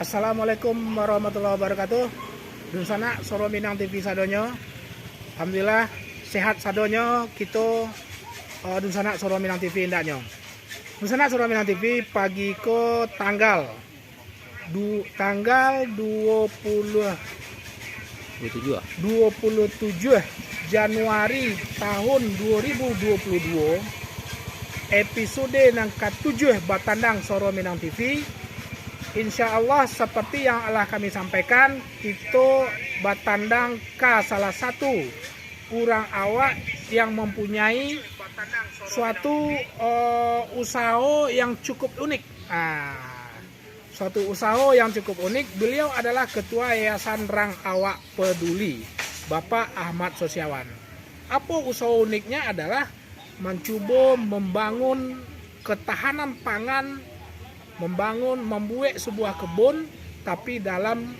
Assalamualaikum warahmatullahi wabarakatuh. Dun sana Soro Minang TV sadonyo. Alhamdulillah sehat sadonyo kita dun sana Soro Minang TV indaknyo. Dun sana Soro Minang TV pagi ko tanggal 27 Januari tahun 2022. Episode yang ke-7 Batandang Soro Minang TV. Insya Allah seperti yang telah kami sampaikan, kita batandang ke salah satu orang awak yang mempunyai suatu usaha yang cukup unik. Suatu usaha yang cukup unik. Beliau adalah Ketua Yayasan Rang Awak Peduli, Bapak Ahmad Sosiawan. Apa usaha uniknya adalah mencoba membangun ketahanan pangan, membuat sebuah kebun tapi dalam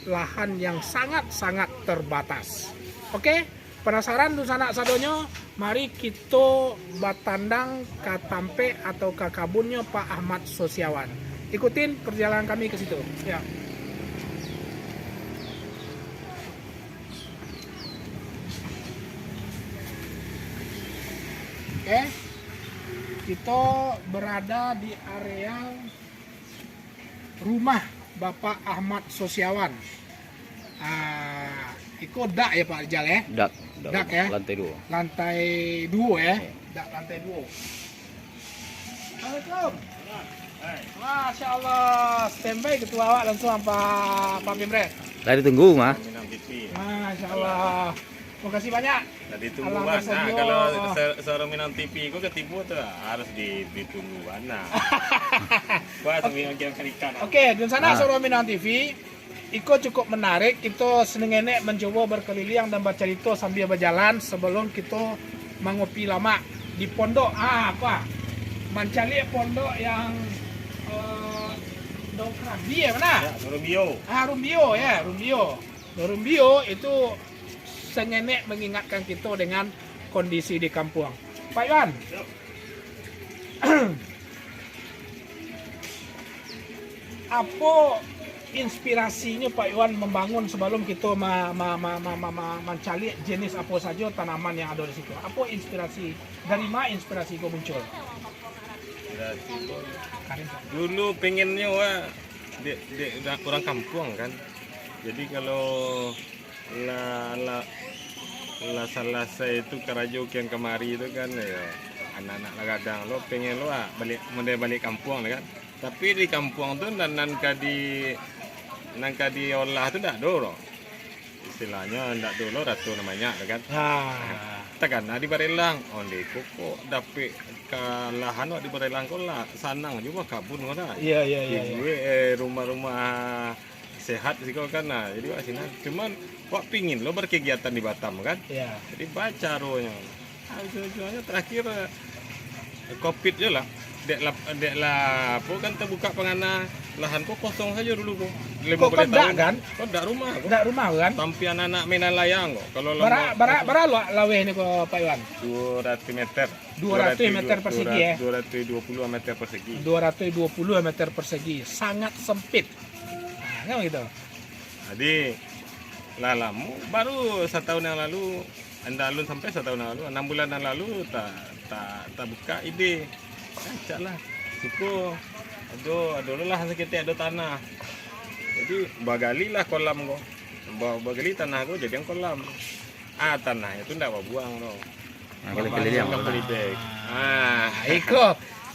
lahan yang sangat-sangat terbatas. Oke, penasaran tuh sanak sadonyo? Mari kita batandang ke tampe atau ke kabunnya Pak Ahmad Sosiawan. Ikutin perjalanan kami ke situ. Ya. Oke. Kita berada di area rumah Bapak Ahmad Sosiawan. Itu dak ya Pak Rijal ya? Dak ya? Lantai 2. Lantai 2 ya? Dak lantai 2. Assalamualaikum. Masya Allah, standby ketua awak langsung Pak Pimret. Tadi tunggu mah. Masya Allah. Terima kasih banyak. Tadi tunggu mas. Nah, kalau Soro Minang TV kok ketipu tuh harus ditunggu mana. Wah, seminggu ikan. Oke, di sana Soro Minang TV Iko cukup menarik. Kita seneng-enek mencoba berkeliling dan bercerita sambil berjalan sebelum kita mengopi lama di pondok. Apa? Mencari pondok yang Dongkrabi ya mana? Ya, Rumbio. Rumbio ya, Rumbio. Rumbio itu sengenek mengingatkan kita dengan kondisi di kampung. Pak Iwan. Apa inspirasinya Pak Iwan membangun sebelum kita mencari jenis apa saja tanaman yang ada di situ? Apa inspirasi? Dari mana inspirasi itu muncul? Dulu pengennya orang kampung kan. Jadi kalau Lasa itu karajo yang kemari itu kan ya anak-anak kadang lo pengen lo balik kampung kan, tapi di kampung tuh nan kadi olah tuh ndak dulu istilahnya ndak dulu ratu namanya kan. Tekan di Barelang onde kok dapet ke lahan di Barelang kok lah sanang juga kabun kan. Iya. Rumah-rumah sehat sih kok kan. Nah, jadi sini cuman kok pingin lo berkegiatan di Batam kan. Iya. Jadi baca rohnya. Ujung-ujungnya terakhir Covid je lah. Dek lah apa kan terbuka pengana lahan kok kosong saja dulu kok. Kok dak kan? Kok dak rumah kok. Dak rumah kan? Tampi anak-anak mainan layang kok. Kalau bara laweh ini kok Pak Iwan? 200 meter. 200 meter persegi ya. 220 meter persegi. 220 meter persegi. Sangat sempit. Nah, gitu. Jadi lalamu baru setahun yang lalu, andalun sampai setahun yang lalu, 6 bulan yang lalu tak buka ide. Acak lah, siku aduh lah sekitar ada tanah. Jadi bagali lah kolam kok, bagali tanah kok jadi yang kolam. Tanah itu ndak buang loh.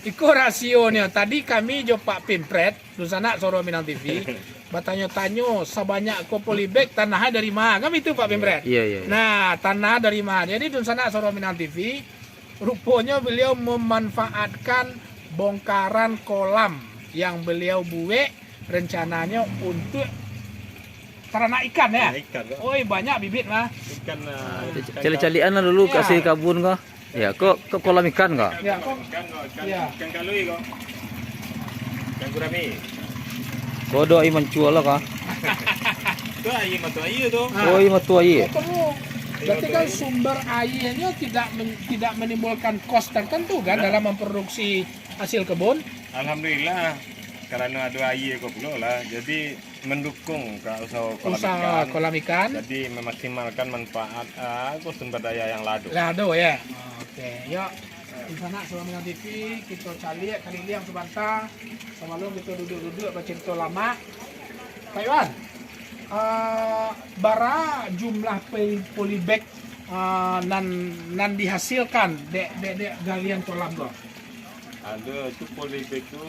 Iko rasionya. Tadi kami jo Pak Pimpret, Dusana Soro Minang TV, bertanya-tanya sebanyak polybag tanahnya dari mana? Kan itu Pak Pimpret? Iya. Nah, tanah dari mana? Jadi Dusana Soro Minang TV, rupanya beliau memanfaatkan bongkaran kolam yang beliau buat rencananya untuk ternak ikan ya? Ikan. Banyak bibit mah. Ikan. Cali-calian lah dulu Ya. kasih kabun kok. Ya, kok kolam ikan kok. Ya, kok. Ikan kalui kok. Ikan gurami. Kodo ai mencual lah kok. Itu air matu air tu. Oh, iya matu ai. Berarti kan sumber airnya tidak menimbulkan kos tertentu kan dalam memproduksi hasil kebun. Alhamdulillah karena ada air kok pula lah. Jadi mendukung ke Usaha kolam ikan. Jadi memaksimalkan manfaat sumber daya yang lado. Lado ya. Oke, yuk. Di sana Suraminang TV kita cari kali liang sebentar. Sebelum kita duduk-duduk bercerita lama. Pak Iwan, bara jumlah polybag nan dihasilkan dek galian kolam lo. Ada itu polybag itu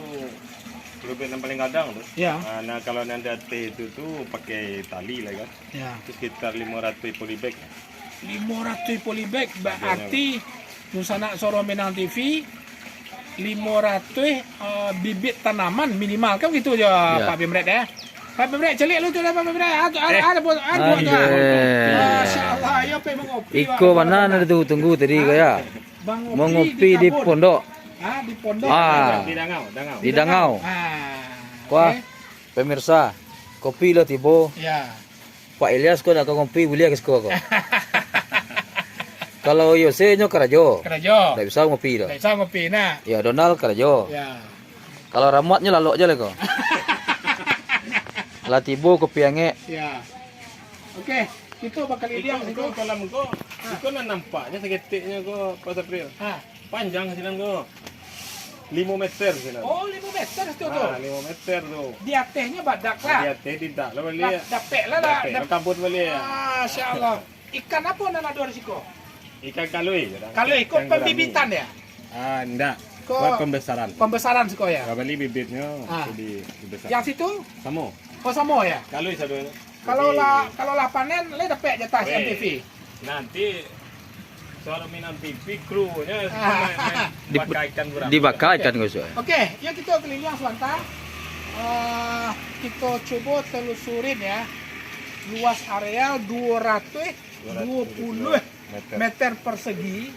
polybag yang paling kadang tuh. Ya. Nah kalau nanti itu tuh pakai tali lah kan. Ya. Itu sekitar 500 polybag. 500 polybag berarti Nusana Suraminang TV 500 bibit tanaman minimal kan gitu aja Ya. Pak Pemret ya. Pak Pemret celik lu tuh Pak Pemret. Ada buat tuh. Masyaallah ya pe mengopi. Iko mana ada tuh tunggu tadi kaya. Mau ngopi di kebun. pondok. Di pondok. Di Dangau. Di Dangau. Wah, pemirsa, kopi lo tibo. Ya. Pak Ilyas kau nak ngopi boleh ke sekolah kau. Kalau Yose nyo kerajo. Kerajo. Tak bisa ngopi dah. Tak bisa ngopi nah. Ya Donald kerajo. Ya. Kalau ramatnya lalu aja lah kau. Lah tibo kopi ange. Ya. Oke, itu bakal iliang Itu itu. kolam kok. Itu nampaknya seketiknya kok Pak April. Panjang sinan kok. 5 meter sinan. Oh, 5 meter itu tuh. 5 meter tuh. Di atasnya badak lah. Dia tidak lah beli. Dapet lah lah. Kabut beli ya. Masya Allah. Ikan apa yang ada di situ? Ikan kalui. Kalau ikut pembibitan ya? Enggak. Kok- Buat pembesaran. Pembesaran siko ya? Kalau beli bibitnya Ah. jadi dibesar. Yang situ? Sama. Oh sama ya? Kalui satu. Kalau lah panen, le dapat jatah Weh. MTV. Nanti Suraminang TV krunya Dibakar ikan berapa? Dibakar ikan kau so. Oke, ya kita keliling sebentar. Kita coba telusurin ya. Luas areal 220 meter persegi.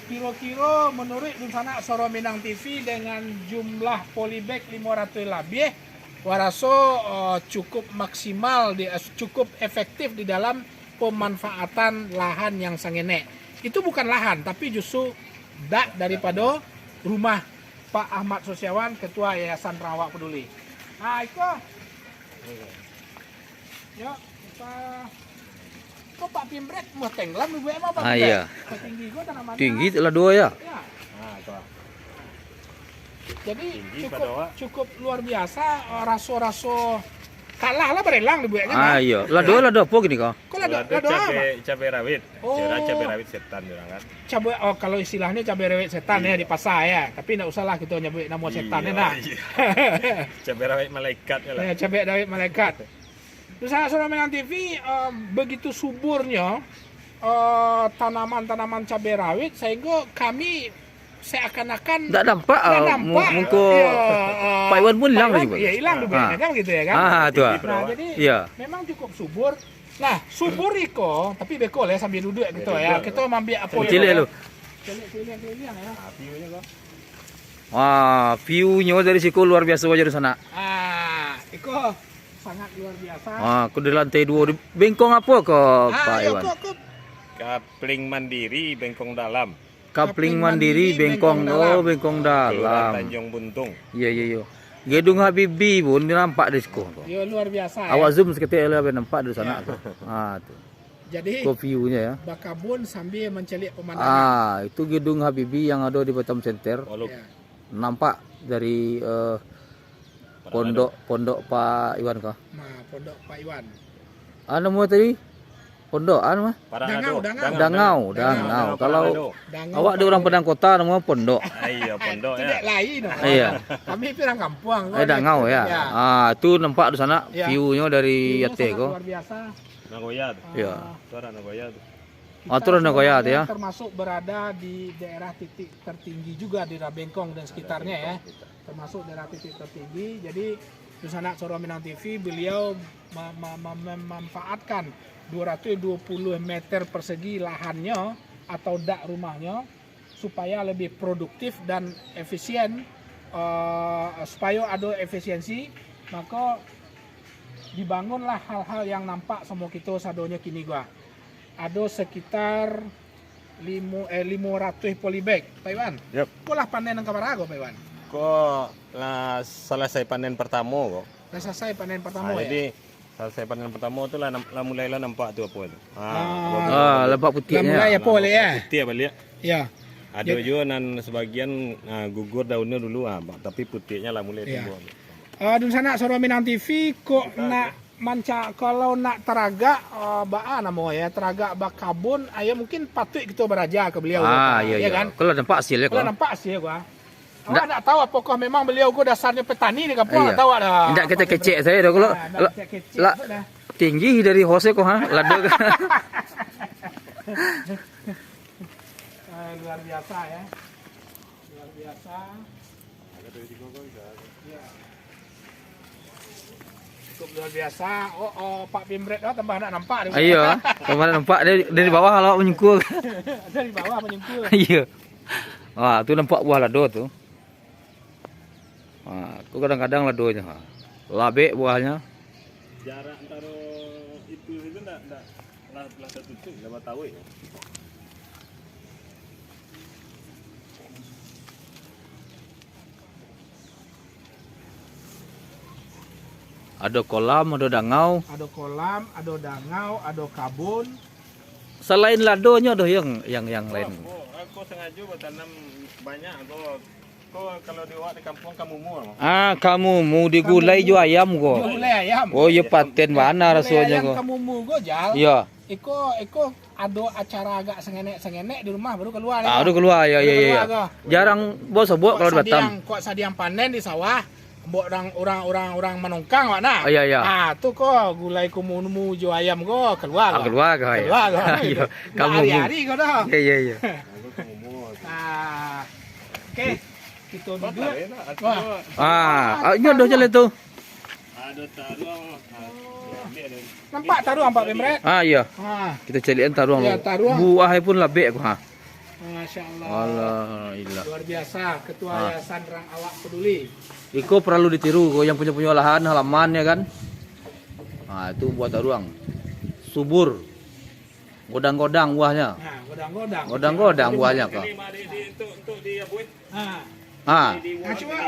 Kira-kira menurut Dunsana Suraminang TV dengan jumlah polybag 500 lebih, waraso cukup maksimal, cukup efektif di dalam pemanfaatan lahan yang sangenek. Itu bukan lahan, tapi justru dak daripada rumah Pak Ahmad Sosiawan, Ketua Yayasan Rawak Peduli. Nah, itu. Ya, kok Pak Pimret mau tenggelam ibu emang Pak Pimret? Iya. Tinggi gua tanamannya. Tinggi lah dua ya. Ya. Nah, itu. Jadi Tinggi cukup pada, Wak. cukup luar biasa raso-raso kalah lah berelang ibu ya. Iya. Lah dua apa gini kau? Kok ada Itu apa? cabai rawit. Oh. Cabai rawit setan orang kan. Cabai kalau istilahnya cabai rawit setan ya di pasar ya. Tapi enggak usah lah kita nyebut nama setan ya nah. Cabai rawit malaikat ya lah. Ya, cabai rawit malaikat. Terus Suraminang TV begitu suburnya tanaman-tanaman cabai rawit sehingga kami seakan-akan Tak nampak. nggak nampak. Muka Ya, Pak Iwan pun hilang Pak Iwan, juga. Iya hilang tuh banyak kan gitu ya kan. Tu ah. Nah, jadi Iya. memang cukup subur. Nah, subur iko, tapi bekol ya sambil duduk gitu ya. Kita ambil apa Cilik lu. Keliling ya. View-nya kok. Wah, view-nya dari siku luar biasa aja di sana. Iko sangat luar biasa. Aku di lantai 2 di bengkong apa ke Pak Ya, Iwan? kok Kapling mandiri bengkong dalam. Kapling mandiri bengkong. Oh, bengkong Kelurahan dalam. Tanjung Buntung. Iya iya iya. Gedung Habibie pun nampak di situ. ya luar biasa. Awak Ya. zoom seketika lah nampak di sana. Tu. Jadi Kau view-nya ya. bakabun sambil mencelik pemandangan. Itu gedung Habibie yang ada di Batam Center. Walau Ya. Nampak dari pondok Pak Iwan kah? Nah, pondok Pak Iwan. Nama tadi? Pondok mah? Dangau. Dangau. Kalau Dangau awak ada orang Padang Kota nama pondok. Iya pondok tidak ya. lain. Iya. Kami orang kampung. Dangau ya. Itu nampak di sana Ya. view-nya dari View-nya Yate sangat kok. luar biasa. Nagoya tuh. Iya. Itu ada Nagoya tuh. Kita Terus Nagoya sebenarnya ya. termasuk berada di daerah titik tertinggi juga di Bengkong dan sekitarnya ya. Termasuk daerah titik tertinggi. Jadi Dunsana Suraminang TV beliau memanfaatkan 220 meter persegi lahannya atau dak rumahnya supaya lebih produktif dan efisien, supaya ada efisiensi, maka dibangunlah hal-hal yang nampak sama kita sadonya kini gua. Ada sekitar 500 polybag, Pak Iwan. Yep. Polah panen yang kamar aku, Pak Iwan. Kok selesai panen pertama kok. Dah selesai panen pertama ya. Jadi selesai panen pertama tu lah mulailah nampak tu apa tu. Lebat putihnya. Mulai apa boleh ya? Putih balik. Ya. Ada juga nan sebagian gugur daunnya dulu tapi putihnya lah mulai Ya. tumbuh. Dun sana Soro Minang TV kok nak manca kalau nak teragak baa namo ya teragak bakabun ayo mungkin patut kita beraja ke beliau Iya kan. Kalau nampak hasilnya Kalau kok. nampak sih gua. Awak nak tahu apakah memang beliau gua dasarnya petani di kampung tak tahu dah. Tidak kita kecek saya dah kalau tinggi dari hose kok lado. Luar biasa ya. Luar biasa. Ya. Cukup luar biasa. Pak Pimret tambah nak nampak dia. Iya, kemarin nampak dari bawah kalau menyengkur. Dari bawah menyengkur. Iya. Wah, tu nampak buah lado tu. Aku kadang-kadang ladonya. Labek buahnya. Jarak antara itu enggak lah satu tu dah tahu ya. Ada kolam, ada dangau. Ada kolam, ada dangau, ada kabun. Selain ladonya ada yang lain. Aku sengaja buat tanam banyak kalau di kampung kamu mu. Kamu mau digulai jo ayam kok. Gulai ayam. Oh, ya paten mana rasanya kok. Kamu mu go jal. Iya. Iko ada acara agak sengenek di rumah baru keluar. Udah keluar ya. Jarang bos buat kalau di Batam. Kok sadiang panen di sawah. Buat orang menongkang wak nak. Iya. Tu kok gulai kumu jo ayam go keluar. Keluar kau ya. Keluar. Iya. Kamu hari-hari kau dah. Iya. Oke. Kita duduk. Ini ada jalan tu. Ada taruang. Nampak taruang Pak Pemret? Iya. Kita carikan taruang. Ya, taruang. Buah pun labek kok. Masya Allah. Alhamdulillah. Luar biasa. Ketua Yayasan Rang Awak Peduli. Iko perlu ditiru kok yang punya lahan halaman ya kan. Itu buat taruang. Subur. Godang-godang buahnya. Godang-godang buahnya kok. Untuk diabuin.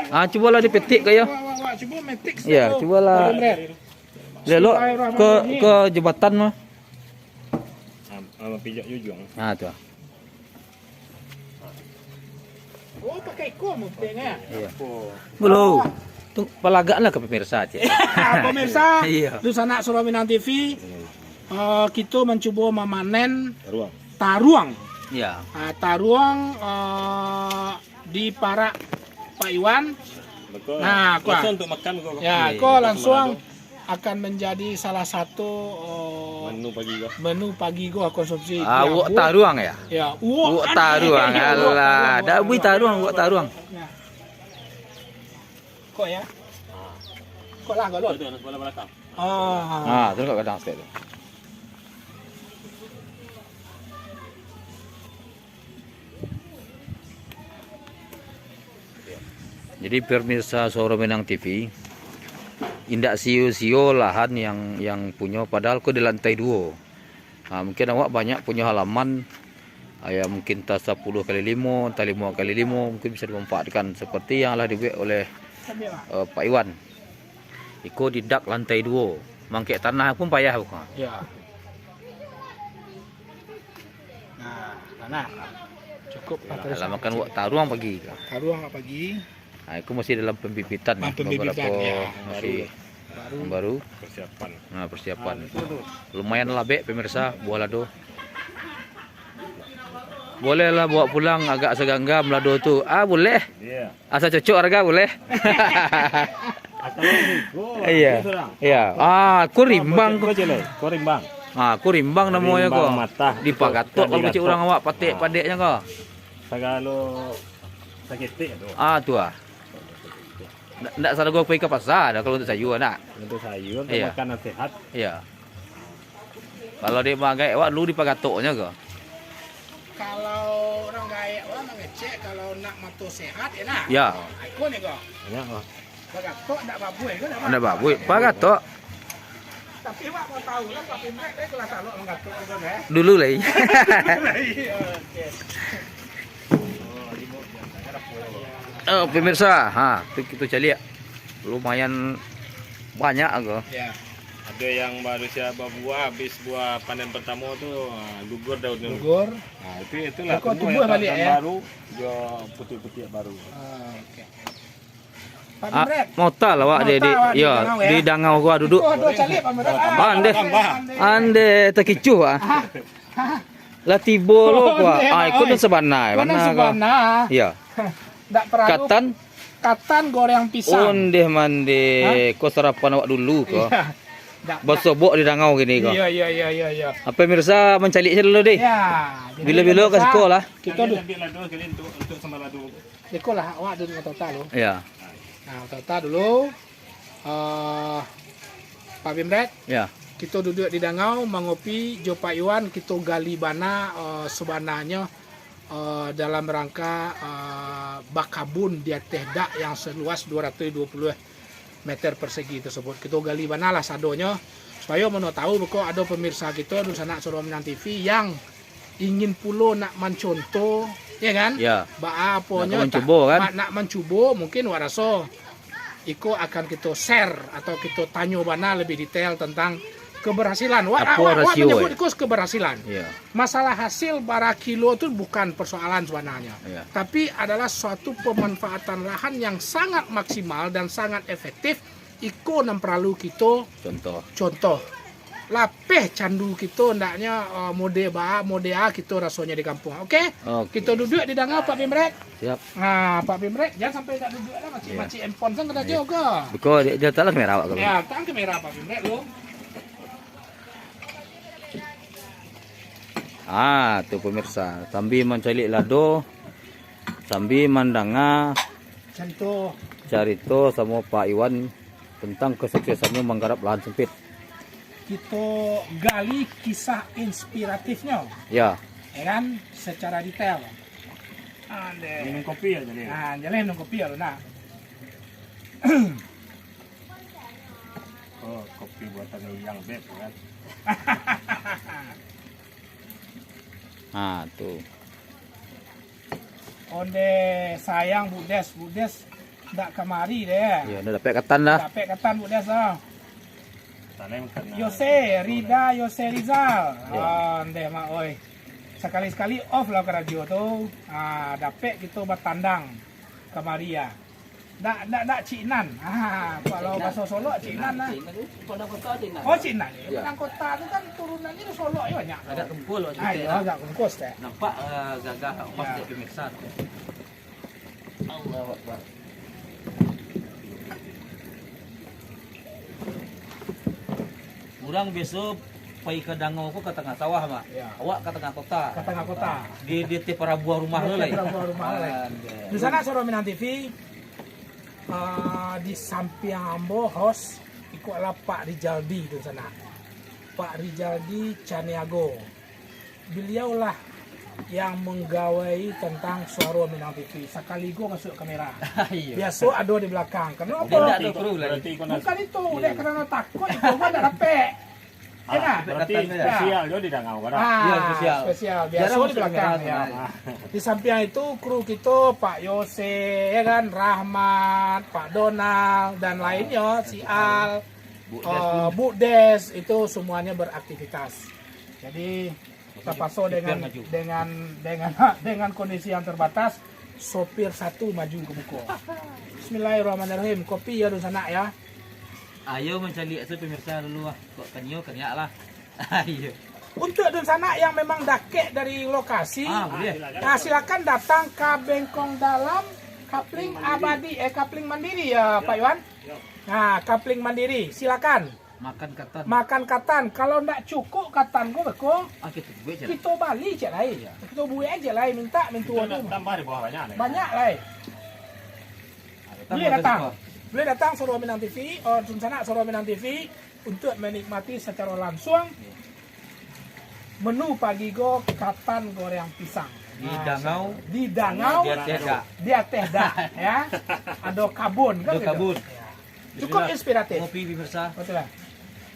Cobalah dipetik kayak. Coba metik. Ya, cobalah. Lelok ke jembatan mah. Pijak ujung. Tu. Oh, pakai kom metiknya. Iya. Belum. Tung palagaan lah ke pemirsa aja. Pemirsa, Iya. di sana Soro Minang TV, kita mencoba memanen Taruang. Iya. Taruang di Parak Pak Iwan. Betul. Nah, langsung untuk makan kok. Ya, kok langsung akan menjadi salah satu menu pagi gua konsumsi. Wok taruang ya? Ya, wok taruang. Alah, dah bui taruang, wok taruang. Kok ya? Kok lah, kok lot. Itu sebelah belakang. Terus kok kadang step tu. Jadi pemirsa Soro Minang TV, indak sio-sio lahan yang punya padahal kau di lantai 2. Mungkin awak banyak punya halaman, ya mungkin tas 10 kali 5, tas 5 kali 5 mungkin bisa dimanfaatkan seperti yang lah dibuat oleh Pak Iwan. Iko di dak lantai 2, mangkek tanah pun payah bukan? Ya. Tanah. Cukup. Kalau makan wak taruang pagi. Taruang pagi. Aku masih dalam pembibitan. Pembibitan ya. Masih baru. Persiapan. Lumayan labek pemirsa buah lado. Boleh lah bawa pulang agak seganggam lado tu. Boleh. Asal cocok harga boleh. Iya. Kurimbang. Kurimbang. Kurimbang namanya kok. Di Pagatok kalau kecil orang awak patek-pateknya kok. Sagalo sakitik tu. Tu Ndak salah gua pergi ke pasar dah kalau untuk sayur nak. Untuk sayur, Iya. makanan sehat. Iya. Kalau dia magai awak lu di Pagatoknya ke? Kalau orang gaya orang ngecek kalau nak mato sehat ya nak. Ya. Ikut ni kok. Banyak kok. Bagatok nak babui ke nak. Ada babu. Pagatok Tapi awak mau tahu lah Pak Pimret kelas alok mengatur juga ya. dulu lah. Okey. Pemirsa, itu cali ya. Lumayan banyak agak. Ya. Ada yang baru siapa buah, habis buah panen pertama tuh gugur daunnya. Gugur. Nah, itulah Kok tumbuh balik ya? baru, dia putih-putih baru. Oke. Pak Pimret. Mau tahu lah, Wak, Mau tahu, Wak, ya, di dangau gua duduk. Kok ada cali Pak Pimret? Ande, ande terkicuh ah. Lah tibo lo gua. Ikut dan sebanai, Mana mana gua. sebana? Iya. Ndak perahu. Katan goreng pisang. Ondeh mande, kau sarapan awak dulu kau. Iya. Ndak- Bersobok di dangau gini kau. Iya. Apa pemirsa mencari saya dulu deh. Ya. jadi Bila-bila ke pemirsa, sekolah. Kita dulu. ambil lado kalian untuk sama lado. Sekolah awak dulu Tota lo. Ya, Nah, Tota dulu. Pak Pimret, ya. kita duduk di dangau mengopi jo Pak Iwan, kita gali bana sebenarnya dalam rangka bakabun di atas dak yang seluas 220 meter persegi tersebut. Kita gali bana lah sadonya supaya mau tahu bahwa ada pemirsa kita di sana Soro Minang TV yang ingin pulo nak mencontoh, ya kan? Ya. Ba aponya Nak mencubo, kan? nak mencubo mungkin waraso iko akan kita share atau kita tanya bana lebih detail tentang keberhasilan. Apa Wak rasio, menyebut itu keberhasilan. Ya. Masalah hasil bara kilo itu bukan persoalan sebenarnya. Ya. Tapi adalah suatu pemanfaatan lahan yang sangat maksimal dan sangat efektif. Iko yang perlu kita contoh. Lapeh candu kita ndaknya mode A kita rasanya di kampung. Oke? Oke. Kita duduk di dangau Pak Pimret. Siap. Nah, Pak Pimret jangan sampai tak duduk lah macam-macam empon sang kena juga. Beko dia tak lah kamera awak kau. Ya, tang kamera Pak Pimret lu. Tuh pemirsa, sambil mencari lado, sambil mandanga Contoh carito sama Pak Iwan tentang kesuksesannya menggarap lahan sempit. kita gali kisah inspiratifnya, Ya, kan? Secara detail. Ande. Minum kopi aja nih. Nah, jalan minum kopi ya, nah. Oh, kopi buatan yang beb kan. tuh. Onde sayang Budes ndak kemari deh. Ya, udah dapat ketan dah. Dapat katan Budes ah. Tanam karena Yose Rizal. Ya. Onde mak oi. Sekali-sekali off lah ke radio tuh. Dapat gitu bertandang kemari ya. Ndak Cinan. Kalau bahasa Solo Cinan lah. Oh Cinan. Ya. Menang kota itu kan turunannya di Solo ya banyak. Agak kempul waktu Iya, agak kungkus teh. Nampak gagah pas Ya. dia pemirsa. Allahu Akbar. Kurang besok pergi ke dangau ke tengah sawah, Mak. Ya. Awak ke tengah kota. Ke tengah kota. Di para buah rumah lo lah. Rumah lah. Di sana Soro Minang TV di samping Ambo host ikutlah Pak Rijaldi di sana. Pak Rijaldi Caniago. Beliaulah yang menggawai tentang Soro Minang TV. Sekaligus masuk kamera. Biasa ada di belakang. Kenapa? Bukan itu, dia karena takut itu kan tak dapat. Berarti spesial jo di dangau kan. Iya, spesial. Biasa di belakang ya. Di samping itu kru kita Pak Yose, ya kan, Rahmat, Pak Donald dan lainnya, si Al, Bu Des itu semuanya beraktivitas. Jadi terpaksa dengan kondisi yang terbatas, sopir satu maju ke buku. Bismillahirrahmanirrahim. Kopi ya di sana ya. Ayo mencari itu pemirsa dulu kok kenyak lah. Ayo. Untuk di sana yang memang dakek dari lokasi, Boleh. nah silakan datang ke Bengkong Dalam Kapling Abadi, Kapling Mandiri ya Pak Iwan. Nah, Kapling Mandiri, silakan. Makan katan. Kalau ndak cukup katan gue beko, kita balik je lah. Kita buat aja lah, minta Tambah di bawah banyak. banyak lah. Boleh datang Soro Minang TV, sana Soro Minang TV untuk menikmati secara langsung menu pagi go katan goreng pisang Di dangau, di atas dak ya. Ada kabun kan? kabun. Ya. Cukup inspiratif. Kopi pemirsa. Betul lah.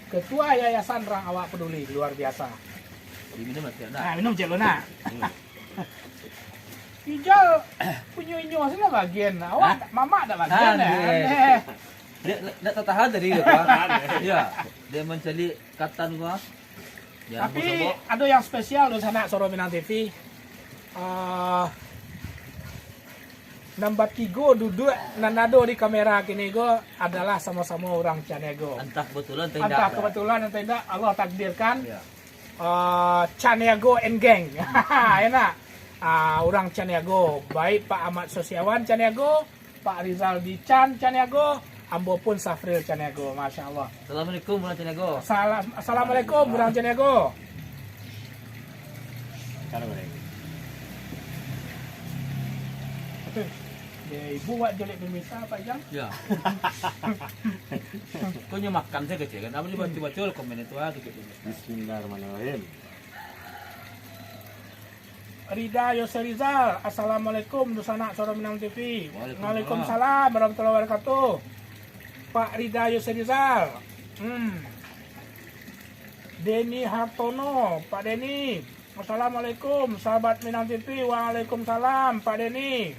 Ketua Yayasan Rang Awak Peduli, luar biasa. Diminum lah tidak. Nah, minum cek lu nak. Ijal punya inyo sila bagian. Awak mama ada bagian ya. Aneh. Dia tidak tertahan tadi dia Pak. Iya, dia mencari katan gua. Jangan Tapi busuk, ada yang spesial di sana Soro Minang TV. Nampak tigo duduk nanado di kamera kini go adalah sama-sama orang Canego. entah kebetulan atau tidak. Entah kebetulan atau tidak Allah takdirkan. Ya. Canego and Gang. Enak. Orang Canego, baik Pak Ahmad Sosiawan Canego, Pak Rizal Dican Canego, ambo pun Safril Canego, Masya Allah. Assalamualaikum warahmatullahi wabarakatuh. Assalamualaikum orang Canego. Cara boleh. Ya, ibu buat jelek pemirsa Pak Jang. Ya. Kau makan saya kecil kan? Apa dibaca-baca komen itu gitu. Bismillahirrahmanirrahim. Rida Yose Rizal, Assalamualaikum Dusana Soro Minang TV. Waalaikumsalam. Waalaikumsalam warahmatullahi wabarakatuh. Pak Rida Yose Rizal. Denny Hartono, Pak Denny. Assalamualaikum sahabat Minang TV. Waalaikumsalam Pak Denny.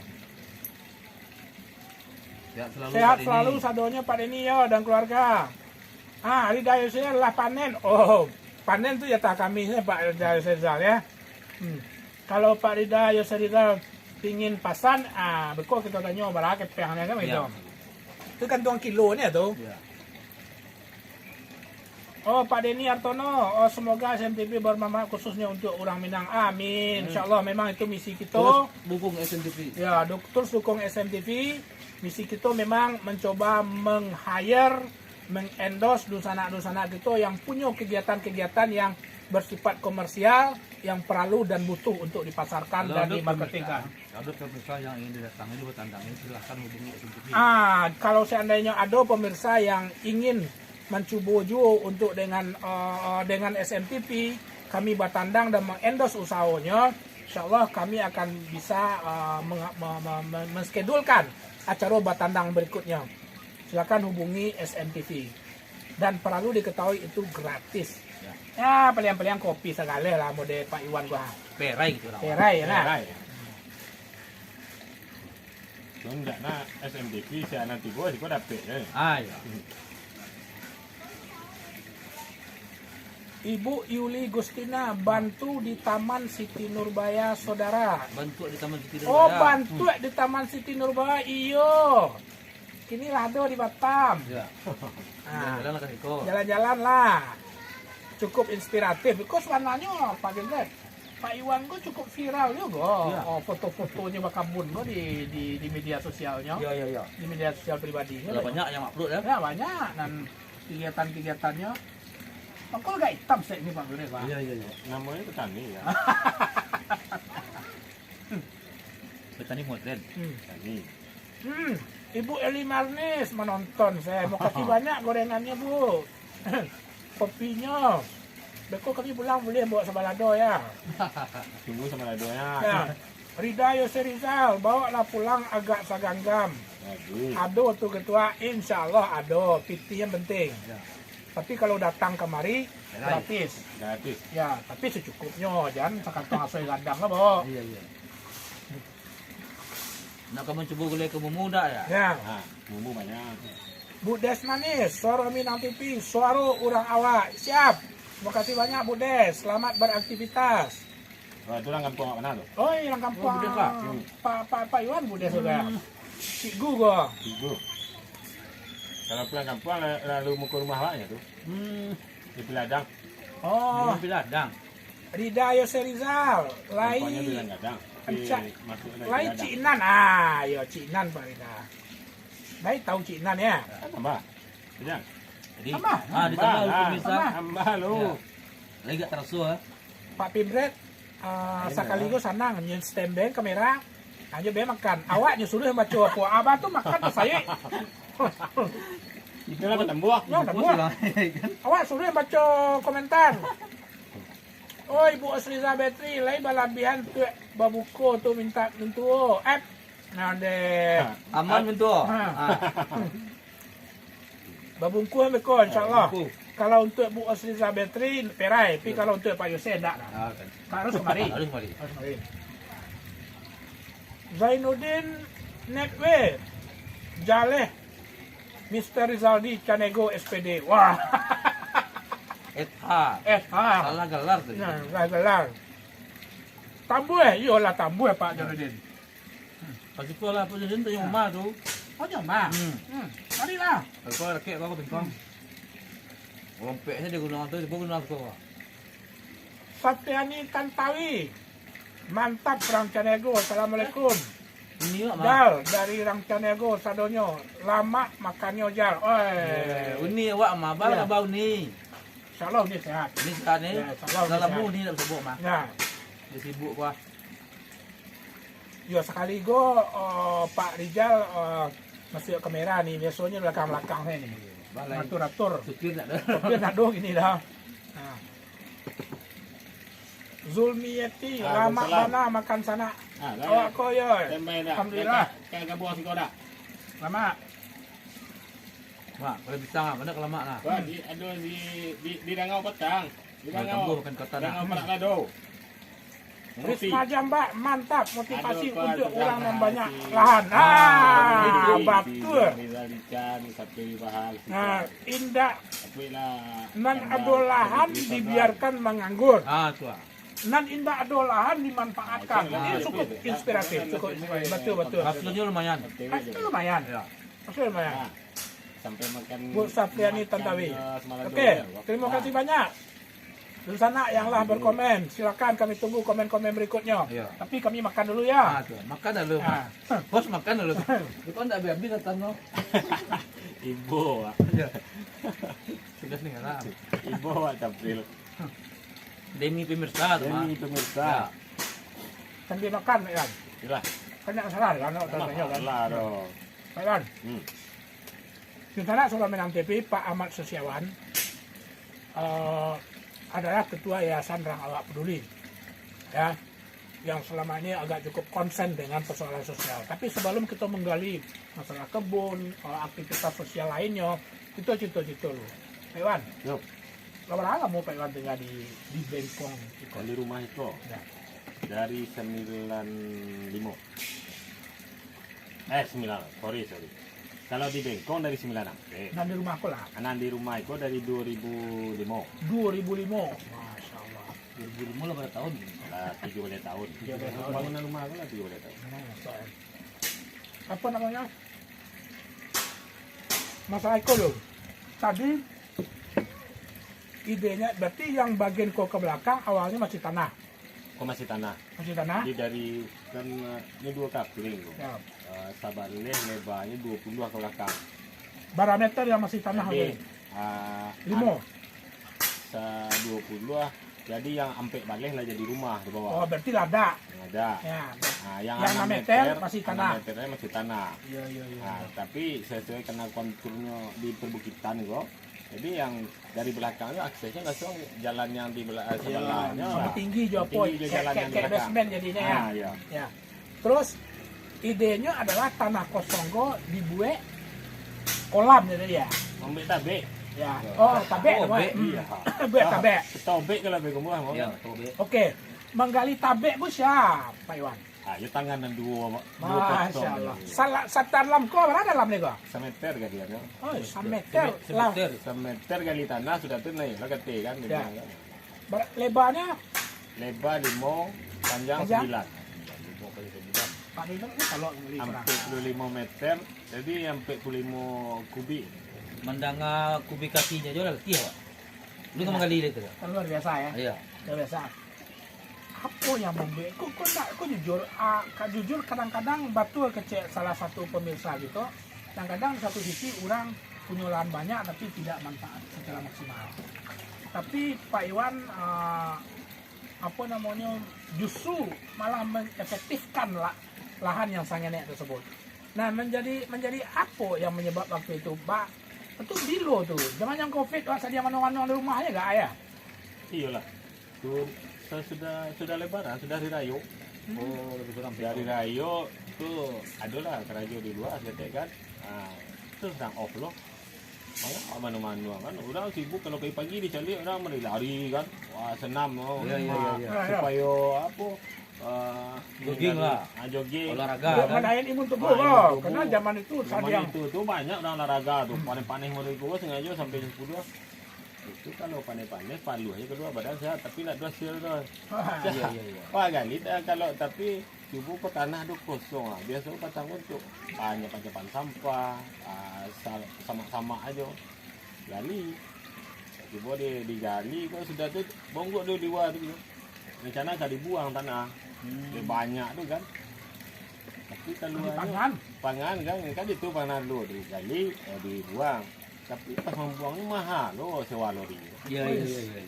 Sehat selalu sadonya Pak Denny ya dan keluarga. Rida Yose adalah panen. Oh, panen itu ya tak kami Pak Rida Yose Rizal ya. Kalau Pak Rida Yose Rizal pingin pasan, betul kita tanya berapa kepengannya kan itu. Itu kan tuang kilonya tuh. Ya. Oh Pak Denny Hartono, semoga SMTV bermanfaat khususnya untuk orang Minang. Amin. Insya Allah memang itu misi kita. Terus dukung SMTV. Ya, terus dukung SMTV. Misi kita memang mencoba meng-hire, meng-endorse dusana-dusana kita yang punya kegiatan-kegiatan yang bersifat komersial, yang perlu dan butuh untuk dipasarkan dan dimarketingkan. Ada pemirsa yang ingin didatangi di Batandangi, silahkan hubungi SMTV. Kalau seandainya ada pemirsa yang ingin mencoba untuk dengan SMTV, kami Batandang dan mengendorse usahanya, insya Allah kami akan bisa menskedulkan acara Batandang berikutnya. Silakan hubungi SMTV. Dan perlu diketahui itu gratis. Ya, peliang-peliang kopi segala lah mode Pak Iwan gua. Perai gitu lah. Perai ya nah. Enggak nak SMTV saya nanti gua dapet ya. Ya. Ibu Yuli Gustina bantu di Taman Siti Nurbaya saudara. Bantu di Taman Siti Oh, bantu di Taman Siti Nurbaya iyo. Kini lado di Batam. Ya. Jalan-jalan lah Kak. Jalan-jalan lah. Cukup inspiratif. Because warnanya Pak Gendret. Pak Iwan gue cukup viral juga. Ya. Foto-fotonya bakabun gue di media sosialnya. Iya. Di media sosial pribadinya. Ada banyak yang upload ya. Ya banyak dan kegiatan-kegiatannya. Kok gak hitam sih ini Pak Gendret Pak? Iya. Namanya petani ya. Petani modern. Petani. Ibu Eli Marnis menonton saya. Mau kasih banyak gorengannya Bu. Kopinya. Beko kami pulang boleh bawa sebalado ya. Tunggu sama ladonya. Ya. Rida Yose Rizal, bawalah pulang agak saganggam. Ado tuh ketua, insya Allah ado. PT yang penting. Ya. Tapi kalau datang kemari gratis. Gratis. Ya, tapi secukupnya. Jangan sekantong asoy gadang lah, Bo. Iya. Nak kamu coba gulai kamu muda ya? Ya. Bumbu banyak. Bu Des Manis, Soro Minang TV, suara orang awak. Siap. Terima kasih banyak Bu Des. Selamat beraktivitas. Itu orang kampung mana tuh? Oh, yang kampung Bu Des, Pak. Pak Iwan Bu Des juga. Cigu gua. Ibu. Kalau pulang kampung lalu mau ke rumah awaknya tuh. Di Peladang. Oh, Belum ladang. Rida Yose Rizal. Kampungnya Lai bilang gadang. Lai Cinan. Yo Cinan Pak Rida. Baik tahu Cinan ya. Tambah. Jangan. Jadi, Tambah. ditambah pemirsa. Tambah lu. Ya. Lagi gak terasa ya? Pak Pimret sekaligus sanang nyun standby kamera. Ayo be makan. Awak nyusuruh baca apa? Abah tuh makan ke saya. Itu lah bertambah. Ya, udah buat. Awak suruh baca komentar. Oh, Ibu Osriza Betri, lain balabihan tu babuko tu minta mintu app. Nah, deh. Aman bentuk. Babungku meko insyaallah. Babungku. Kalau untuk Bu Osriza Betri perai, tapi kalau untuk Pak Yose enggak. Kan. Harus kemari. Harus kembali. Harus kemari. Zainuddin Netwe Jaleh Mr. Rizaldi Canego SPD. Wah. SH. SH. Salah gelar tuh. Nah, gelar. Tambue, iyalah tambue Pak Zainuddin. Pasti ko lah po din to yung ma tuh. Oh, jomba. Marilah. Kalau rakit ako bengkong. Rompeknya dia gunakan tuh, dia gunakan tuh. Satyani Tantawi. Mantap Rang Canego. Assalamualaikum. Ini lah, Jal dari Rang Canego Sadonyo. Lama makannya Jal. Uni awak mah, Iya. bau ni. Insyaallah dia sehat. Ini sekarang ni, Ya, salah dalam ni mu ni tak sibuk mah. Nah, Dia sibuk gua. ya sekali go Pak Rizal masih kamera nih. Biasanya belakang-belakang saya nih. Balai. Atur-atur. Supir tak ada. Tapi nak dong ini dah. Nah. Zulmiyati lama Waalaikumsalam. mana makan sana. dah. Awak ko yo. Tembay dah. Alhamdulillah. Kan gabung sing kau dah. Lama. Mak, kalau bisa ngah, mana kelamak nah. Wah, ada di Dangau Petang. Di Kalau Dangau. tempuh bukan kota nah. Dangau Perak Lado. Risma Jamba mantap motivasi Aduh, Pak, untuk terima orang membanyak kasih. lahan. Betul. Dikan satu bahal. Nah, indah Tapi lah. nan ado lahan dibiarkan menganggur. Tu ah. Nan indah ado lahan dimanfaatkan. Ah, Ini cukup inspiratif, cukup betul. Hasilnya lumayan. Hasil lumayan. Ya. Hasil lumayan. Ah, sampai makan. Bu Sapriani Tantawi. Semalado Oke, ya. terima kasih banyak. Di sana yang lah berkomen, silakan kami tunggu komen-komen berikutnya. Iya. Tapi kami makan dulu ya. Tu. Makan dulu. Ah. Bos makan dulu. Itu kan tak habis kata no. Ibu, Wak. Ya. Sudah nih kan. Ibu Wak Tapril. Demi pemirsa tu mah. Demi pemirsa. Kan dia makan kan. Itulah. Kan nak salah kan nak tanya kan. Lah doh. Kan. Hmm. Di sana Suara Minang TV Pak Ahmad Sosiawan adalah ketua Yayasan Rang Awak Peduli. Ya. Yang selama ini agak cukup konsen dengan persoalan sosial. Tapi sebelum kita menggali masalah kebun, aktivitas sosial lainnya, itu cita-cita lu. Pak Iwan, Yuk, berapa lama Pak Iwan tinggal di Bengkong? kalau di rumah itu Ya. dari 95. 9, sorry. Kalau di Bengkong dari 96. Nah di rumah aku lah, Anak di rumah itu dari 2005. 2005. Masya Allah. 2005 lah pada tahun. Lah 30 tahun. 30 tahun. Bangunan rumah aku lah 30 tahun. Masya Allah. Apa namanya? Mas Aiko loh. Tadi idenya berarti yang bagian ke belakang awalnya masih tanah. Kok masih tanah? Masih tanah? Jadi dari kan ini 2 kapling. Ya. Sabarnya lebarnya 20 ke belakang. Parameter yang masih tanah Jadi oke. Limo. 20 lah. Jadi yang ampek balik lah jadi rumah di Oh bawah. berarti lada. Yang ada. Ya. Nah, yang Yang 6 6 meter masih tanah. 6 meternya masih tanah. Iya iya Nah, tapi sesuai karena konturnya di perbukitan kok. Jadi yang dari belakangnya aksesnya langsung jalan yang di sebelahnya. Sama tinggi Jopo. Tinggi juga jalan yang Kayak belakang. basement jadinya ya. Ah, iya. Ya. Terus idenya adalah tanah kosong go dibuat kolam jadi ya. Ambil tabek. Ya. Oh, tabek Oh, namanya. bek. Iya. Buat tabek. Tabek kalau bego mah mau. Ya, tobe. Oke. Menggali tabek bu siapa Pak Iwan? Ah, ya tangan dua Masya Allah. Salah dalam ko berapa dalam nih ko? Semeter kan dia. Oh, 1 meter. Lah, Semeter. Semeter kali tanah sudah tuh naik lah kete kan. dia Ya. bilang kan. lebarnya Lebar 5, panjang Panjang? 9. Pak Iwan ini kalau ngeli kurang. Sampai 25 meter. Jadi sampai 25 kubik. Mandanga kubikasinya juga letih Pak. Lu kan menggali itu. Kan luar biasa ya. Iya. Luar biasa. Apa yang membuat? Kok jujur? Jujur kadang-kadang betul kecil salah satu pemirsa gitu. Kadang-kadang di satu sisi orang punya lahan banyak tapi tidak manfaat secara maksimal. Tapi Pak Iwan apa namanya justru malah mengefektifkan lahan yang sangat nenek tersebut. Nah menjadi apa yang menyebab waktu itu Pak? Itu dilo tuh, zaman yang COVID wah dia mana-mana di rumahnya gak ayah. Iyalah. Tuh sudah lebaran, sudah hari rayo. Oh, lebih kurang Dari rayo tuh adalah kerajo di luar gitu kan. Nah, itu sedang off loh. Mana mana kan udah sibuk kalau pagi dicari orang lari kan. Wah senam oh. Iya, iya, iya, iya. Supaya apa Jogging lah. Jogging. Olahraga Untuk kan. menahan imun tubuh Ah, imun kok. tubuh. Karena zaman itu Zaman saat yang itu tuh banyak orang olahraga tuh. Panen-panen model gua sengaja sampai 10. Itu kalau panen-panen palu aja kedua badan sehat tapi nak dua sil tuh. Iya iya iya. Wah kali kalau tapi tubuh ke tanah tuh kosong ah. Biasa patang untuk banyak pancapan sampah, sama-sama aja. Gali. Coba digali kok sudah tuh bonggok tuh di luar tuh. Rencana kali buang tanah. Dia banyak tuh kan. Tapi kalau pangan. pangan kan itu pangan dulu digali dibuang. Tapi pas membuangnya mahal loh sewa lori. Iya iya iya iya.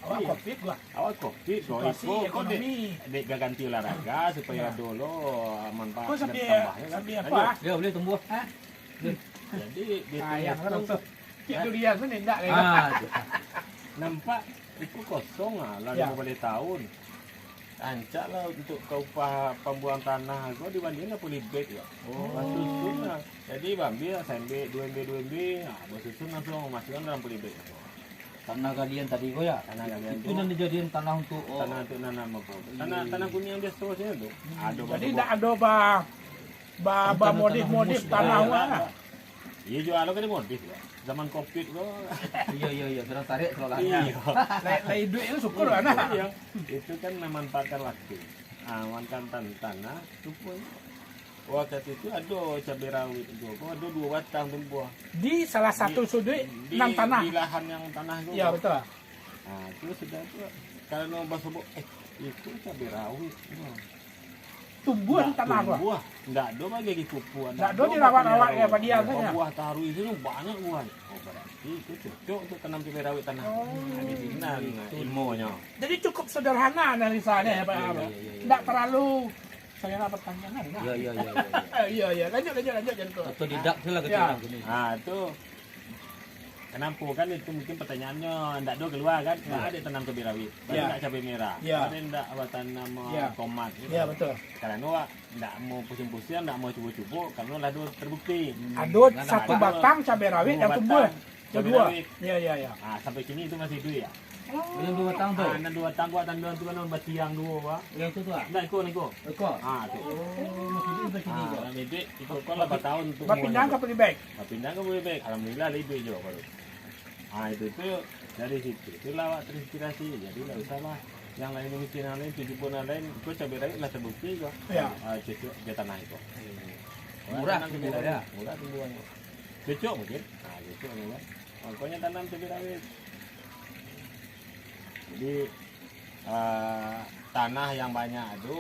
Awak covid gua. Awal covid kok Situasi itu kok ekonomi. dek ganti olahraga supaya dulu manfaat Kok sampai tambahnya kan. sampai Lanjut. apa? Ya boleh tumbuh. Jadi di Sayang tengah kan. Itu dia tuh nendak kayak Ah, nampak itu kosong lah lalu Ya. balik tahun. Ancak lah untuk ke upah pembuang tanah gua dibandingin apa libet ya. Susun lah. Jadi bambi lah SMB 2MB nah gua susun langsung masukkan dalam libet. tanah galian tadi kok ya. Tanah kalian Itu yang dijadiin tanah untuk tanah untuk nanam apa? Tanah kuning yang biasa sini tuh. Ada Jadi tidak ada ba modif tanah wah. Iya juga ada kan modif ya. Zaman covid gua. Iya iya iya, terus tarik Iya. selolahnya. Lai duit itu syukur lah nah. Iya. Itu kan memanfaatkan waktu. Manfaatkan tanah itu pun waktu itu ada cabai rawit juga. Gua ada 2 batang tuh buah. Di salah satu sudut enam tanah. Di lahan yang tanah itu. Iya betul. Nah, itu sudah tuh kalau mau bahas itu cabai rawit. Tumbuh di tanah gua. Buah. Enggak ada bagi kupu. Nggak ada dirawat-rawat kayak pada dia saja. Buah taruh itu banyak buah. Oh, berarti itu cocok untuk tanam cabai rawit tanah. Ada tinggal ilmunya. Jadi cukup sederhana analisanya ya Pak. Iya, Abang. iya, iya, iya. Nggak terlalu saya dapat pertanyaan. Iya iya iya. Iya iya lanjut jangan tuh. Atau didak sih lah Ya. kecil gini. Nah, itu kenapa kan itu mungkin pertanyaannya enggak do keluar kan? Enggak ada tanam cabai rawit. Ada Ya. enggak cabai merah. Ya. Ada enggak awak tanam Ya. tomat gitu. Iya betul. Karena wak enggak mau pusing-pusing, enggak mau cubu-cubu karena lah terbukti. Ada satu ada. batang cabai rawit yang Dua tumbuh. batang cabai Kedua. rawit. Iya iya iya. Ah, sampai kini itu masih hidup ya. Yang 2 batang tuh. Ah, dan 2 tangguh dan 2 tu kan batiang 2 Pak. Yang itu tuh. Enggak ikut niko. Ekor. Ah, tu. Oh, masih di sini kok. Ah, medek ikut kau 8 tahun untuk Bapak pindah ke Pelibek. pindah ke boleh baik. Alhamdulillah lebih juga baru. Ah, itu tuh dari situ. Itulah awak terinspirasi. Jadi enggak usah lah yang lain mungkin yang lain 70 yang lain kau cabai rawit lah terbukti kok. Ya. Ah, cocok dia tanah itu. Murah Tanam cabai tumbuhannya. rawit. Murah tumbuhannya. Cocok mungkin. Ah, cocok ni kan. Pokoknya tanam cabai rawit. Jadi tanah yang banyak itu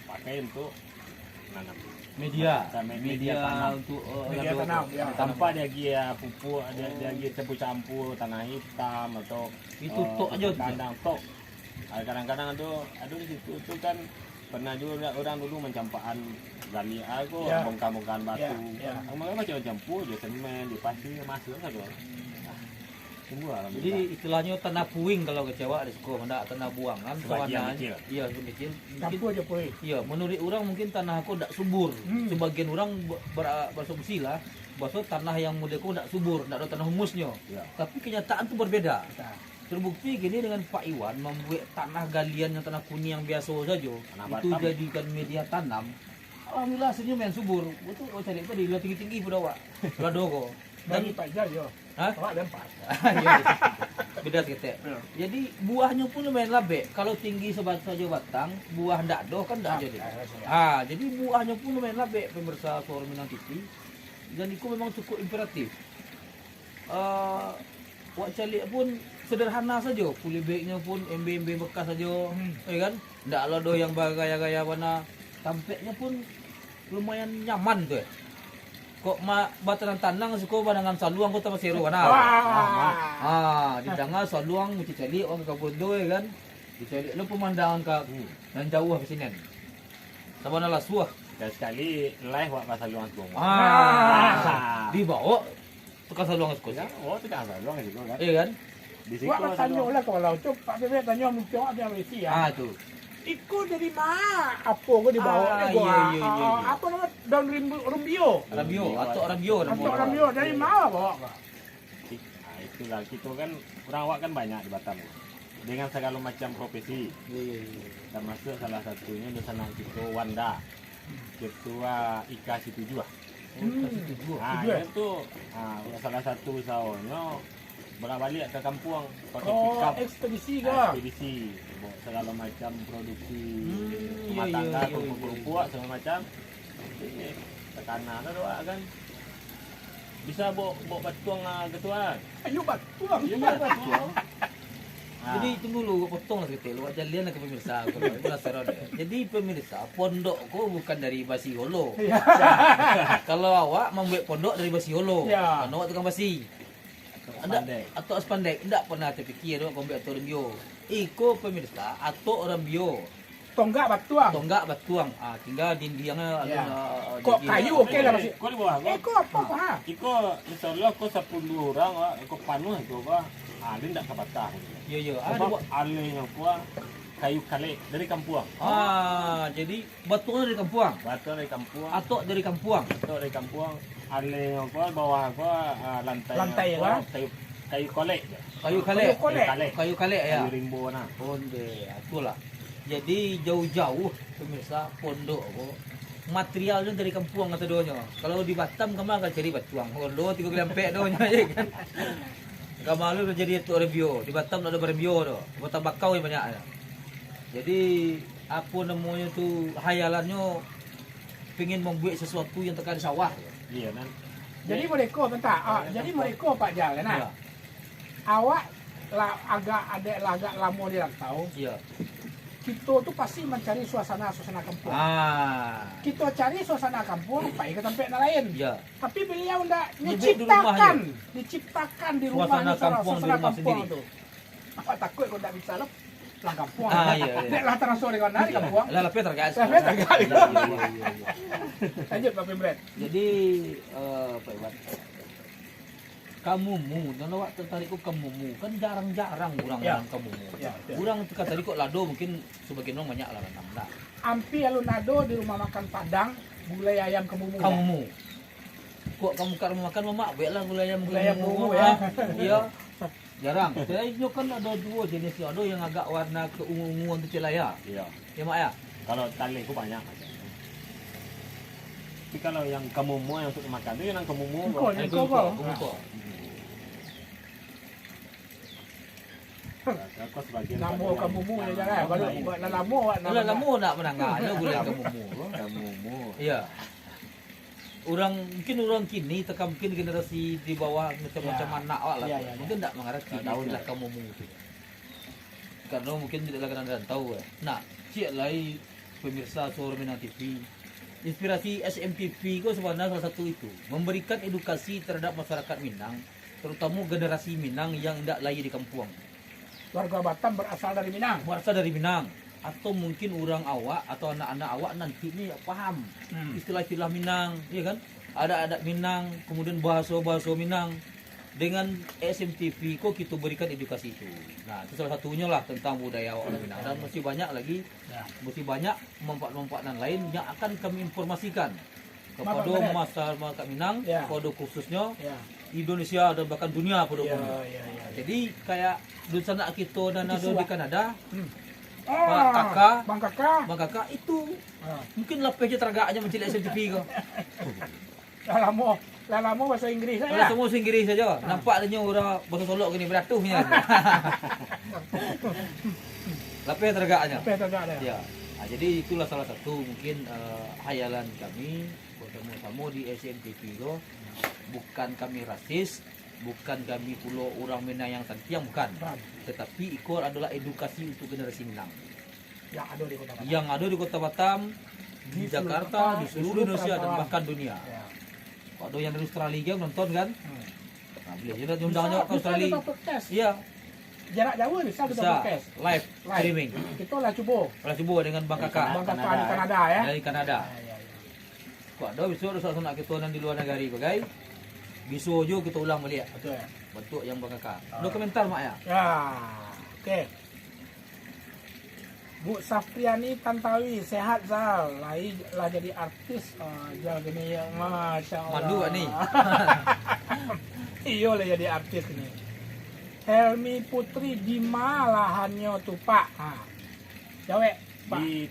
pakai untuk nanam. Media. Media tanam. untuk Media tanam, ya. Tanpa dia gia pupuk, dia gia campur-campur tanah hitam atau Itu tok aja tu. kandang tok. Kadang-kadang ada di situ tu kan pernah juga orang dulu mencampakkan gali aku Ya. bongkar-bongkar batu. Ya, ya. Mereka macam campur je semen, di pasir masuk saja. Semua alhamdulillah. Jadi istilahnya tanah puing kalau kecewa di sekolah, hendak tanah buangan. Sebagian soalnya- kecil. Iya, sebagian kecil. Mungkin, Campur aja poi. iya, menurut orang mungkin tanah aku tidak subur. Sebagian orang berasumsi lah, bahwa tanah yang model aku tidak subur, tidak ada tanah humusnya. Ya. Tapi kenyataan itu berbeda. Terbukti gini dengan Pak Iwan membuat tanah galian yang tanah kuning yang biasa saja, itu Batam. jadikan media tanam. Alhamdullah hasilnya main subur. Betul, oh cari tadi dia tinggi-tinggi pada awak. Lado Dari Pak Jal yo. Hah? Awak lempar. Iya, beda kita. Ya. Jadi buahnya pun lumayan labek. Kalau tinggi saja batang, buah ndak do kan ndak jadi. Jadi buahnya pun lumayan labek pemirsa Suara Minang TV. Dan itu memang cukup imperatif. Wak calik pun sederhana saja. Kulibeknya pun MB bekas saja, ya kan? Ndak lodo yang bergaya-gaya mana. Tampeknya pun lumayan nyaman tuh. Kok bataran tanang suko banangan saluang kota Pasiro kana. Di tengah saluang mesti cari orang ke Bondo ya kan. Dicari lu pemandangan ke dan jauh ke sini. Sabana lasuah. Dan sekali live wak pasal luang semua. Dibawa ke saluang suko. Ya, oh tidak asal luang juga kan. Iya kan? Di situ Wak tanya lah kalau tu Pak Bebek tanya mungkin awak dia Malaysia. Itu. Ikut dari mana? Apa gua dibawa ni gua? Iya. Apa nama daun rumbio? Rabio atau Rabio Atau rumbio dari mana bawa? Nah, itulah kita kan orang awak kan banyak di Batam. dengan segala macam profesi. Termasuk salah satunya dosen kita Wanda, ketua IKA Situju. Itu salah satu usahanya bolak-balik ke kampung pakai pickup. Ekspedisi Ekspedisi bawa segala macam produksi rumah tangga, kerupuk-kerupuk segala macam. Ini tekanan tu kan. Bisa bawa batuang ketua. Ayo batuang. Jadi tunggu dulu, potong lah kita. Luak jalian lah ke pemirsa. Jadi pemirsa, pondok ko bukan dari Basi Holo. Kalau awak membuat pondok dari Basi Holo, kan awak tukang basi. Atau Aspandek, tidak pernah terfikir awak membuat atau orang bio. Iko pemirsa, atau orang bio. Tonggak batuang. Tonggak batuang. Tinggal dindingnya Kok kayu okey lah masih. Kau di bawah. Kok apa? Iko insyaallah kau 10 orang kau panuh itu apa? Dia tidak kapatah. Ya. Sebab alihnya kuah kayu kale dari kampung. Jadi batuang dari kampung. Batu dari kampung. Atau dari kampung. Atau dari kampung. Alihnya kuah bawah kuah lantai lah. Kayu kale. Kayu kale. Kayu kale ya. Kayu rimbo nah. Onde, itulah. Jadi jauh-jauh pemirsa pondok ko materialnya dari kampung kata doanya. Kalau di Batam kamu akan cari batuang. Pondok 3 lempek doanya ya kan. Kamu lu jadi itu review. Di Batam ada review tu. Batam bakau yang banyak ada. Jadi apa namanya tu hayalannya pengen membuat sesuatu yang tekan sawah. Iya kan. Jadi mereka bentar. Jadi mereka Pak Jal kan. Ya. Awak agak lama di rantau. Iya. Kita tu pasti mencari suasana kampung. Kita cari suasana kampung, pergi ke tempat lain. Ya. Tapi beliau ndak diciptakan di rumahnya suasana kampung tu. Apa takut kau tak bisa pulang kampung? Iya. Deklah transfer di mana di kampung? Lah lapis tergas. Lanjut Pak Pemret. Jadi apa ya? Kamumu, dan awak tertarik ke kamumu kan jarang-jarang orang kamumu. Orang tertarik kok lado mungkin sebagian orang banyak lah nanda. Ampi alunado di rumah makan Padang, gulai ayam kamumu. Kamumu. Kok kamu kalau makan mamak baiklah gulai ayam kamumu ya. Iya. Jarang. Jadi kan ada dua jenis, ada yang agak warna keungu-unguan tu celaya. Iya. Ya mak ya. Kalau tali ku banyak macam. Tapi kalau yang kamumu yang untuk makan tu yang kamumu. Kok. Namo kamumu ya jangan. Kalau namo nak menangah, ada gulai kamumu. Kamumu. Iya. Mungkin orang kini mungkin generasi di bawah macam-macam anak lah. Mungkin tak mengerti istilah kamumu itu. Karena mungkin tidak akan tahu. Nah, cik lai pemirsa Suara Minang TV. Inspirasi SMTV itu sebenarnya salah satu itu, memberikan edukasi terhadap masyarakat Minang, terutama generasi Minang yang tidak lahir di kampung. Warga Batam berasal dari Minang. Atau mungkin orang awak atau anak-anak awak nanti ini paham istilah-istilah Minang, ya kan? Ada adat Minang, kemudian bahasa-bahasa Minang. Dengan SMTV kok kita berikan edukasi itu. Nah, itu salah satunya lah tentang budaya orang Minang. Dan masih banyak lagi, masih banyak manfaat-manfaatan lain yang akan kami informasikan kepada masyarakat Minang, kepada khususnya Indonesia dan bahkan dunia pada umumnya. Jadi kayak dosen kita dan ada di Kanada, Bang Kakak itu mungkin lebih aja teragaknya mencari SMTV kok. Lama bahasa Inggris saja. Semua bahasa Inggris saja. Nampak adanya orang bahasa Solok gini beratuhnya. Lapis teragaknya. Ya. Jadi itulah salah satu mungkin hayalan kami bertemu-temu di SMTV itu. Bukan kami rasis, bukan kami pulau orang Minang yang santiang, bukan. Tetapi ikut adalah edukasi untuk generasi Minang. Yang ada di Kota Batam, di Jakarta, di seluruh Indonesia dan bahkan dunia. Ada yang dari Australia nonton kan? Nah, boleh juga diundangnya ke Australia. Iya. Jarak jauh bisa kita podcast. Live streaming. Kita lah cuba dengan Bang Kakak. Bang Kakak di Kanada ya. Dari Kanada. Kok ada bisa ada sanak kita di luar negara bagai. Bisa juga kita ulang balik. Betul. Bentuk yang Bang Kakak. Komentar mak ya. Ya. Okey. Bu Safriani Tantawi, sehat Zal. Lah jadi artis. Zal gini ya, Masya Allah. Mandu ni. Iya lah jadi artis ni. Helmi Putri di mana lahannya tuh Pak? Jawab Pak. Di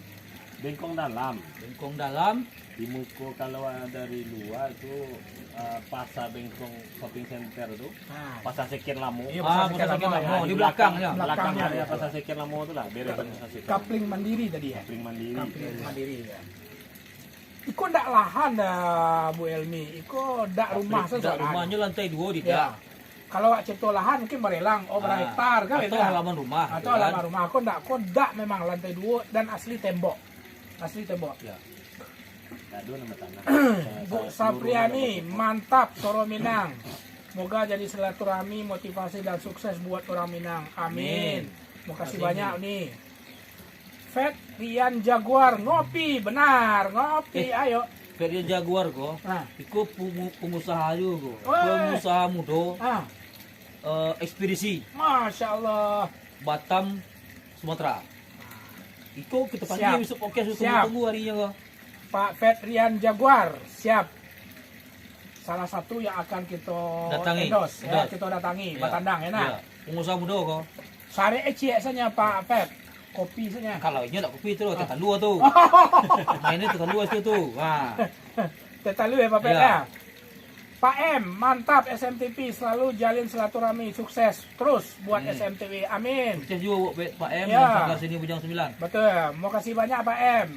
Bengkong Dalam. Bengkong dalam. Di Muko kalau dari luar itu pasar Bengkong Shopping Center tuh. Pasar Sekian Lamo. Iya, Ah, Sekian Sekian Lamo, Lamo, ya. di belakang ya. Belakangnya, Belakangnya ya. pasar Sekian Lamo tuh lah, beres pasar Sekian. Kapling Mandiri tadi ya. Kapling Mandiri. Kapling Mandiri ya. Iko ndak lahan Bu Elmi. Iko ndak rumah Tidak, sesuatu. rumahnya lantai 2 Ya. tidak. Kalau cipto lahan mungkin barelang, berapa hektar kan Atau itu ya. halaman rumah. Atau gitu kan. halaman rumah. Aku ndak memang lantai 2 dan asli tembok. Asli tembok. Ya. Aduh nama tanah. Bu Sapriani, mantap Soro Minang. Semoga jadi silaturahmi, motivasi dan sukses buat orang Minang. Amin. Makasih banyak nih. Fat Rian Jaguar ngopi, benar ngopi. Ayo. Ferry Jaguar kok. Nah, Iku pengusaha juga kok. Weh. Pengusaha muda ekspedisi Masya Allah. Batam, Sumatera. Iku kita Siap. panggil besok podcast Siap. tunggu harinya kok. Pak Fat Rian Jaguar siap. Salah satu yang akan kita Datangi. endorse, ya, Endorse. kita datangi. Ya. Batandang enak. Ya. Pengusaha muda kok. Sare eci saja Pak Fat. Kopi saja. Kalau ini tak kopi tu, tekan dua tu. Mainnya tekan dua situ tu. Wah. Kita lu ya Pak Fat Ya. ya. Pak M, mantap SMTV selalu jalin silaturahmi, sukses terus buat SMTV. Amin. Sukses juga buat Pak M Ya. dan Sanggar Seni Bujang 9. Betul. Mau kasih banyak Pak M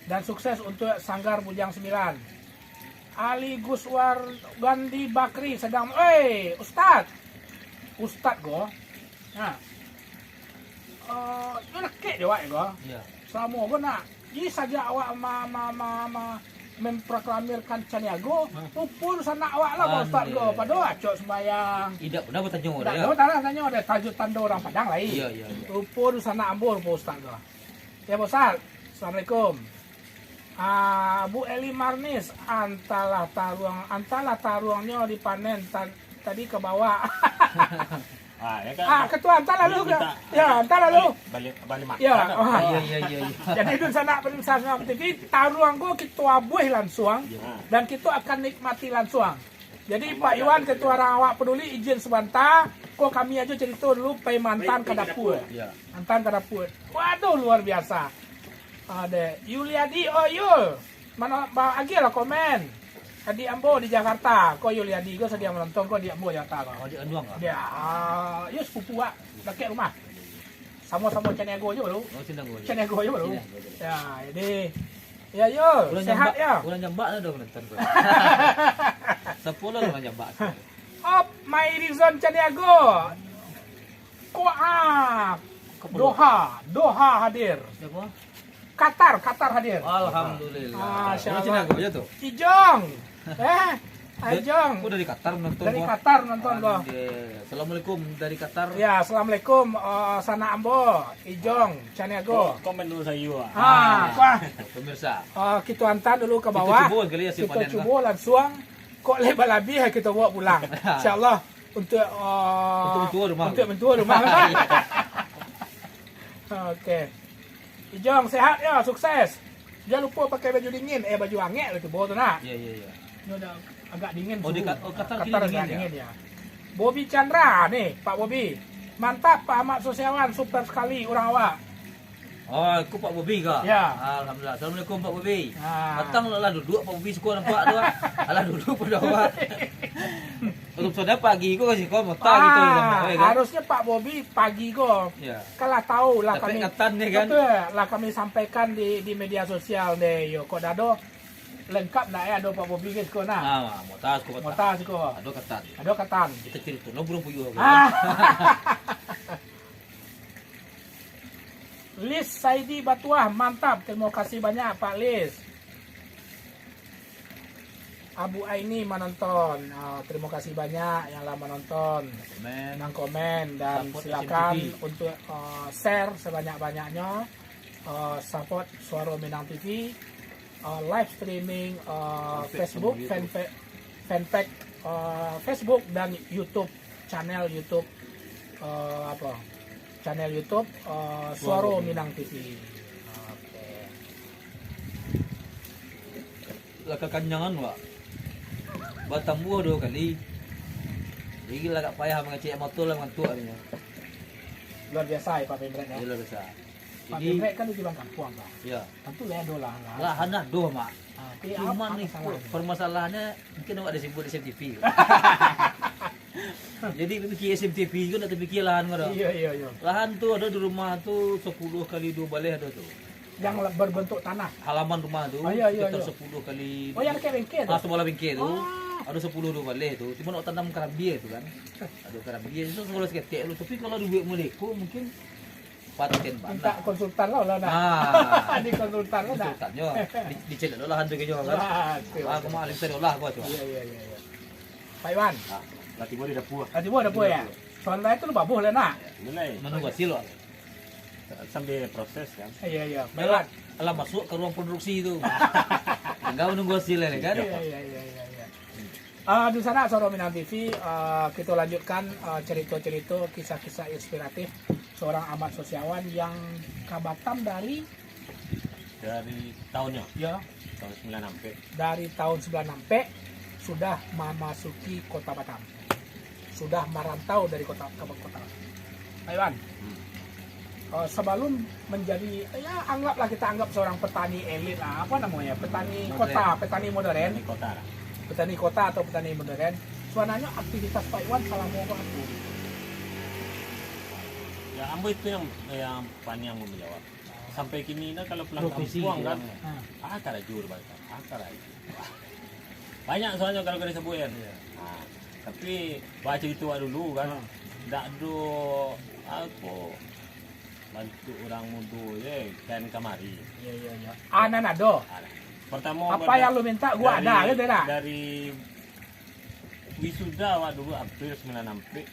dan sukses untuk Sanggar Bujang 9. Ali Guswar Gandhi Bakri sedang, Ustad go. Nah, nak kek dia awak go. Ya. Selama go nak, ini saja awak memproklamirkan Caniago, pun sana awak lah Pak Ustad go. Padahal acok sembayang. Tidak pernah bertanya Tak orang ya. tahu tanah tanya ada tajuk tanda orang Padang lain. Iya, iya, iya. Pun sana ambur Pak Ustad go. Ya Pak Ustad, Assalamualaikum. Bu Eli Marnis, antalah taruangnya dipanen tadi ke bawah. Ya kan. Ketua antalah lu. Ya, antalah lu. Balik makan. Ya, Iya. Jadi itu sana pemirsa TV taruang gua kita buih langsung dan kita akan nikmati langsung. Jadi Pak Iwan ketua Rawak Peduli izin sebentar, kok kami aja cerita dulu pai mantan ke dapur. Iya. Mantan ke dapur. Waduh luar biasa. Ada Yuliadi, Yul. Mana lagi lah komen. Adik Ambo di Jakarta. Kok Yuliadi kok sedia menonton kok di Ambo Jakarta kok. Oh, di Anduang kah? Dia ya sepupu ah, dekat rumah. Sama-sama Caniago aja baru. Oh, Cina gue. Caniago aja baru. Cina. Ya, jadi ya Yul, sehat ya. Ulang jambak dah menonton gue. Sepuluh ulang jambak. Op, my reason Caniago. Kok Doha hadir. Siapa? Qatar hadir. Alhamdulillah. Masya Orang Cina Allah. gue aja tuh. Ijong. Ijong. Aku dari Qatar menonton Dari gua. Qatar nonton gua. Assalamualaikum dari Qatar. Ya, assalamualaikum sana Ambo, Ijong, Caniago. Komen dulu saya. Wah, Pemirsa. kita hantar dulu ke Kita bawah. coba kali ya si Kita panen lah. coba langsung. Kok lebar lebih kita bawa pulang. Insyaallah untuk mentua rumah. Untuk mentua rumah. Oke. Ijong sehat ya, sukses. Jangan lupa pakai baju dingin, baju anget itu bawa tu nak. Iya. Ini udah agak dingin. Oh, di suhu. Qatar Qatar dingin agak ya? dingin ya. Bobby Chandra nih, Pak Bobby. Mantap Pak Ahmad Sosiawan, super sekali orang awak. Oh, aku Pak Bobi kah? Ya. Alhamdulillah. Assalamualaikum Pak Bobi. Datang Datang lah duduk Pak Bobi suka nampak tu. Alah duduk pada awak. Untuk sudah pagi kau kasih kau mata gitu kan. Harusnya Pak Bobby pagi kok. Ya. Kalau tahu lah Tapi kami ingatan ni kan. Betul lah kami sampaikan di media sosial deh. Yo kok dado lengkap nak ya ada Pak Bobby ke sekolah nak. Mau tas kau mata. Mota siko. Ada ketat. Ada katan. Kita cerita no belum puyu. Lis Saidi Batuah mantap. Terima kasih banyak Pak Lis. Abu Aini menonton. Terima kasih banyak yang lama menonton. Yang komen dan Support silakan SMTV. untuk share sebanyak-banyaknya. Support Suara Minang TV. Live streaming Facebook, fanpage Facebook dan YouTube, channel YouTube channel YouTube Suara Minang TV. Oke. Lah kekanyangan wak. Batam buah 2 kali. Jadi agak payah mengecek motor lah mengantuk artinya. Luar biasa ya Pak Pemret ya. Iya besar. Pak Jadi Pemret kan di Bang Kampung Pak. ya, Tentu ya dolah lah. lahan ada mak. Tapi Cuman apa nih masalahnya? permasalahannya mungkin awak ada sebut SMTV. Jadi pikir SMTV juga nak terfikir lahan kau dah. Iya. Lahan tu ada di rumah tu 10 kali 2 balai ada tu. Yang berbentuk tanah. Halaman rumah tu Iya. sekitar 10 kali. Oh yang kayak bengkel tuh? Sebelah bengkel tu. Oh. Ada 10 2 balai tu. Cuma nak tanam karambia tu kan. Ada karambia itu kalau seketik lu. Tapi kalau duit moleko mungkin paten Minta banyak. konsultan lo lah nah. Ah. Di konsultan lo dah. Konsultannya dicek dulu lahan tu ke kan. Wah, Aku mau alim tadi olah gua tu. Iya. Pak Iwan, Latih boleh dapur. tadi gua ada apa ya? Soalnya itu lu babuh lah nak. Mulai Menunggu hasil loh. sambil proses kan. Iya. Pak Alah, Iwan. alah masuk ke ruang produksi itu. Enggak menunggu hasilnya kan. Iya. Di sana Soro Minang TV kita lanjutkan cerita-cerita kisah-kisah inspiratif seorang Ahmad Sosiawan yang ke Batam dari Tahunnya ya tahun 9 sampai dari tahun 96 sudah memasuki kota Batam. Sudah merantau dari kota ke kota. Pak Iwan, sebelum menjadi ya anggaplah kita anggap seorang petani elit lah, apa namanya? Petani kota, petani modern. di kota lah. Petani kota atau petani modern, sebenarnya aktivitas Pak Iwan selama apa? Ya ambo itu yang panjang mau menjawab. Sampai kini nah kalau pulang Profesi, kampung kan, ya. akar ajur baikkan, akar aja. Banyak soalnya kalau kena sebut kan. Tapi baca itu dulu kan, tak ada apa bantu orang muda je kan kamari. Iya. Anak ada. Pertama Apa yang lu minta gua ada gitu dah. Dari wisuda wak dulu April 9 sampai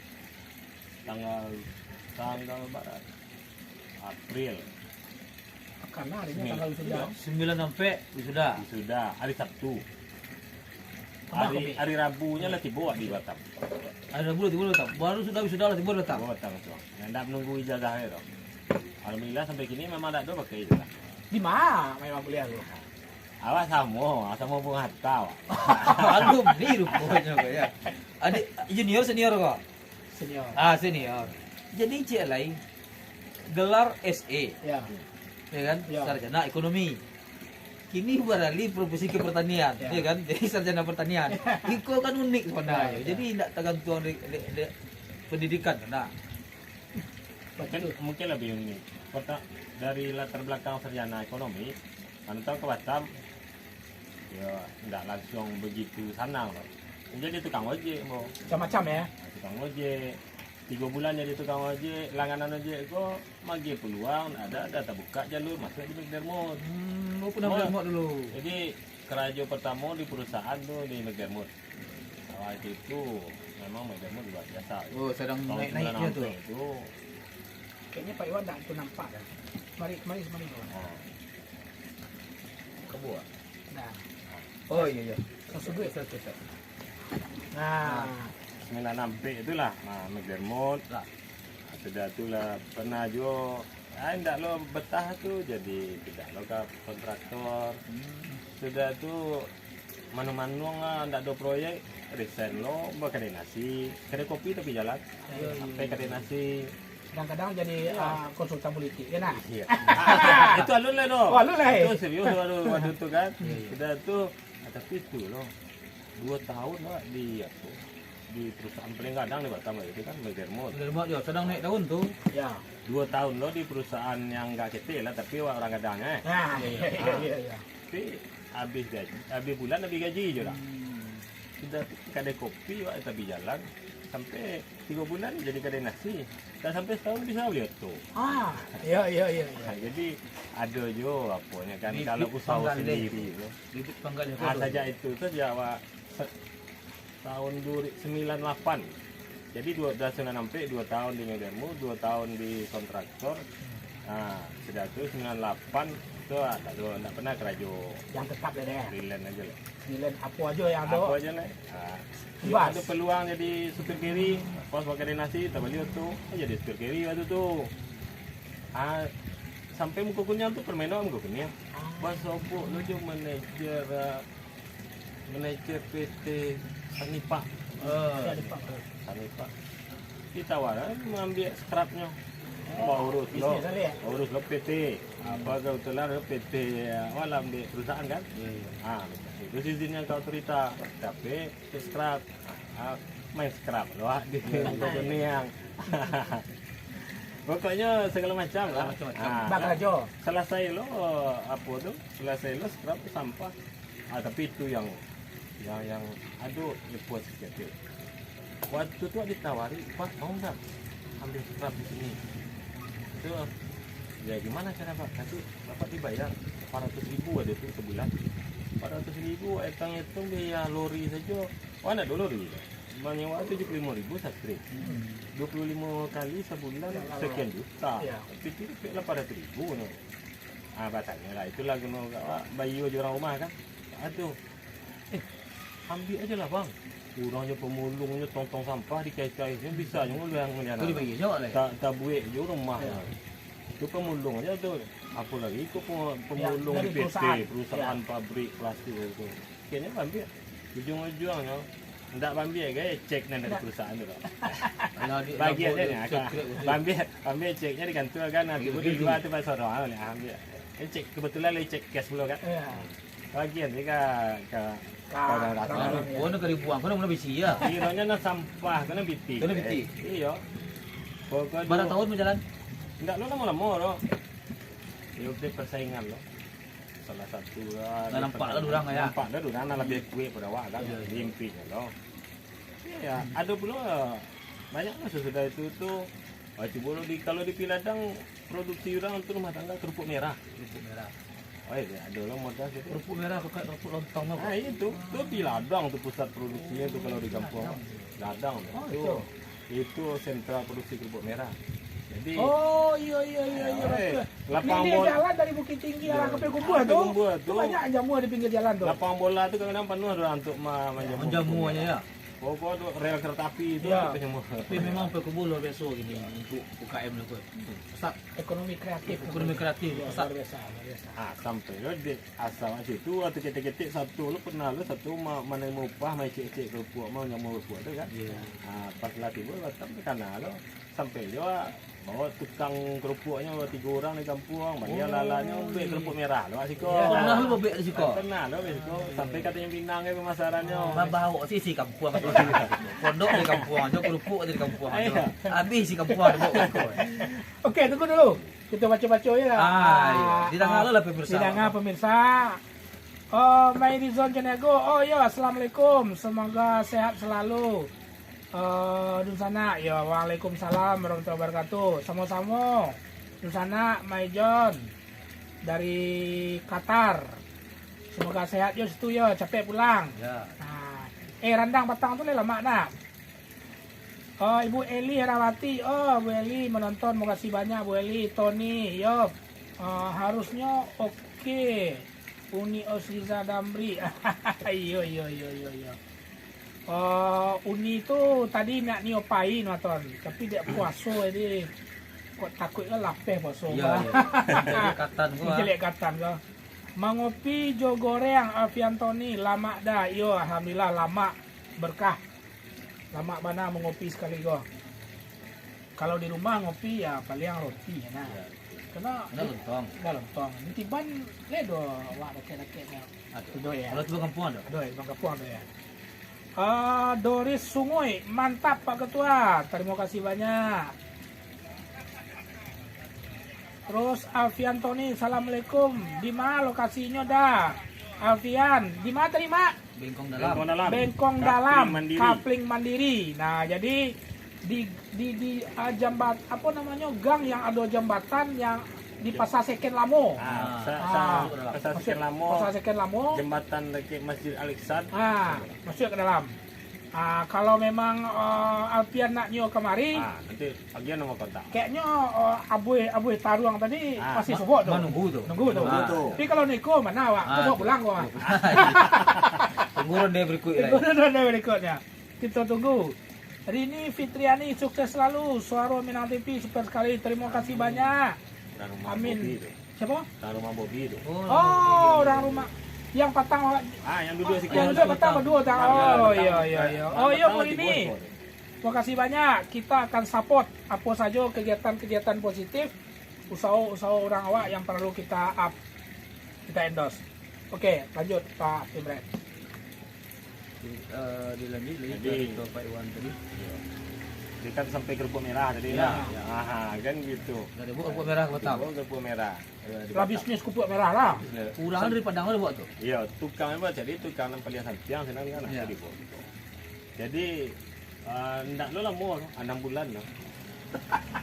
tanggal barat April Karena harinya tanggal wisuda. 9 sampai sudah. wisuda hari Sabtu. Abah kopi. Hari Rabunya lah tiba di Batam. Ada bulan tiba datang. Baru sudah tiba datang. Batam tu. Yang tak menunggu ijazah tu. Alhamdulillah sampai kini memang tak ada pakai ijazah. Di mana memang kuliah lu? Awak sama pun hatta awak. Alumni rupanya kok ya. Adik junior senior kok. Senior. Senior. Jadi cik lain gelar SE, Ya. ya kan? Ya. Sarjana ekonomi. Kini beralih profesi ke pertanian, Ya. ya kan? Jadi sarjana pertanian. Iko kan unik sebenarnya. Ya. Jadi tidak tergantung pendidikan, nah. Mungkin lebih unik. Dari latar belakang sarjana ekonomi, tahu ke Batam, ya tidak langsung begitu senang. Jadi tukang ojek, mau Macam-macam ya. tukang ojek. 3 bulan jadi tukang ojek, langganan ojek kok magi peluang, ada terbuka jalur masuk di McDermott. Lu pernah bermot dulu. Jadi kerajo pertama di perusahaan tuh di McDermott. Awal itu memang McDermott luar biasa. Oh, sedang Tahun naik-naiknya 96 tuh. itu. Kayaknya Pak Iwan tak tu nampak kan. Mari. Oh, Kebuah. Nah, Oh iya. langsung duit. Nah, 96 itulah, McDermott. Lah. Sudah itulah pernah jo, enggak lo betah tuh jadi tidak lo ke kontraktor. Sudah tuh manu-manu enggak ada proyek, resign lo berkedai nasi, kedai kopi tapi jalan. Sampai kedai nasi. kadang-kadang jadi konsultan politik ya nah. Iya. Itu alun lah no. Oh, alun lah, Itu serius waktu itu kan. Sudah tuh tapi itu lo 2 tahun lah di perusahaan paling kadang di Batam itu kan McDermott. McDermott ya sedang naik daun tuh. Ya. 2 tahun lo di perusahaan yang enggak kecil lah tapi orang kadangnya. Nah, iya. Tapi habis bulan habis gaji je lah. Sudah kedai kopi wak tapi jalan sampai 3 bulan jadi kedai nasi. Dan sampai setahun bisa beli tu. Iya. Jadi ada jo apanya kan Bibit kalau usaha panggal sendiri tu. Bibit panggalnya Saja itu saja wak tahun 98. Jadi 2 sampai 2 tahun di McDermott, 2 tahun di kontraktor. Sudah tu 98 tu tak pernah kerajo. Yang tetap deh. Freelance aja lah. Nilai apa aja yang ada. Apa aja lah. Bas. Ada peluang jadi supir kiri, pas pakai nasi, tak balik tu, jadi supir kiri waktu tu. Sampai muka kunyang tu permainan muka kunyang. Bas opo lo je manajer PT Sanipa Pak. Ditawaran mengambil scrapnya. Mau urus lo PT. Apa kebetulan lo PT awal ambil perusahaan kan? Itu izinnya ke otorita. Tapi scrap. Main scrap lo di yang. Pokoknya segala macam lah. Bagajo. Selesai lo apa tuh? Selesai lo scrap sampah. Tapi itu yang aduh puas sekali. Waktu itu ditawari, Pak mau nggak ambil scrap di sini? Itu ya gimana cara Pak? Nanti Bapak dibayar 400.000 ada itu sebulan. 400.000 hitung biaya lori saja. Oh ada dulu lori. Menyewa 75.000 satu trip. 25 kali sebulan sekian juta. Pikir 800.000 nih. Batangnya lah itulah guna bayi aja orang rumah kan. Aduh. Ambil aja lah bang. Kurangnya pemulungnya tong-tong sampah dikait-kaitnya bisa juga yang menjana. Itu dibagi juga lah. Tak buat juga rumah. Itu pemulung aja tuh. Apa lagi itu pemulung di PT, perusahaan pabrik plastik itu. Kayaknya ambil. Ujung-ujungnya enggak ambil guys, cek dari perusahaan itu. Bagi aja nih. Ambil ceknya di kantor kan nanti di luar tu pasal orang ambil. Cek kebetulan lagi cek cash flow kan. Bagian ni ke Oh, nak ribuan, kau nak bisi ya? Kiranya nak sampah, kena biti. Kena biti. Iya. Pokoknya. Berapa tahun berjalan? Enggak lo lama-lama lo. Ya udah persaingan lo. Salah satu lah. Nggak nampak lah durang ya. Nampak dah durang lebih kue pada awak kan. Mimpinya lo. Iya, ada pula banyak lah sesudah itu tuh. Coba lo kalau di Piladang produksi orang untuk rumah tangga kerupuk merah. Kerupuk merah. Oh iya, ada lo modal gitu. Kerupuk merah pakai kerupuk lontong apa? Nah itu di Ladang tuh pusat produksinya tuh kalau di kampung. Ladang itu sentral produksi kerupuk merah. Jadi iya. lapang Ini bola jalan dari Bukit Tinggi arah ke Kubuah tuh. Itu banyak jamu di pinggir jalan tuh. lapang bola tuh kadang-kadang penuh orang untuk Menjamu aja ya. Pokoknya rel kereta api itu Ya. semua. Tapi memang perkebun luar biasa gini untuk UKM lah pun. Pesat Ekonomi kreatif. ekonomi kreatif pesat. Luar biasa. Sampai lo di asal situ atau ketik-ketik satu lo pernah lo satu mana mau upah mai cek-cek kerupuk mau nyamuk kerupuk tu kan. Pas lah tiba datang ke kana lo sampai dia bawa tukang kerupuknya bawa 3 orang di kampung, bayar lalanya ambil kerupuk merah lo asiko. Pernah lu bebek di situ? Pernah lo asiko sampai katanya Pinang ke pemasarannya. Bawa si kampung apa pondok di kampung aja kerupuk di kampung aja. Habis si kampung ada bawa. Oke, tunggu dulu. Kita baca-baca ya. Iya. Di tengah lu lah pemirsa. Di tengah pemirsa. Oh, Mairizon Canego. Oh ya, assalamualaikum. Semoga sehat selalu. Di sana ya, waalaikumsalam warahmatullahi wabarakatuh. Sama-sama. Di sana Maijon dari Qatar. Semoga sehat yo situ yo, capek pulang. Ya. Nah, randang batang tu lama dah. Oh, Ibu Eli Herawati. Oh, Bu Eli menonton. Terima kasih banyak Bu Eli. Tony, yo. Harusnya oke. Uni Osriza Damri. Yo. Uni itu tadi nak niopain nonton, tapi dia puasa ini. Kok takutnya lapeh puasa. Iya. Katan gua. Jelek katan gua. Mengopi jo goreng Alfian Tony lama dah. Yo, alhamdulillah lama berkah. Lama mana mengopi sekali gua. Kalau di rumah ngopi ya paling roti ya nah. Karena lontong. Ini tiban ledo wak deket-deketnya. Aduh ya. Kalau tuh kampung ada. Aduh, bang kampung ada ya. Doris Sungoy, mantap Pak Ketua. Terima kasih banyak. Terus Alfian Tony, assalamualaikum. Di mana lokasinya dah? Alfian, di mana tadi Mak? Bengkong Dalam, Kapling Mandiri. Nah, jadi di jambat apa namanya gang yang ada jembatan yang di Pasar Seken Lamo. Pasar Seken Lamo. Jembatan dekat Masjid Al-Iqsan. Masuk ke dalam. Kalau memang Alfian nak nyo kemari, nanti bagian nomor kontak. kayaknya abuh taruang tadi masih sobok tu. Nunggu tu. Tapi kalau Niko mana awak? Aku mau pulang gua. Tunggu dia berikut berikutnya. Kita tunggu. Hari ini Fitriani sukses selalu. Suara Minang TV super sekali. Terima kasih banyak. Amin. Siapa? Orang rumah Bobby itu. Oh, orang rumah. Yang patang Yang duduk sih. yang udah patang berdua tak. Oh iya. Oh iya Bu ini. Terima kasih banyak. Kita akan support apa saja kegiatan-kegiatan positif, usaha-usaha orang awak yang perlu kita up, kita endorse. Oke, lanjut Pak Imran. Dilanjut lagi Jadi- ke Pak Iwan tadi. Dia kan sampai kerupuk merah tadi Ya. kan gitu. Dari buat merah ke Batam. Kerupuk merah. Lah bisnis kupuk merah lah. Kurang dari Padang ada buat tuh. Iya, tukang apa? Jadi tukang pelihan sampiang senang kan Iya. jadi bos. Jadi ndak lo lah mau 6 bulan lah.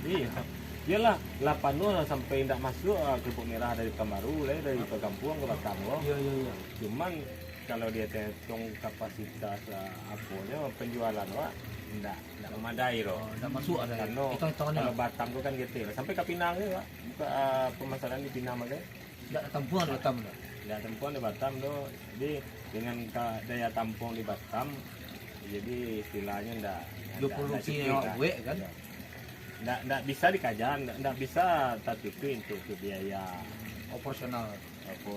Iya. Iyalah 8 lo sampai ndak masuk kerupuk merah dari Pekanbaru dari Kampung ke Batam lo. Iya. Cuman kalau dia hitung kapasitas apanya penjualan wah ndak memadai loh. Udah masuk ada. Karena Hitung-hitungannya. kalau Batam tuh kan gitu lah. Sampai ke Pinang ya, Pak. Buka pemasaran di Pinang aja. Enggak tampung ada Batam dah. Daya tampung di Batam tuh. Jadi dengan daya tampung di Batam, jadi istilahnya ndak Lu produksinya gue kan. ndak bisa dikajan, ndak bisa tertutup untuk biaya Operasional. apa.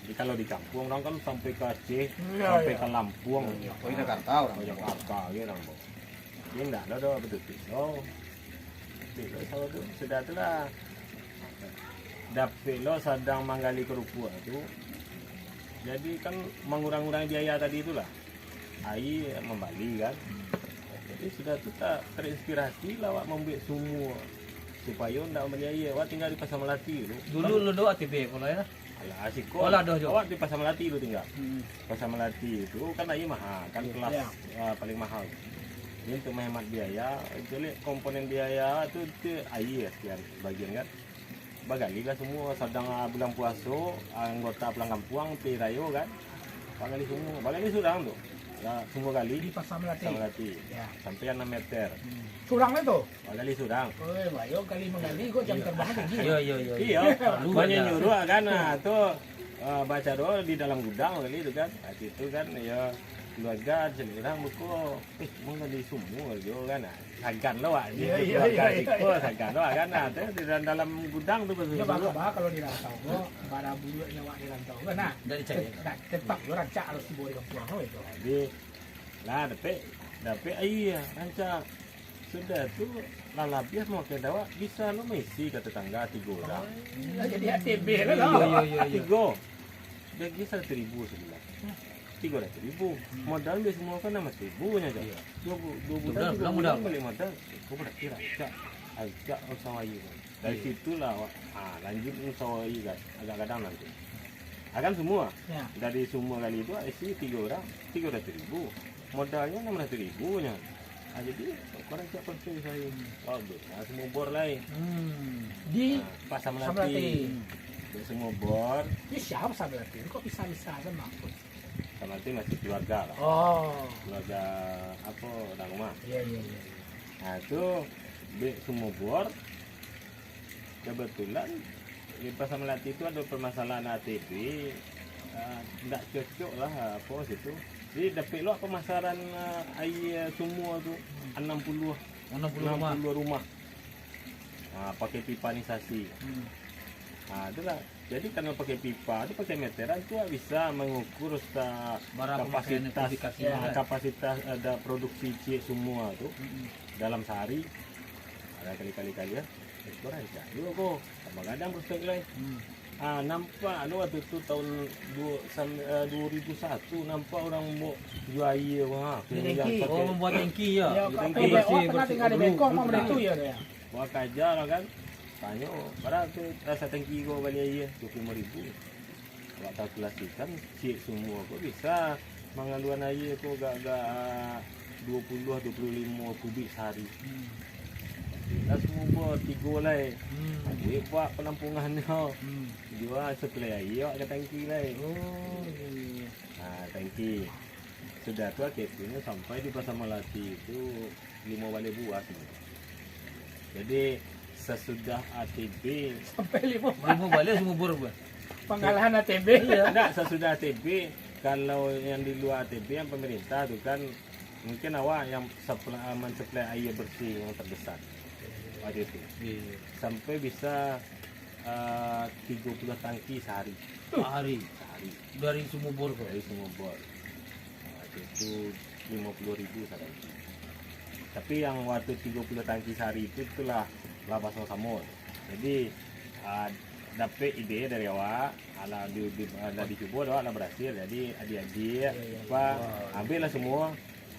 Jadi kalau di kampung orang kan sampai ke Aceh, Iya, sampai iya. ke Lampung, Oh, ini Jakarta orang. ke Jakarta gitu orang. Ini ndak ada betul oh. Lo sama tu sudah tu lah. Dapet lo sedang menggali kerupuk tu. Jadi kan mengurang-urang biaya tadi itulah. Air membali kan. Jadi sudah tu tak terinspirasi lah awak membuat semua supaya ndak beli air. Awak tinggal di Pasar Melati tu. Dulu lu doa ATB kalau ya. Alah asik Oh, lah, dah, Jo. Awak di Pasar Melati tu tinggal. Pasar Melati itu kan air mahal, kan kelas Ya. paling mahal. Ini untuk menghemat biaya, jadi komponen biaya itu air sekian bagian kan. Bagali lah semua sedang bulan puasa, anggota pelanggan puang, Pirayo kan. Bagali semua, bagali surang tu. Ya, semua kali Di Pasar Melati. Pasar Melati. Ya. Sampai 6 meter. Surang itu. Bagali surang. Oh, bayo kali menggali kok jam terbang tinggi. Iya. Iya, Lu banyak aja. nyuruh kan, nah tuh baca doa di dalam gudang kali itu kan, nah, itu kan ya keluarga celirang buku, mau di semua jo kan, nah, sagan lo ah, di Iya, iya, keluarga iya, itu iya. sagan lo kan, nah tuh di dalam gudang tuh betul Ya bah kalau di rantau kok pada bulu nyawa di rantau kan nah. Dari cari. Tetap lo rancak harus dibawa di kampung lo itu. Jadi, lah dapet iya rancak sudah tuh lalabias mau ke dawa bisa lo mesti ke tetangga 3 orang. Lah jadi ATB lah. Iya. Tiga. Dia kisah 1.000 sebulan. 300.000. Modal dia semua kan 6.000 nya aja. 2 bulan Modal, 3 modal. bulan balik modal. Kau berarti rancak. Ajak usaha ayu. Dari situlah lanjut usaha ayu kan. Agak kadang nanti. Akan semua. Ya. Dari semua kali itu isi 3 orang 300.000. Modalnya 600.000 nya. Jadi korang siap konsul saya. Oh, semua bor lain. Di Pasar Pasar Melati. Melati. Semua bor. Ini siapa Pasar Melati? Kok bisa kan maksud? Pasar Melati masih keluarga lah. Oh. Keluarga apa orang rumah. Iya. Nah itu di semua bor. Kebetulan di Pasar Melati itu ada permasalahan ATB. Tidak cocok lah apa situ. Jadi dapat lo pemasaran air semua tu 60 rumah. Pakai pipanisasi. Itulah. Jadi karena pakai pipa, itu pakai meteran tu bisa mengukur Barang pemakaian kapasitas kualifikasi, ya. kapasitas ada produksi cie semua tu dalam sehari. Ada kali-kali ya. Itu raja. Lu kok kadang prospek lain. Nampak waktu itu tahun 2001 nampak orang mau jual air Tangki. Oh, membuat tangki ya. Ya, Tangki apa bersih, pernah bersih. tinggal di Bangkok mau itu ya dia. buat kajar lah kan. Tanya, pada tu rasa tangki kau balik air 25,000. Kalau tak kelasikan, cik semua kau bisa mengaluan air kau agak 20-25 kubik sehari. Dah semua buat 3 lah. Dia buat penampungannya. Jual supply air ada tangki lah. Tangki. Sudah tu akhirnya sampai di Pasar Melati itu 5 balik buah semua. Jadi sesudah ATB Sampai 5 balik semua bor gua. pengalahan ATB. tidak sesudah ATB kalau yang di luar ATB yang pemerintah tu kan mungkin awak yang mensuplai air bersih yang terbesar waktu itu sampai bisa 30 tangki sehari. Hari. sehari Dari Sumubur kok. dari semua bor. Itu 50.000 sehari. Tapi yang waktu 30 tangki sehari itu itulah lapas samur. Jadi dapat ide dari awak, ala dicoba awak lah berhasil. Jadi adik-adik apa ambillah semua.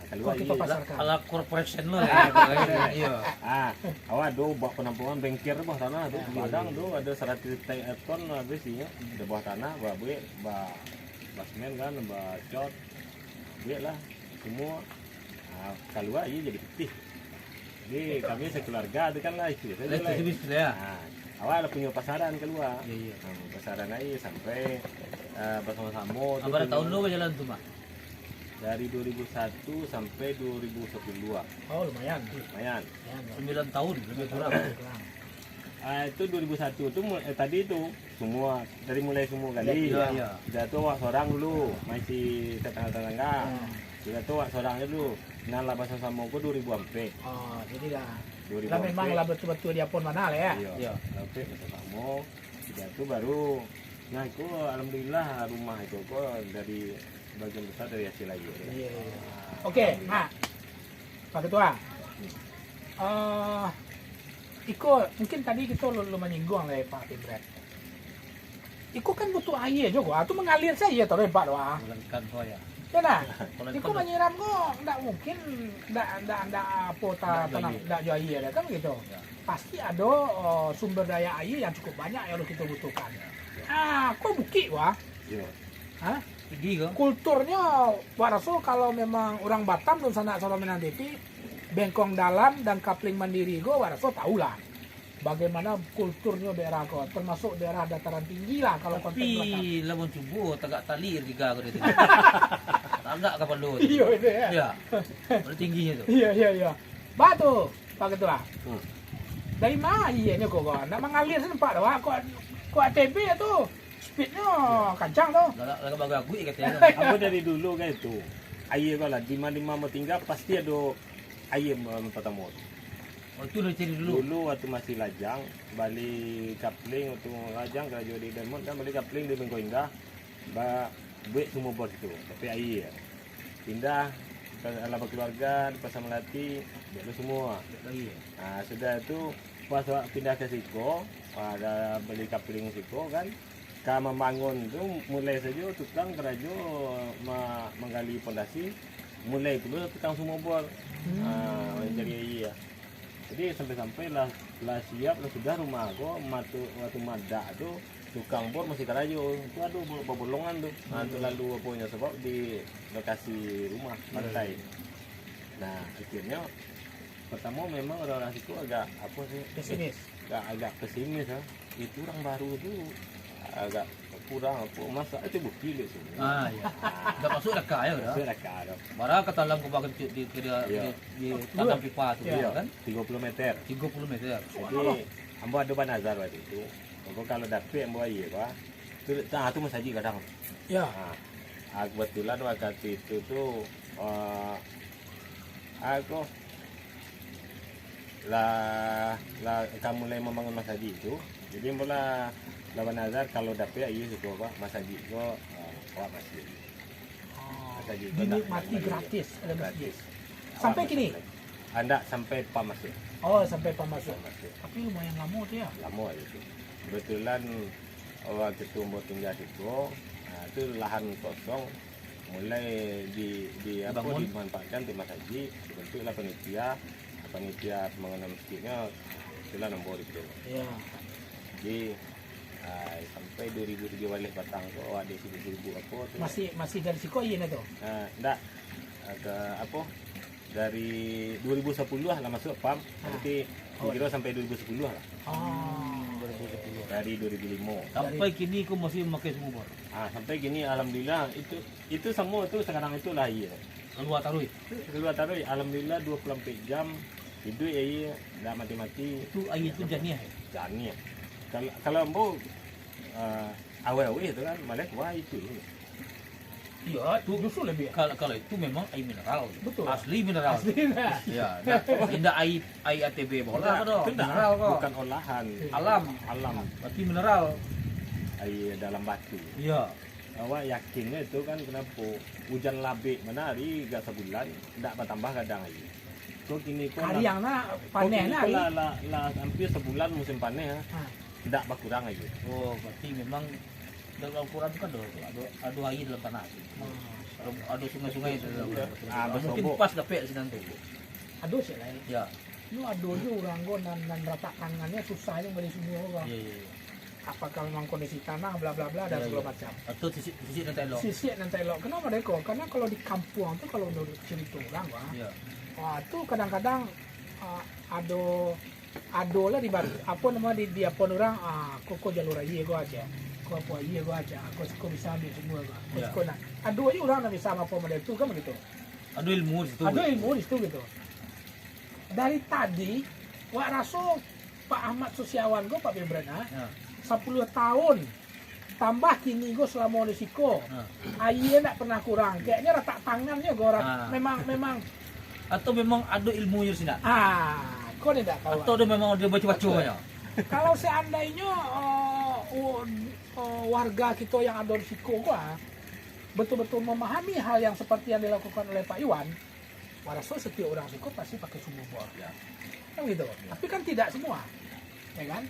Keluar Kita ini. pasarkan. Ala corporation lo. Iya. Awak do buat penampungan bengkel bawah tanah tu. Padang do ada 100 ton habis ini di bawah tanah, buat basement kan, buat cot. Buat lah semua. Keluar ia jadi putih. Jadi kami sekeluarga tu kan lah itu. Itu bisnis ya. Awak ada punya pasaran keluar. Iya. Pasaran aja sampai bersama-sama. tu Abang dulu. tahun lo berjalan tuh mah. Dari 2001 sampai 2010. Oh lumayan. Lumayan. 9 tahun lebih kurang. Itu 2001 itu tadi itu semua dari mulai semua kali. Iya. Sudah tu awak seorang dulu masih tetangga-tetangga. Sudah tu awak seorangnya dulu. Nah lah bahasa sama aku 2000 sampai. Oh, jadi dah. 2000 Lah memang lah betul-betul dia pun mana lah ya. Iya. Sampai bahasa sama. Sudah tu baru. Nah aku alhamdulillah rumah itu kok dari bagian besar dari hasil lagi. Iya. Oke, nah Pak Ketua. Iko mungkin tadi kita lu menyinggung lah Pak Timret. Iko kan butuh air juga. Itu mengalir saja terus Pak doa. Bulankan saya. Ya nah. Iko menyiram kok enggak mungkin enggak apa tanam enggak jual air kan gitu. Pasti ada sumber daya air yang cukup banyak yang kita butuhkan. Kok bukit wah? Iya. Hah? Pergi kok. Kulturnya Pak Rasul kalau memang orang Batam dan sana Solo Minang TV, bengkong dalam dan kapling mandiri gue Pak Rasul tahu lah bagaimana kulturnya daerah kau, termasuk daerah dataran tinggi lah kalau konteks belakang. Tapi lamun cubu tegak tali tiga kau itu. Tagak kapal lu. Iya itu ya. Iya. Udah tingginya tuh. Iya. Batu Pak Ketua. Hmm. Dari mana ianya kok? Nak mengalir sempat dah. Kok ATB itu speednya kencang tuh. Laga baga gue katanya. Aku dari dulu kan itu air kalau di mana mau tinggal pasti ada air pertama. Oh itu udah cari dulu. Dulu waktu masih lajang balik kapling waktu lajang kerja di Diamond kan balik kapling di Bengkok Indah buat semua bor itu tapi air pindah ke alam keluarga di Pasar Melati biar semua. Lagi. Nah sudah itu pas pindah ke Siko ada beli kapling Siko kan. Kami membangun itu mulai saja tukang kerja menggali pondasi, mulai dulu tukang semua bor, mencari iya. Jadi sampai lah siap lah sudah rumah aku waktu madak itu tukang bor masih kerja itu aduh bolongan tuh, itu lalu punya sebab di lokasi rumah pantai. Nah akhirnya pertama memang orang-orang situ agak apa sih? Pesimis. Agak pesimis ya. Itu orang baru itu agak kurang apa masa itu bukti itu Iya. Udah masuk dah kaya udah. sudah ada Barang ke dalam ke bagian di tanam pipa tuh kan. 30 meter 30 meter. jadi ambo ada banazar waktu itu ambo kalau dapet ambo air pak itu masaji kadang Ya. kebetulan waktu itu tuh aku lah kamu mulai membangun masaji itu jadi mula lawan Azhar kalau dapet air itu apa masaji itu awak masjid masaji itu Dinikmati gratis oleh masjid. Sampai kini? Anda sampai Pak Masjid. Oh sampai pemasuk. Masjid. Tapi lumayan lama tuh ya. Lama itu. Kebetulan waktu itu mau tinggal itu, itu lahan kosong mulai dimanfaatkan di Masaji, dibentuklah panitia pengenalan masjidnya itulah nombor itu. Iya. Jadi sampai 2003 balik Batang kok ada 1000 apa tu. Masih dari Siko iya tuh. Enggak ke apa dari 2010 lah masuk PAM nanti kira sampai 2010 lah Oh. dari 2005 Sampai kini aku masih memakai semua bor. sampai gini alhamdulillah itu semua itu sekarang itu lah iya Keluar taruh. keluar taruh alhamdulillah 24 jam hidup ya iya enggak mati-mati Itu air itu jernih. jani ya kalau mau awal-awal itu kan malah wah itu Iya, justru lebih. Kalau itu memang air mineral. Betul. Asli mineral. Asli nah. Ya, tidak air ATB bola itu mineral kok. bukan olahan Alam. alam Berarti mineral. air dalam batu Iya. awak yakinnya itu kan kenapa hujan labik mana hari gak sebulan tidak bertambah kadang lagi. Kok kini kok Kariangna panen kok lah. lah hampir sebulan musim panen Ah. tidak berkurang lagi. Oh, berarti memang dalam Al-Quran itu kan ada air dalam tanah. Ada sungai-sungai itu dalam Al-Quran. Mungkin bersobok. pas dapet sih nanti. Aduh sih lah. Ya. Lu aduh orang go nan rata tangannya susahnya beli semua orang. Iya. Apakah memang kondisi tanah bla bla bla dan Iya, segala iya. macam. Atau sisi nanti lo. Sisi nanti lo. Kenapa Deko? Karena kalau di kampung tuh kalau menurut cerita orang wah, Iya. wah tuh kadang-kadang ado lah di bar apa nama di apa orang koko jalur aja gua aja. Kau apa iya gua aja. Kau bisa ambil semua gua. Iya. Kau nak. Ado aja orang nak bisa apa model itu kan begitu. Ada ilmu di situ. Ada ilmu di situ gitu. Dari tadi, wak raso Pak Ahmad Susiawan gue Pak Bebrana, Ya. 10 tahun tambah kini gue selama risiko. Air tak pernah kurang. Kayaknya retak tangannya gue orang. Ah. Memang. Atau memang ada ilmunya sih nak. Kau tidak tahu. Atau dia memang dia baca-baca ya. Kalau seandainya warga kita yang ada risiko gue betul-betul memahami hal yang seperti yang dilakukan oleh Pak Iwan, waraso setiap orang risiko pasti pakai sumur bor. Ya. Kan gitu. Tapi kan tidak semua. Ya kan?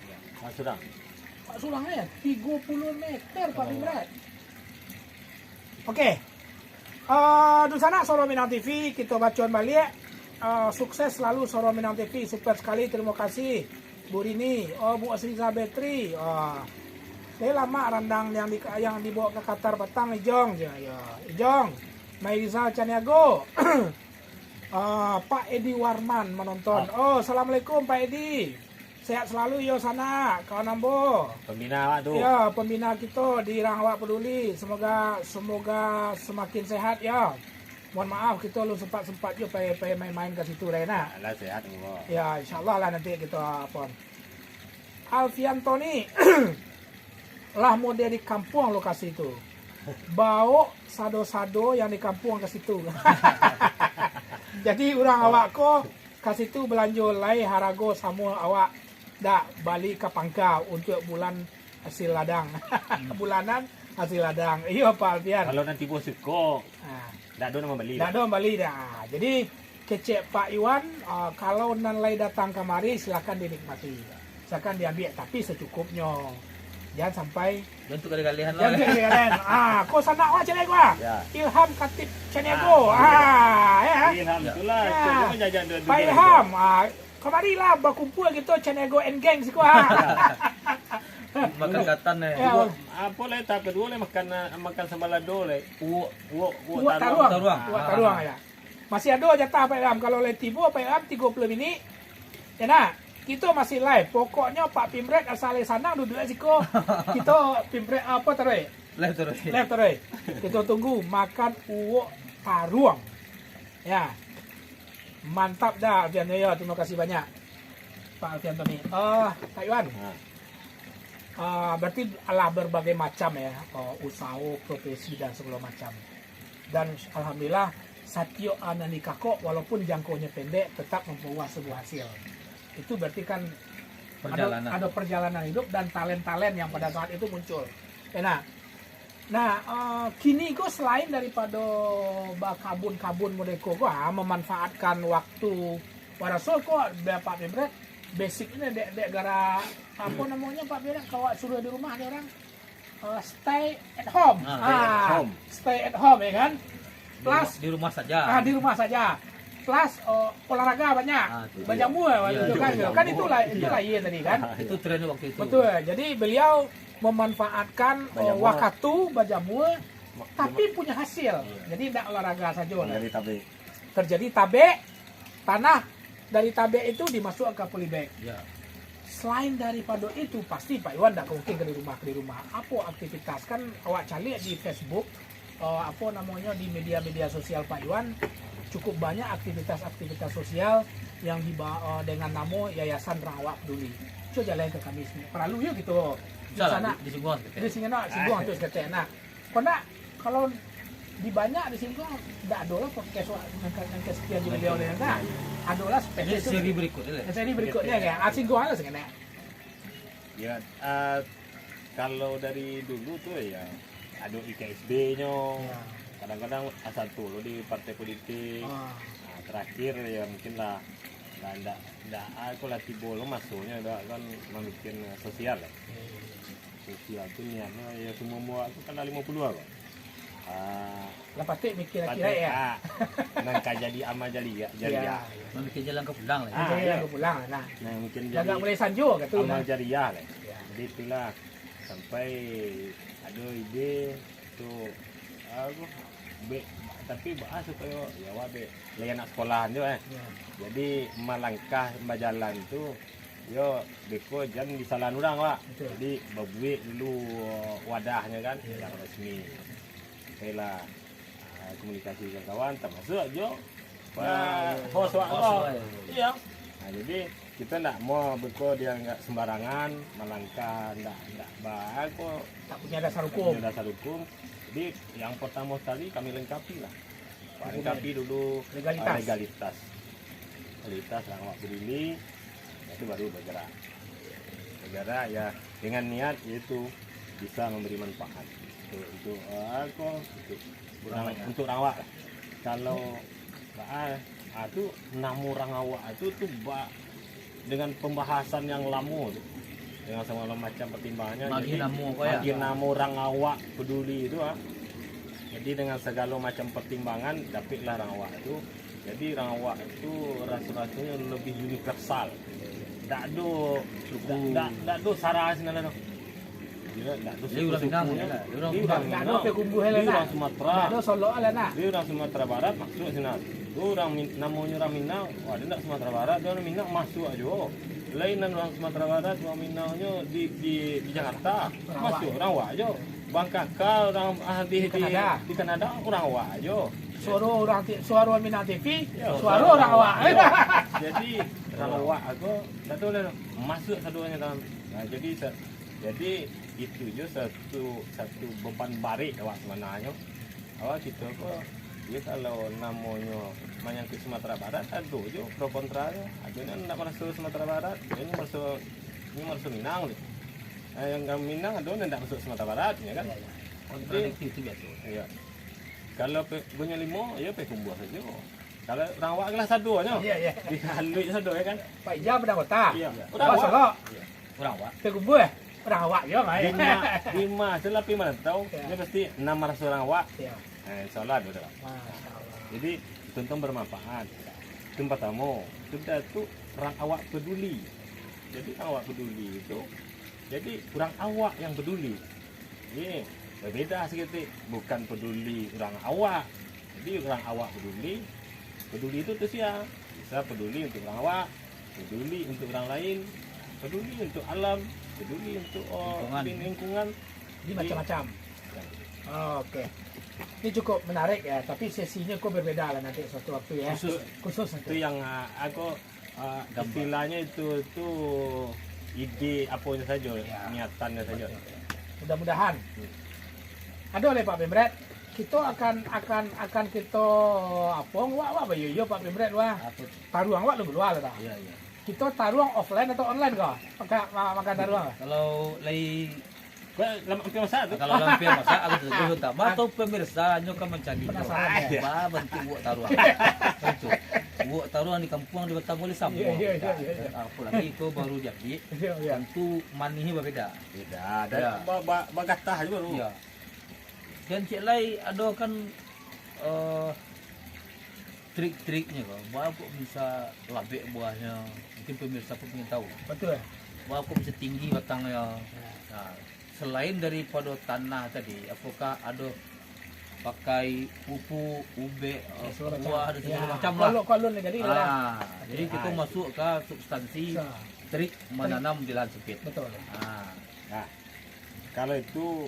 Sudah. Pak Sulangnya 30 meter Pak Imret. Oke. Di sana Soro Minang TV kita bacoan balik. Sukses selalu Soro Minang TV. Super sekali, terima kasih Bu Rini. Bu Asriza Betri. Saya lama randang yang dibawa ke Qatar petang Ijong. Ya, Ijong. Mairiza Caniago. Pak Edi Warman menonton. Assalamualaikum Pak Edi. Sehat selalu yo sana, kawan Ambo. Pembina awak tu. Ya, pembina kita di Rahwak Peduli. Semoga semakin sehat ya. Mohon maaf kita lu sempat yo main-main ke situ Rena. Alah sehat semua. Ya, insyaallah lah nanti kita apa. Alfian Tony. Lah model di kampung lokasi itu. Bau sado-sado yang di kampung ke situ. Jadi orang awak ko ke situ belanja lai harago sama awak dak balik ke Pangkau untuk bulan hasil ladang. Bulanan hasil ladang. Iya Pak Alfian. Kalau nanti bos suka, Ah, dak ada nama beli. dak ada balik dah. Jadi kecek Pak Iwan kalau nan lai datang kemari silakan dinikmati. Silakan diambil tapi secukupnya. Jangan sampai Untuk kali-kalian jangan lah. kalian. Kau sana awak celek gua. Ya. Ilham Katib Ceniago. Ya. Ilham itulah. Ya. Cuma jajan dua. Pak Ilham, kemarilah berkumpul gitu Ceniago and Gang sih gua. Makan katan nih. Ya, Apa lah tak kedua lah makan sembalado lah. Uak taruang. Taruang. Uak taruang ya. Masih ada jatah Pak Ilham kalau oleh tibu Pak Ilham 30 minit. Ya nak. Kita masih live. Pokoknya Pak Pimret asal sana duduk siko. Kita Pimret apa terus? Live terus. Live terus. Kita tunggu makan uak taruang. Ya. Mantap dah Alfian ya. Terima kasih banyak. Pak Alfian Tony. Pak Iwan. Berarti ala berbagai macam ya. Usaha, profesi dan segala macam. Dan alhamdulillah Satyo Ananikako walaupun jangkauannya pendek tetap membawa sebuah hasil. Itu berarti kan Perjalanan. ada perjalanan hidup dan talent-talent yang pada saat itu muncul. Kini kok selain daripada kabun-kabun modeko kok memanfaatkan waktu waraso kok Pak Pimret basicnya dek gara apa namanya Pak Pimret kalau suruh di rumah ada orang stay at home. Stay at home ya kan? Plus Di rumah saja. di rumah saja. Plus olahraga banyak. Bajamu Iya, itu kan. bajamu. Kan itulah iya tadi kan. Itu tren waktu itu. Betul. Jadi beliau memanfaatkan Bajamu. waktu bajamu tapi punya hasil. Jadi tidak olahraga saja. Jadi tapi Terjadi tabe tanah dari tabe itu dimasuk ke polybag. Ya. Selain daripada itu pasti Pak Iwan tidak mungkin ke di rumah. Apa aktivitas kan awak cari di Facebook apa namanya di media-media sosial Pak Iwan cukup banyak aktivitas-aktivitas sosial yang dibawa dengan nama Yayasan Rahwak Peduli. Coba jalan ke kami sini. Perlu yuk gitu. Di Bisa sana lah, di Singgungan. di sini nak singgung terus kata nah. Kalau di banyak di singgung tidak ada lah podcast yang kesekian di beliau ni kan. Ada lah Ini spesial seri berikutnya. seri berikutnya kan. Singgung lah sebenarnya. ya kalau dari dulu tuh ya ada IKSB-nya. Ya. Kadang-kadang asal lo di partai politik. Ah. Nah, terakhir ya mungkin lah nggak aku latih bola masuknya udah kan membuat sosial ya. Sosial itu niatnya ya semua buat itu kan 50 kok. Lah pasti mikir kira ya. Nangka jadi ama jadi ya. Memikir jalan ke pulang lah. Jadi iya. aku pulang nah. Nah mungkin Jaga jadi mulai sanjo gitu amal nah. jariah lah. Ya. Jadi itulah sampai ada ide tuh aku tapi bahas supaya ya wabe layanan sekolahan juga Ya. jadi melangkah berjalan tuh yo beko jangan disalahan orang Pak. Betul. Jadi babuik dulu wadahnya kan Ya. yang resmi. Kailah komunikasi dengan kawan termasuk jo host iya. Nah, jadi kita enggak mau beko dia enggak sembarangan melangkah enggak bagus Tak punya dasar hukum. punya dasar hukum. Jadi yang pertama sekali kami lengkapi lah. Lengkapi dulu Legalitas. Legalitas awak berdiri itu baru bergerak. Bergerak ya dengan niat yaitu bisa memberi manfaat untuk aku untuk rawak. Kalau itu namu orang awak itu tuh dengan pembahasan yang lama tuh. Dengan segala macam pertimbangannya Bagi namu orang awak peduli itu jadi dengan segala macam pertimbangan dapatlah orang awak itu jadi orang awak itu rasa-rasanya lebih universal tak ada sarah sebenarnya tak ada suku-sukunya Tak ada pekumbuh helena. orang Sumatera Tak ada Solo helena. dia orang Sumatera Barat masuk sini orang namanya orang Minang wah dia tak Sumatera Barat dia orang Minang masuk aja lainan orang Sumatera Barat orang Minangnya di Jakarta masuk orang awak aja Bang Kakak orang di Kanada orang awak aja Suara Minang TV, Ya, suara orang awak. jadi orang awak aku tak tahu lah masuk keduanya dalam nah, jadi itu je satu beban barik awak sebenarnya awak kita kok ya kalau namanya menyangkut Sumatera Barat ada je pro kontranya ada yang nak masuk Sumatera Barat ini masuk Minang ni yang Minang ada yang tak masuk Sumatera Barat ya kan Kontradiksi itu biasa. ya kalau punya limo ya kumpul saja kalau orang awak kelas satu aja Ya. dihalui satu ya kan Pak Ijam pada kota. iya Orang Solo, Orang awak. pekumbuh orang awak ya, Pak. lima setelah mana tahu Ya. dia pasti 600 orang awak Ya. insyaallah ada Pak. Masya Allah. Jadi tonton bermanfaat itu pertama kedua itu orang awak peduli jadi awak peduli itu jadi orang awak yang peduli ini berbeda sedikit bukan peduli orang awak jadi orang awak peduli itu tuh bisa peduli untuk orang awak peduli untuk orang lain peduli untuk alam peduli untuk lingkungan Ini macam-macam. Oke. Ini cukup menarik ya, tapi sesinya kok berbeda lah nanti suatu waktu ya. Khusus itu nanti. yang aku istilahnya itu ide apanya saja niatannya saja Mudah-mudahan. Ada oleh Pak Pemret, kita akan kita apa wak bayu Pak Pemret wah. Taruang wak lu luar lah. Iya. Kita taruang offline atau online kok? Maka taruang. Kalau lagi hampir masa tu kalau lampir masak aku tuh tak atau pemirsa nyoka mencari Penasaran ya? apa bentuk buat taruhan itu buat taruhan di kampung di Batam boleh sama Iya. aku lagi itu baru jadi Iya. tentu manihnya berbeda beda Ya. ada bagatah juga baru ya dan cik lai ada kan trik-triknya kok bahwa aku bisa labik buahnya mungkin pemirsa pun ingin tahu Betul. bahwa aku bisa tinggi batangnya nah, selain daripada tanah tadi apakah ada pakai pupuk ube buah dan segala macam lah Kalau jadi lah. jadi kita masuk ke substansi trik menanam di lahan sempit Betul. nah kalau itu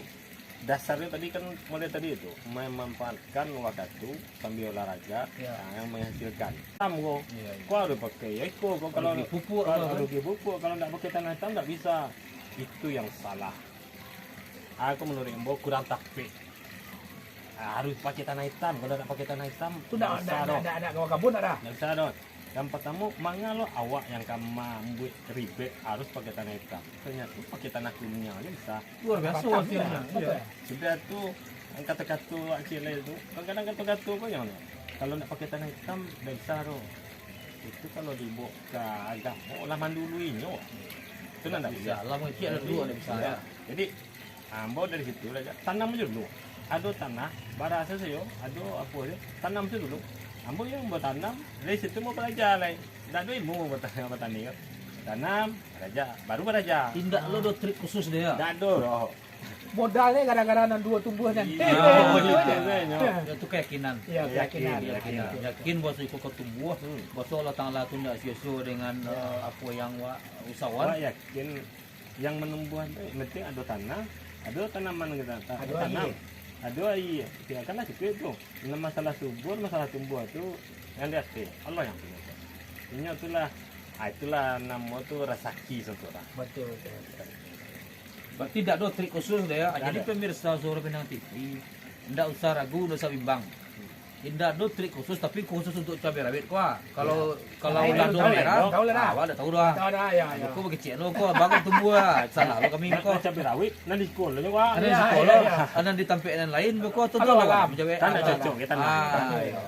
dasarnya tadi kan mulai tadi itu memanfaatkan waktu sambil olahraga yang menghasilkan hitam kok kau harus pakai ya kok kalau pupuk kalau nggak pakai tanah hitam nggak bisa itu yang salah aku menurut Embo kurang taktik harus pakai tanah hitam kalau nggak pakai tanah hitam Itu ada kawan kabun ada. nggak bisa dong Yang pertama, mangalo awak yang kamu ambil ribet harus pakai tanah hitam. Ternyata pakai tanah kuning aja bisa. Luar biasa Batam, hasilnya. ya. Iya. Sudah tuh kata-kata Acile itu, kadang-kadang kata-kata apa yang kalau nak pakai tanah hitam dah bisa tuh. Itu kalau dibawa ke agama, lah mandulu ini. Itu nak Bisa. bisa. Lama itu ada dua ada bisa. Ya. Jadi, bawa dari situ aja. Tanam aja dulu. Ada tanah, barasa saya, ada apa aja, tanam saja dulu. Ambo yang buat tanam, dari situ mau belajar lah. Dah ada ilmu buat petani kan. Tanam, belajar, baru belajar. Tindak lo do trik khusus dia. Dah ada loh. Modalnya gara-gara nan dua tumbuhan. Iya, Itu keyakinan. Iya, keyakinan. Yakin. Yakin bahwa ikut ketumbuh, bahwa Allah Taala tu tidak sia-sia dengan apa yang usahawan. Wah yakin yang menumbuhan itu penting ada tanah, ada tanaman kita, Ada tanam, air. ada air. Ya kan sikit tu. Nah, masalah subur, masalah tumbuh tu yang lihat Allah yang punya. Ini itulah nama tu rasaki seseorang. Betul. Berarti tidak ada trik khusus dia. Tak Jadi ada. pemirsa Suara Minang TV, tidak usah ragu, tidak usah bimbang. Tidak ada trik khusus, tapi khusus untuk cabai rawit kuah. Kalau Lain lado tahu, merah, tahu lah dah. awak dah tahu dah. Tahu dah, ya. Kau berkecil lo kau, bagus tumbuh lah. Salah lo kami kau. Cabai rawit nanti sekolah juga. Ada di Ya, sekolah, ya, ya. ada di tampilkan lain, kau tentu Allah lah alam. menjawab. Tanah cocok ya tanah. Iya.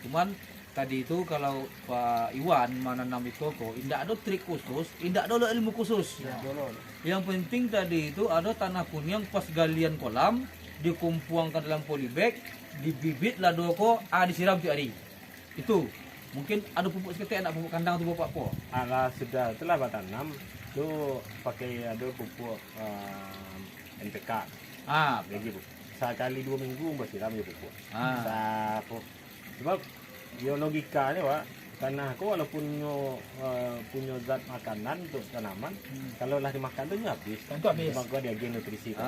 Cuman tadi itu kalau Pak Iwan menanam itu kok, tidak ada trik khusus, tidak ada ilmu khusus. Yang penting tadi itu ada tanah kuning pas galian kolam, dikumpuangkan dalam polybag, dibibit lah doko, disiram tiap hari. Itu mungkin ada pupuk seketik, ada pupuk kandang tu pupuk apa? Ala sudah telah bertanam tu pakai ada pupuk NPK. Lagi pupuk. Sekali 2 minggu bersiram je pupuk. Sebab dia logikanya Pak, tanah aku walaupun punya zat makanan untuk tanaman, kalau lah dimakan tu habis. Tentu habis. Sebab gua dia gen nutrisi tu.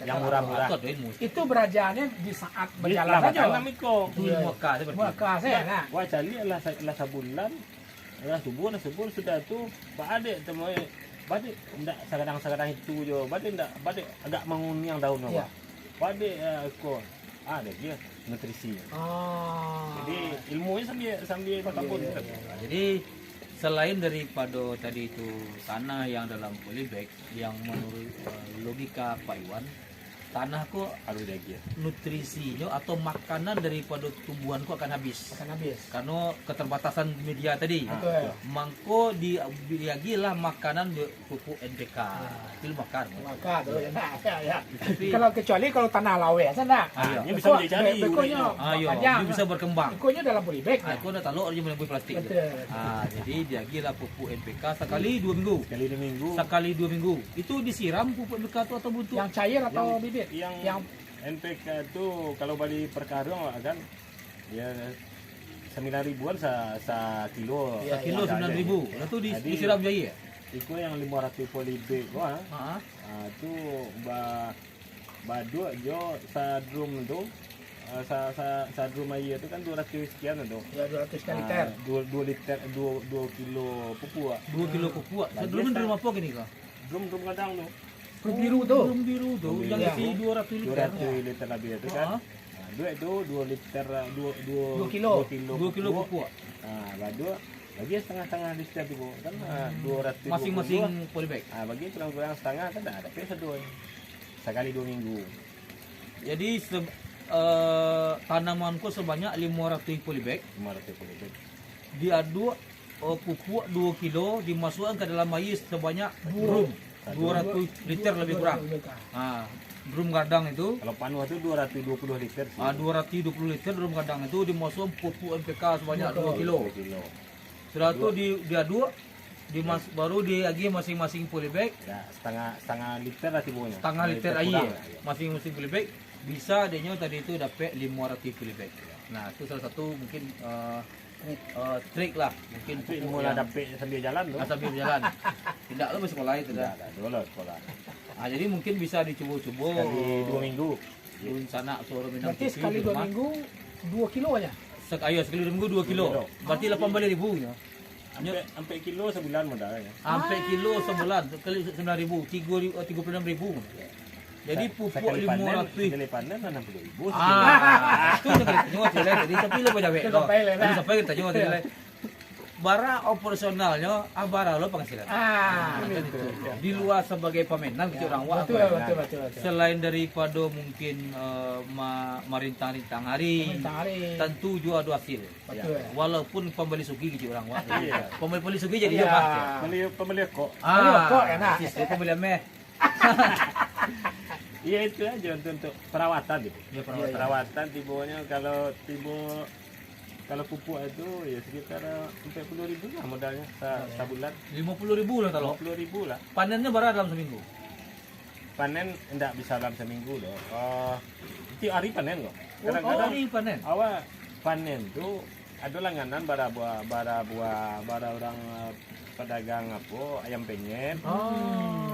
Yang murah-murah. Atau ada ilmu. Itu berajaannya di saat berjalan Lah saja. tanam iko. Itu ilmu akar seperti itu. Maka saya nak. Wah cari lah sebulan. Lah subur sudah tu Pak adik temu badik ndak kadang-kadang itu je. Badik agak mengunyang daun apa. Ya. Badik aku ada dia nutrisi. Jadi ilmunya sambil berkebun. Jadi selain daripada tadi itu tanah yang dalam polybag yang menurut logika Pak Iwan, tanah kok Harus dia. nutrisinya atau makanan daripada tumbuhan kok akan habis. Akan habis. Karena keterbatasan media tadi. Betul. Mangko diagilah makanan pupuk NPK. Itu makan. Maka tu ya. Tapi Kalau kecuali kalau tanah lawe sana. Iya. Ini bisa dicari. Bekonya ayo, panjang. dia bisa berkembang. Bekonya dalam polybag. Aku dah taruh aja menemui plastik. Betul. Jadi diagilah pupuk NPK sekali 2 minggu. Sekali 2 minggu. Sekali 2 minggu. Itu disiram pupuk NPK itu atau bentuk? Yang cair atau bibit? Yang NPK itu kalau beli perkarung kan ya 9.000-an kilo. Ya, Kilo 9.000. Itu Jadi, disiram jaya. Itu yang 500 polybag wah. Itu dua jo sadrum tu. Sadrum air tu kan 200 sekian tu. Ya 200 liter. 2 liter 2 kilo pupuk. 2 kilo pupuk. Lagi Sebelum tak- di rumah apa gini kah? Drum kadang tu. Drum biru tu. Drum biru tu yang Ya. isi 200 liter. 200 liter lebih tu kan. Duit tu 2 liter 2 kilo. 2 kilo pupuk. Badu bagi setengah-setengah liter tu kan 200 Masing-masing polybag. bagi kurang-kurang setengah kan dah ada pesa dua. Sekali 2 minggu. Jadi tanamanku sebanyak 500 polybag. 500 polybag. Diaduk pupuk 2 kilo dimasukkan ke dalam air sebanyak drum 200 liter lebih kurang. Drum gadang itu Kalau panuh tu 220 liter sih. 220 liter drum gadang itu dimasukkan pupuk NPK sebanyak 2 kilo. 2 kilo. Setelah itu diaduk baru diagi masing-masing polybag Ya, setengah liter lah tibunya. setengah liter air kurang lah, ya. masing-masing polybag bisa adanya tadi itu dapat 500 polybag. Nah itu salah satu mungkin trik lah mungkin Itu pupuk ilmu yang lah dapat sambil jalan tu. sambil berjalan. Tidak lo bersekolah itu Tidak dah. ada dulu sekolah. Jadi mungkin bisa dicoba-coba Sekali 2 minggu. di sana Suara Minang Berarti TV sekali di 2 rumah. minggu 2 kilo aja. Ayo sekali 2 minggu 2 kilo. Berarti 18.000 ya. Sampai kilo sebulan modal ya. Sampai kilo sebulan kali 9.000, 36.000. Jadi pupuk Sekali 500. panen 60.000. Itu sekali tanya jadi tapi lo pada wek. Itu sampai lah. Sampai kita tanya tadi. bara operasionalnya bara lo penghasilan. Kan itu. Di luar sebagai pamenan gitu orang wak. Betul. Selain daripada mungkin marintang-rintang hari, tentu juga ada hasil. Betul. Walaupun pembeli sugi gitu orang wak. Pembeli sugi jadi Iya. juga. Pembeli kok. kok enak. Sistem pembeli meh. Iya itu aja untuk perawatan gitu. Ya, perawatan. Perawatan tibonya kalau pupuk itu ya sekitar 40.000 lah modalnya sebulan. 50.000 lah kalau. 50.000 lah. Panennya bara dalam seminggu. Panen enggak bisa dalam seminggu loh. Tiap hari panen loh. Oh, ini panen. Awal panen tuh ada langganan bara orang pedagang ayam penyet.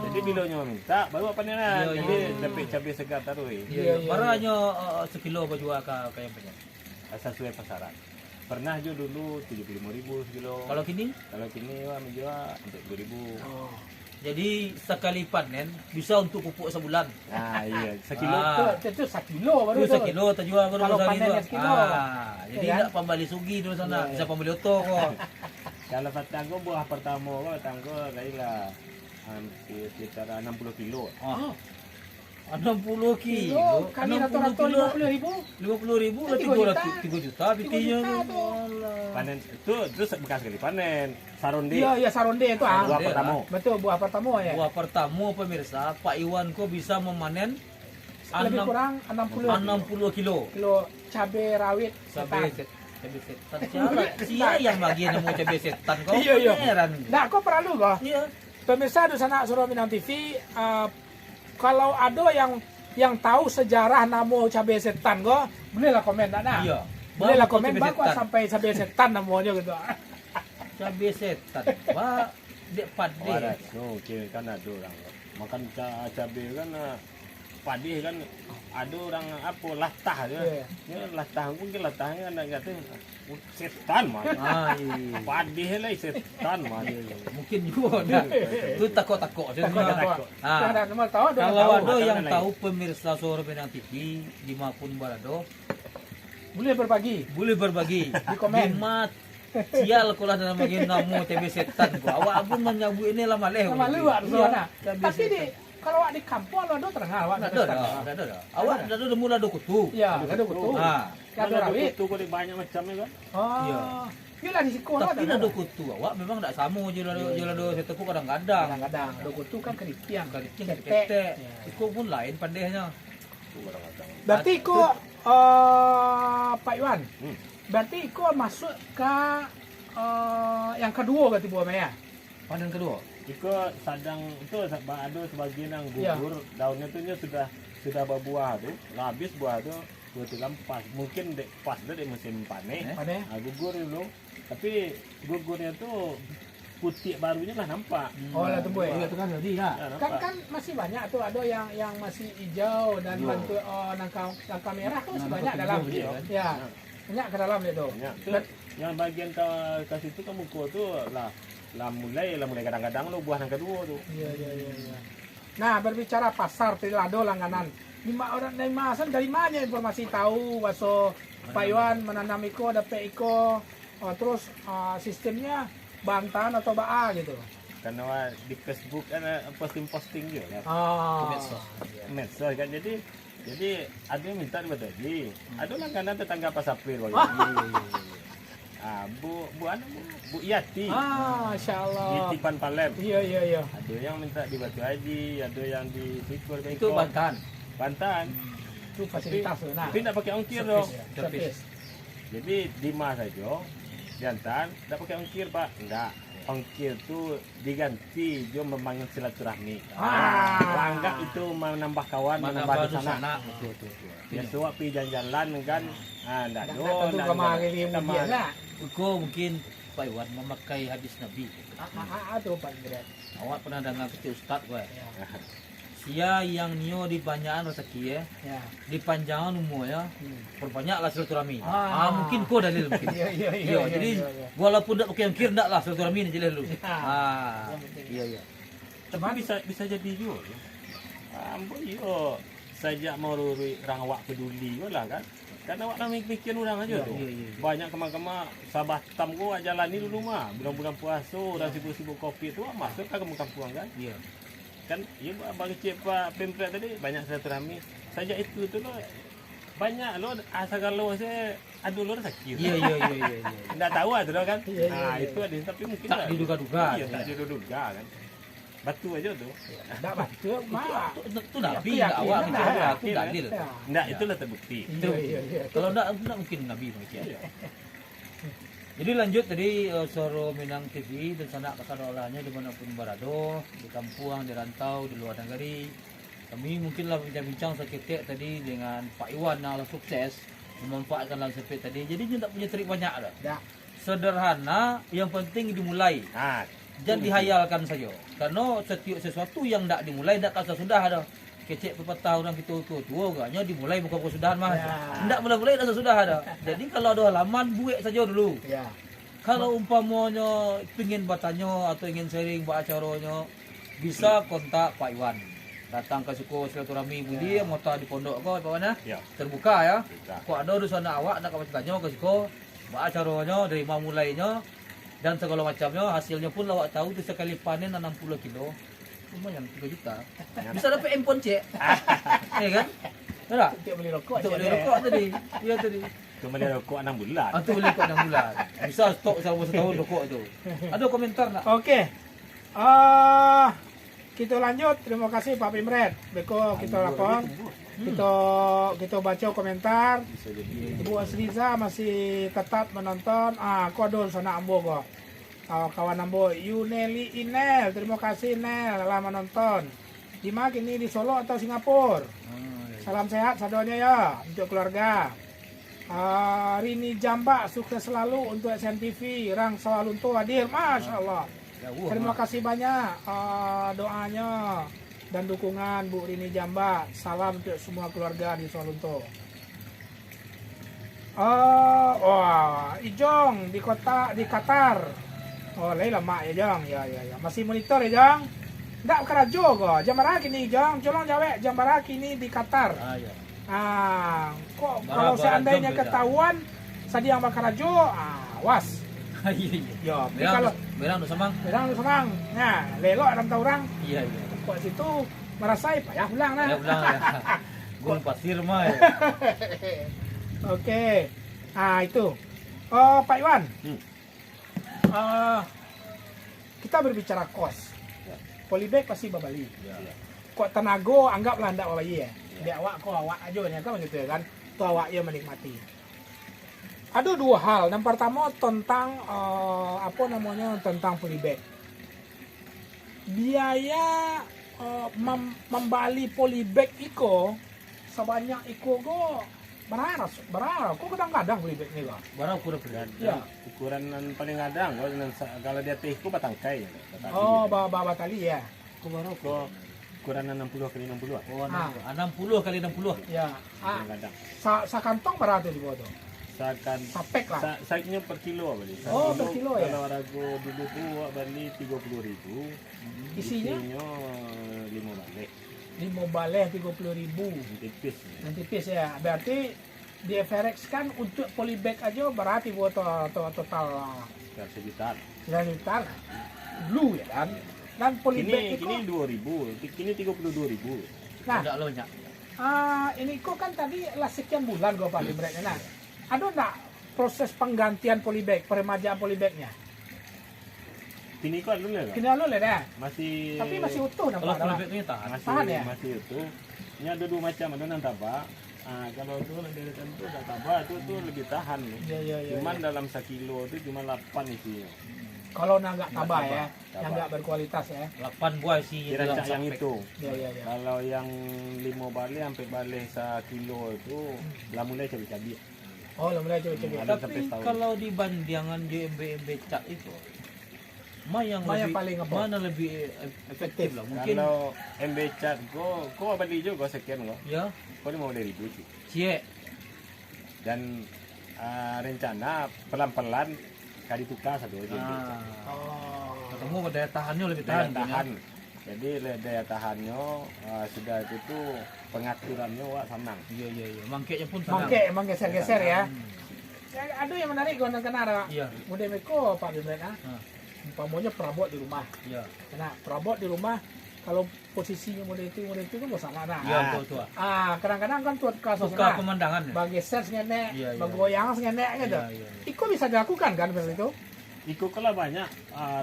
Jadi bilanya minta baru panenan. Iya, Jadi iya. dapat cabai segar taruh. Iya, bara hanya sekilo apa jual ke yang punya. Sesuai pasaran. Pernah juga dulu 75.000 sekilo. Kalau kini, Wah menjual untuk 2.000. jadi sekali panen bisa untuk pupuk sebulan. Nah iya sekilo. Itu 1 kilo baru Itu tuh. sekilo terjual baru Kalau besar panennya gitu. sekilo. Jadi Iya kan? tidak pembeli sugi dulu sana, bisa pembeli oto kok. Kalau tanggo buah pertama tanggo lah hampir sekitar 60 kilo. 60 kilo. Kami 60 rata-rata kilo. 50.000. 50.000 lah 3 juta bikinnya. Panen itu bekas sekali panen. Saronde. Iya saronde itu Buah Saronde, pertama. Betul buah pertama ya. Buah pertama pemirsa, Pak Iwan kok bisa memanen Lebih kurang 60 kilo. kilo cabai rawit Cabai setan. setan. Siapa yang bagian mau cabai setan kok? Iya. Heran. Nah, kok perlu kok? Iya. Pemirsa di sana Surau Minang TV, kalau ada yang tahu sejarah nama cabai setan kok, bolehlah komen nah. Iya. Bolehlah Bawa komen cabai bagus setan. sampai cabai setan namanya gitu. Cabai setan. Wah, dek pade. Waras. Oke kan ada orang makan cabai kan padi kan ada orang apa latah aja. Ya latah mungkin latahnya enggak tahu setan mah. Iya. Padi lah setan mah. Mungkin juga ada. Itu takut-takut. Takut. Ah. Nah, cuma tahu ada Kalau tahu. ada yang Makanan tahu pemirsa Suara Minang TV dimanapun berada, Boleh berbagi. boleh berbagi Di komen. Mat sial kulah dalam bagian namu cabai setan gua. Awak pun menyabu ini lama leh. Sama lu ada sana. cabai Tapi setan. kalau di kampung ada terengah awak Nggak ada. Awak ada mula ada kutu. Ya, ada kutu. Ah, Ada rawit. Itu kok banyak macamnya kan. Oh. Iya. Iya di sekolah tapi ada kutu. Awak memang tak sama je lah seteku kadang-kadang. Kadang-kadang ada kutu kan keripian. Keriting Ketek. ketek. Ikut pun lain pandainya. Berarti kok Pak Iwan. Berarti kok masuk ke yang kedua ke Tibuan Maya. Panen kedua. Iko sadang itu ada sebagian yang Iya. gugur daunnya tuh sudah berbuah tuh, lah habis buah tuh kebetulan pas mungkin pas di musim panen, Panen. gugur dulu. Tapi gugurnya tuh putih barunya lah nampak. Oh, lah tumbuh ya. Iya, itu kan jadi ya. Ya, Kan nampak. kan masih banyak tuh ada yang masih hijau dan Hijau. bantu nangka merah kan masih Nangka banyak hijau dalam. gitu kan? Ya. Banyak ke dalam itu. Banyak. Tuh, Dan- yang bagian ke situ ke muka tuh lah mulai kadang-kadang lo buah yang kedua tuh. Iya. Nah, berbicara pasar Trilado langganan. Dari mana informasi tahu bahwa Pak Iwan menanam iko, dapat iko, terus sistemnya bantahan atau baa gitu. Karena di Facebook kan posting juga kan. Oh. Medsos kan jadi ada yang minta dibagi. Ada langganan tetangga Pas April waktu Bu Yati Masya di Allah. Tipan Palem. Iya. Ada yang minta di Batu Haji, ada yang di Sikur Itu bantahan. Bantan. Itu fasilitas tuh. Nah, Tapi tidak pakai ongkir dong. service. Jadi di Mas saja jantan tidak pakai ongkir Pak. Enggak. Ongkir itu diganti dia membangun silaturahmi. Anggap itu menambah kawan, menambah di sana. Betul. Ya suap pi jalan-jalan kan. Enggak Tentu kemarin dia lah. Kau mungkin Pak Iwan memakai hadis Nabi. Tuh Pak Gret. Awak pernah dengar kecil Ustaz gue. Ya. Sia yang nio di banyakan rezeki ya, Ya. di panjangan umur ya, perbanyaklah silaturahmi. Mungkin kau dalil mungkin. Iya. Jadi walaupun tak pakai ongkir tak lah silaturahmi ni jelas dulu. Ya. Iya. Tapi bisa jadi juga. Ampun yo. Sejak mau orang awak peduli lah kan. Kan awak nak mikir orang aja tu. Banyak kemang-kemang Sabah Tam ko jalan ni dulu mah. Bulan-bulan puasa orang sibuk-sibuk kopi tu masuk ke kampung kan. Iya. Kan ya bagi cik Pak Pempreg tadi banyak silaturahmi. Saja itu tu lo banyak lo asal kalau saya ada lo sakit. Iya. Enggak tahu ada lo kan. Iya, Nah, iya. itu ada tapi mungkin Tak diduga-duga. Iya, tak diduga kan. Batu aja tu. Enggak betul, mah. Itu nabi Iya, enggak awak iya, gitu. iya. Aku dalil. Ya. Enggak, itulah terbukti. Iya. Kalau enggak mungkin nabi macam. Jadi lanjut tadi Soro Minang TV dan sanak kesana olahnya dimanapun berada, di kampung, di rantau, di luar negeri. Kami mungkinlah bincang-bincang seketik tadi dengan Pak Iwan yang sukses memanfaatkan lahan sempit tadi. Jadi dia tak punya trik banyak dah. Ya. Sederhana, yang penting dimulai. Nah, Jangan dihayalkan saja. Karena setiap sesuatu yang tak dimulai tak kasa sudah ada. Kecek pepatah orang kita tua agaknya dimulai bukan kesudahan mas. Ya. Tak mulai-mulai dah sudah ada. Jadi kalau ada halaman buat saja dulu. Ya. Kalau umpamanya ingin bertanya atau ingin sharing buat acaranya, bisa kontak Pak Iwan. Datang ke suku silaturahmi Budi, mau di pondok kau apa mana? ya. Terbuka ya. Kita. Kau ada urusan awak nak bertanya ke suku, buat acaranya dari mana mulainya dan segala macamnya. Hasilnya pun awak tahu tu sekali panen 60 kilo. Lumayan 3 juta. Bisa dapat handphone cek. Ya kan? Tak? Untuk beli rokok. Untuk je, beli deh. rokok tadi. Ya tadi. Kemudian rokok 6 bulan. Atau beli rokok 6 bulan. Bisa stok selama setahun rokok tu. Ada komentar nak? Oke. Kita lanjut. Terima kasih Pak Pimret. Beko kita lapor. Kita baca komentar. Bisa jadi. Ibu Asriza masih tetap menonton. Aku ada sana ambo kok. Kawan ambo Yuneli Inel. Terima kasih Nel telah menonton. Di mana kini di Solo atau Singapura? Salam sehat sadonya ya untuk keluarga. Rini Jamba sukses selalu untuk SNTV. Rang Sawalunto hadir. Masya Allah. Terima kasih banyak doanya dan dukungan Bu Rini Jamba. Salam untuk semua keluarga di Sawalunto. Ijong di Qatar. Oh, lain lama ya Jong. Ya. Masih monitor ya Jong. Enggak kerajo kok. Jambara kini Jong. Colong jawab Jambara kini di Qatar. Ya. Kok Bara- kalau bara seandainya jam beda. ketahuan sadi yang bakar rajo, was. Iya. Ya, tapi Berang, kalau berang tu samang. berang semang, nah, lelok dalam orang, Iya. kok situ merasai payah pulang nah. Ya pulang ya. Gul pasir mah ya. Oke. Itu. Pak Iwan. Kita berbicara kos. Polybag pasti babali. Kok tenago anggaplah ndak babali ya. Dia awak kok awak aja nih kan gitu ya kan. Tuh awak ya menikmati. Ada dua hal. Yang pertama tentang tentang polybag. Biaya membali polybag iko sebanyak iko go berapa? Kok kadang-kadang polybag nih kok. Barang kurang Dan Ya. ukuran paling kadang kalau dia tehku batangkai. Bawa tali ya. Kau barang Kok ukuran 60 kali 60. Oh, 60 kali 60. Ya. Paling kadang. Sa kantong berapa tuh di bawah tuh? Sakan Sapek lah. Saiknya per kilo beli. Oh, per kilo ya? Kalau ragu dulu tuh awak beli 30.000. Isinya? 5 balik. Ini mau baleh 30.000. Tipis. Yang tipis ya. Berarti di FRX kan untuk polybag aja berarti buat total Sekitar sejutaan. 9 juta. Blue ya kan? Dan polybag itu Kini 2.000. Kini 32.000. nah, Tidak banyak. ini kok kan tadi lah sekian bulan gua pakai breaknya. Nah, ada enggak proses penggantian polybag, peremajaan polybagnya? Kini kok dulu ya? Kini lalu ya, Masih. tapi masih utuh Kalau nampak. polybag ini tahan. masih tahan ya? masih itu. Ini ada dua macam, ada yang tabak. Kalau itu deretan itu udah tabak itu lebih tahan. Iya. Cuman dalam 1 kilo itu cuma 8 isinya. Kalau nggak tabah ya, tabah. yang nggak berkualitas ya. 8 buah isi Kira-kira yang sampai. itu. Iya. Kalau yang 5 balik sampai balik 1 kilo itu lah mulai cabai-cabai. Oh, mulai coba-coba. Ada sampai Tapi setahun. kalau dibandingan JMB cat itu, mana yang Mana lebih paling ngebom? mana lebih efektif lah mungkin Kalau MB cat kau beli juga sekian kau. ya Kau 50.000 sih. cie Dan rencana pelan-pelan kali tukar satu aja. ah, Oh. ketemu daya tahannya lebih Daya tahan, tahan. Jadi daya tahannya sudah itu pengaturannya wak senang. Iya. Mangkeknya pun tenang. Mangke emang geser-geser ya. Ya, ada yang menarik gondang kenara. Iya. Mudah meko Pak Bimret Ah. Umpamanya perabot di rumah. Iya. Nah, perabot di rumah kalau posisinya model itu kan gak sama nah. Iya, betul. Kadang-kadang kan tuat kasus Suka pemandangan ya. bagi geser sengenek, Iya. bergoyang sengenek gitu. Iya. Itu bisa dilakukan kan seperti itu? Ikut kalau banyak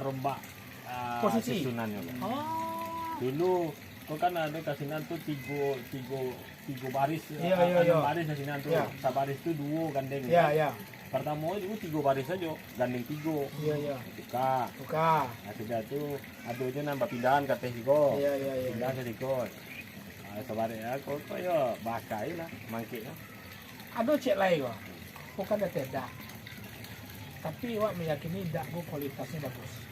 rombak Posisi. susunannya. Oh. Dulu kok kan ada kasinan tuh tiga baris, Iya. enam baris kasinan tuh. Iya. Sabaris tuh dua gandeng. Iya. Pertama itu 3 baris aja, gandeng 3. Iya. Buka. Buka. Nah, sudah tuh adunya nambah pindahan ke teh Hiko. Iya. Pindah ke Hiko. Sabaris ya kok ya bakai lah mangkiknya. Ada cek lain kok. Bukan ada tidak. Tapi wak meyakini tidak kualitasnya bagus.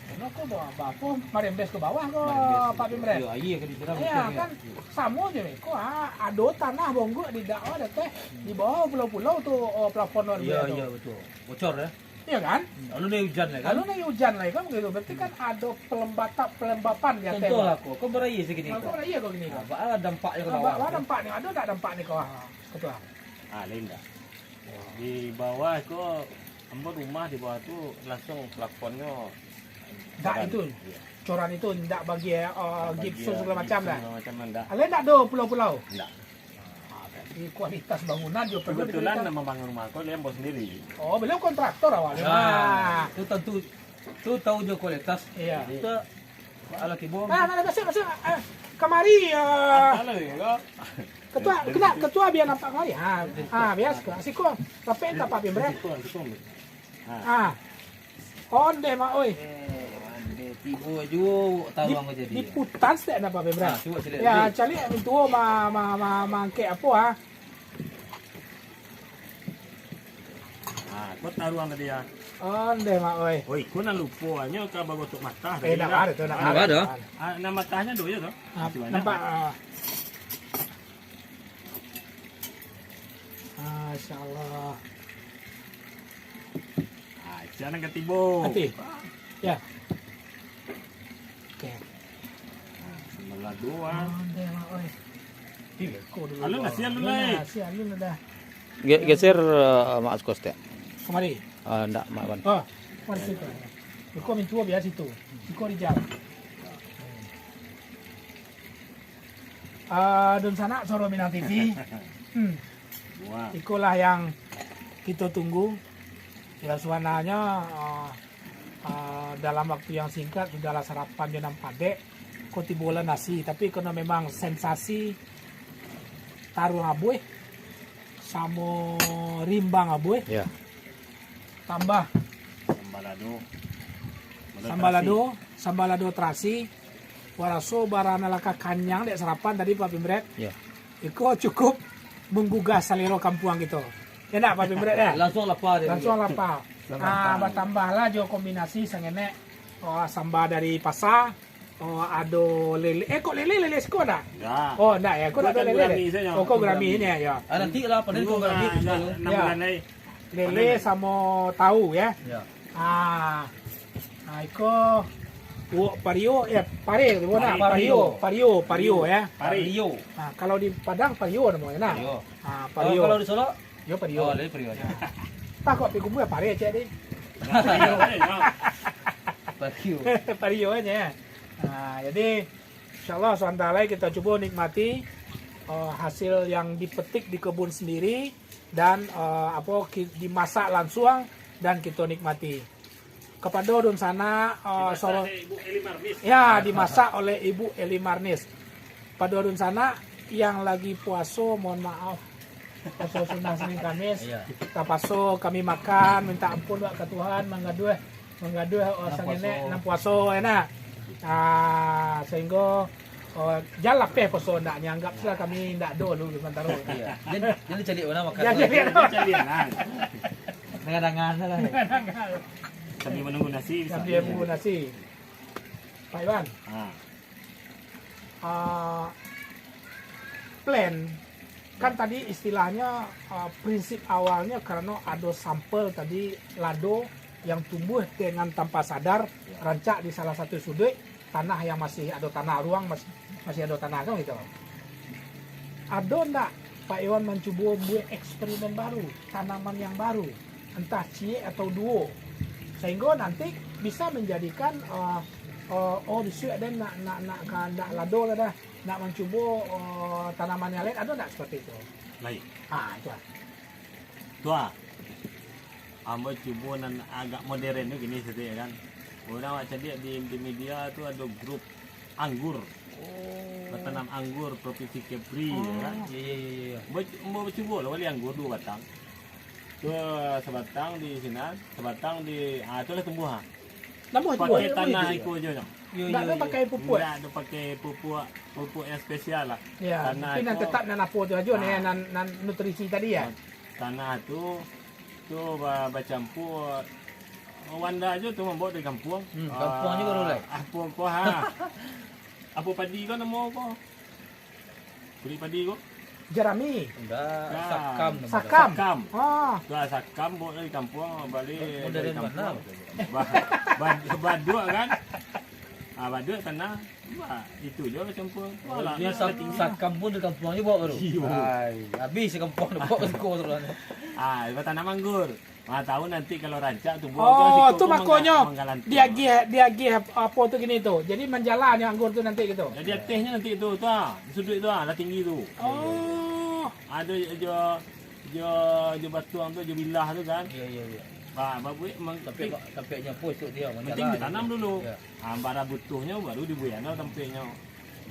Karena kok bawa apa? Marimbes ke bawah kok Pak Bimret. Iya kan disiram. Iya kan sama aja nih. Kok ada tanah bonggok di dakwah ada teh di bawah pulau-pulau tuh plafon luar biasa. Iya betul. Bocor ya. Iya kan? Lalu nih hujan ya kan. Kalau nih hujan lagi kan begitu. Berarti kan ada pelembapan di atas. Contoh lah kok beraya segini Kalau kok. iya kok gini kok. Apa ada dampaknya ke bawah. Bawah dampak nih. Ada tak dampak nih kok? Ketua. Linda. Di bawah kok rumah di bawah tuh langsung plafonnya. Tak itu. Iya. Coran itu tidak bagi gipsum segala macam dah. Segala macam enggak. Kalian tak ada pulau-pulau. Enggak. Di kualitas bangunan juga perlu Kebetulan diberikan. nama bangun rumah aku dia bos sendiri. Oh, beliau kontraktor awalnya. Nah, itu tentu itu tahu juga kualitas. Iya. Kita ala kibom. Mana masuk. Kemari Halo ya. ketua biar nampak kemari. Biar siko. Tapi entah Pak Bimret. Onde mak oi. Tibo juga tahu aku jadi. Di putas tak nak Pak Bimret. Coba sila. Ya, cari itu mangke apa Kau taruhan tadi ya. Onde mak oi. Oi, kau nak lupa hanya kau bawa untuk mata. Nak ada tu nak Nak ada? Nama matanya dulu ya toh. Nampak. Masya-Allah. Jangan ketibo. Hati. Ya. Oke. Sebelah dua. Onde mak oi. Alun nasi alun lai. Nasi alun dah. Geser Mak Askos teh. Kemari. Enggak, Mak Wan. Oh, mari situ. Iko mintua biar situ. Iko di jam. Dan sana Soro Minang TV. Wah. Ikulah yang kita tunggu. Ya suananya dalam waktu yang singkat sudahlah sarapan jenam padek. Koti bola nasi, tapi karena memang sensasi taruh abuih sama rimbang abuih Ya. tambah sambalado terasi waraso barana laka kanyang dek sarapan tadi Pak Bimret. Ya. Iko cukup menggugah selera kampuang gitu. Ya nak Pak Bimret ya? Langsung lapar dia. Langsung lapar. Bertambahlah jo kombinasi sengene sambal dari pasar. Ada lele. Kok lele siko dah? Ya. Oh, enggak ya. Kok ada Bukan lele. gurami saja. Oh, kok gurami ini ya. Nanti lah panen kau berani. 6 bulan lagi. Lele sama tahu ya. Ya. Iko pario pare tu nak pario ya. Pario. Kalau di Padang pario namanya nah. Pario. Pario. Kalau di Solo? Yo pario. Oh, lele pario. Tak kok piku ya pare cek deh. Pario. Pario aja ya. Jadi insyaallah sebentar kita coba nikmati hasil yang dipetik di kebun sendiri dan dimasak langsung dan kita nikmati. Kepada Don sana Soro Ibu Eli Marnis. ya dimasak oleh Ibu Eli Marnis. Pada Don sana yang lagi puasa mohon maaf. Puasa sunnah Senin Kamis. Iya. Kita paso kami makan minta ampun ke Tuhan manggaduh sangene nang puasa enak. Sehingga jalan pe poso ndak nyanggap sila kami ndak do lu sementara. Iya. Jadi cari mana makan. Cari anak. Dengan-dengan lah. Sambil menunggu nasi. Sambil menunggu nasi. Pak Iwan, plan kan tadi istilahnya prinsip awalnya karena ada sampel tadi lado yang tumbuh dengan tanpa sadar rancak di salah satu sudut tanah yang masih ada tanah ruang, masih ada tanah kan gitu. Ada enggak Pak Iwan mencoba buat eksperimen baru, tanaman yang baru, entah cie atau duo, sehingga nanti bisa menjadikan di sini ada nak lado lah dah, nak mencoba tanaman yang lain, ada enggak seperti itu? Lain. Itu. Tua. Ambo cuba nan agak modern tu gini saja kan. Orang macam dia di media tu ada grup anggur. Bertanam anggur provinsi Kepri kan. Iya. Mau cuba lah wali anggur 2 batang. Tu sebatang di sini, sebatang di tu lah tumbuh. Pakai tanah ikut je. Enggak ada pakai pupuk. Enggak ada pakai pupuk yang spesial lah. Ya, tapi nan tetap nan apa tu aja ni, nan nutrisi tadi ya. Tanah tu bercampur wanda aja tu membawa dari kampung. Kampung juga boleh. Apa kau apa padi kau nama kau? Kulit padi kau? Jerami. Enggak, Nah, sakam. Sakam. Tu sakam bawa dari kampung balik dari Modern kampung. mana? Baduk kan? Baduk tanah. Itu je campur. Dia sakam pun di kampung ni bawa baru. Habis di kampung dah bawa seko terus. Tanam anggur. Tahu nanti kalau rancak tumbuh Tu makanya dia apa tu gini tu. Jadi menjalan yang anggur tu nanti gitu. Jadi atasnya nanti tu sudut tu dah tinggi tu. Ada je batuang tu je bilah tu kan. Ya. Babu Tampaknya pos tu dia penting ditanam dulu. Bara butuhnya baru dibuat tampaknya.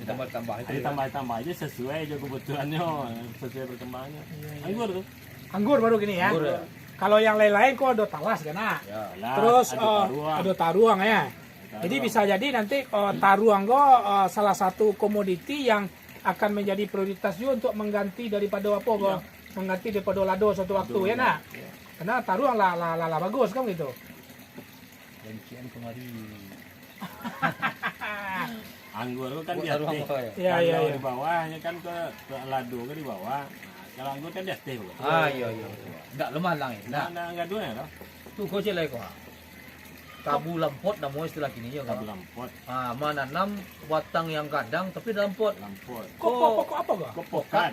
Ditambah itu. Ditambah aja sesuai je kebutuhannya, sesuai perkembangannya. Anggur tu. Anggur baru gini ya. Anggur, ya. Kalau yang lain-lain kok ada talas kan? Ya. Terus ada taruang ya. Jadi bisa jadi nanti taruang salah satu komoditi yang akan menjadi prioritas juga untuk mengganti daripada apa kok? Mengganti daripada lado suatu waktu ya nak. Karena taruang lah bagus kan gitu. Rincian kemari. Anggur tu kan di atas. Ya. Kalau di bawahnya kan ke lado ke di bawah. Kalau anggur kan di atas. Iya. Tak lemah lang eh. Enggak dua ya. Tu kau celai kau. Tabu lampot nama istilah kini ya Tabu kan. lampot. Menanam batang yang kadang tapi dampot. Lampot. Pokok apa kok? Kok pokat.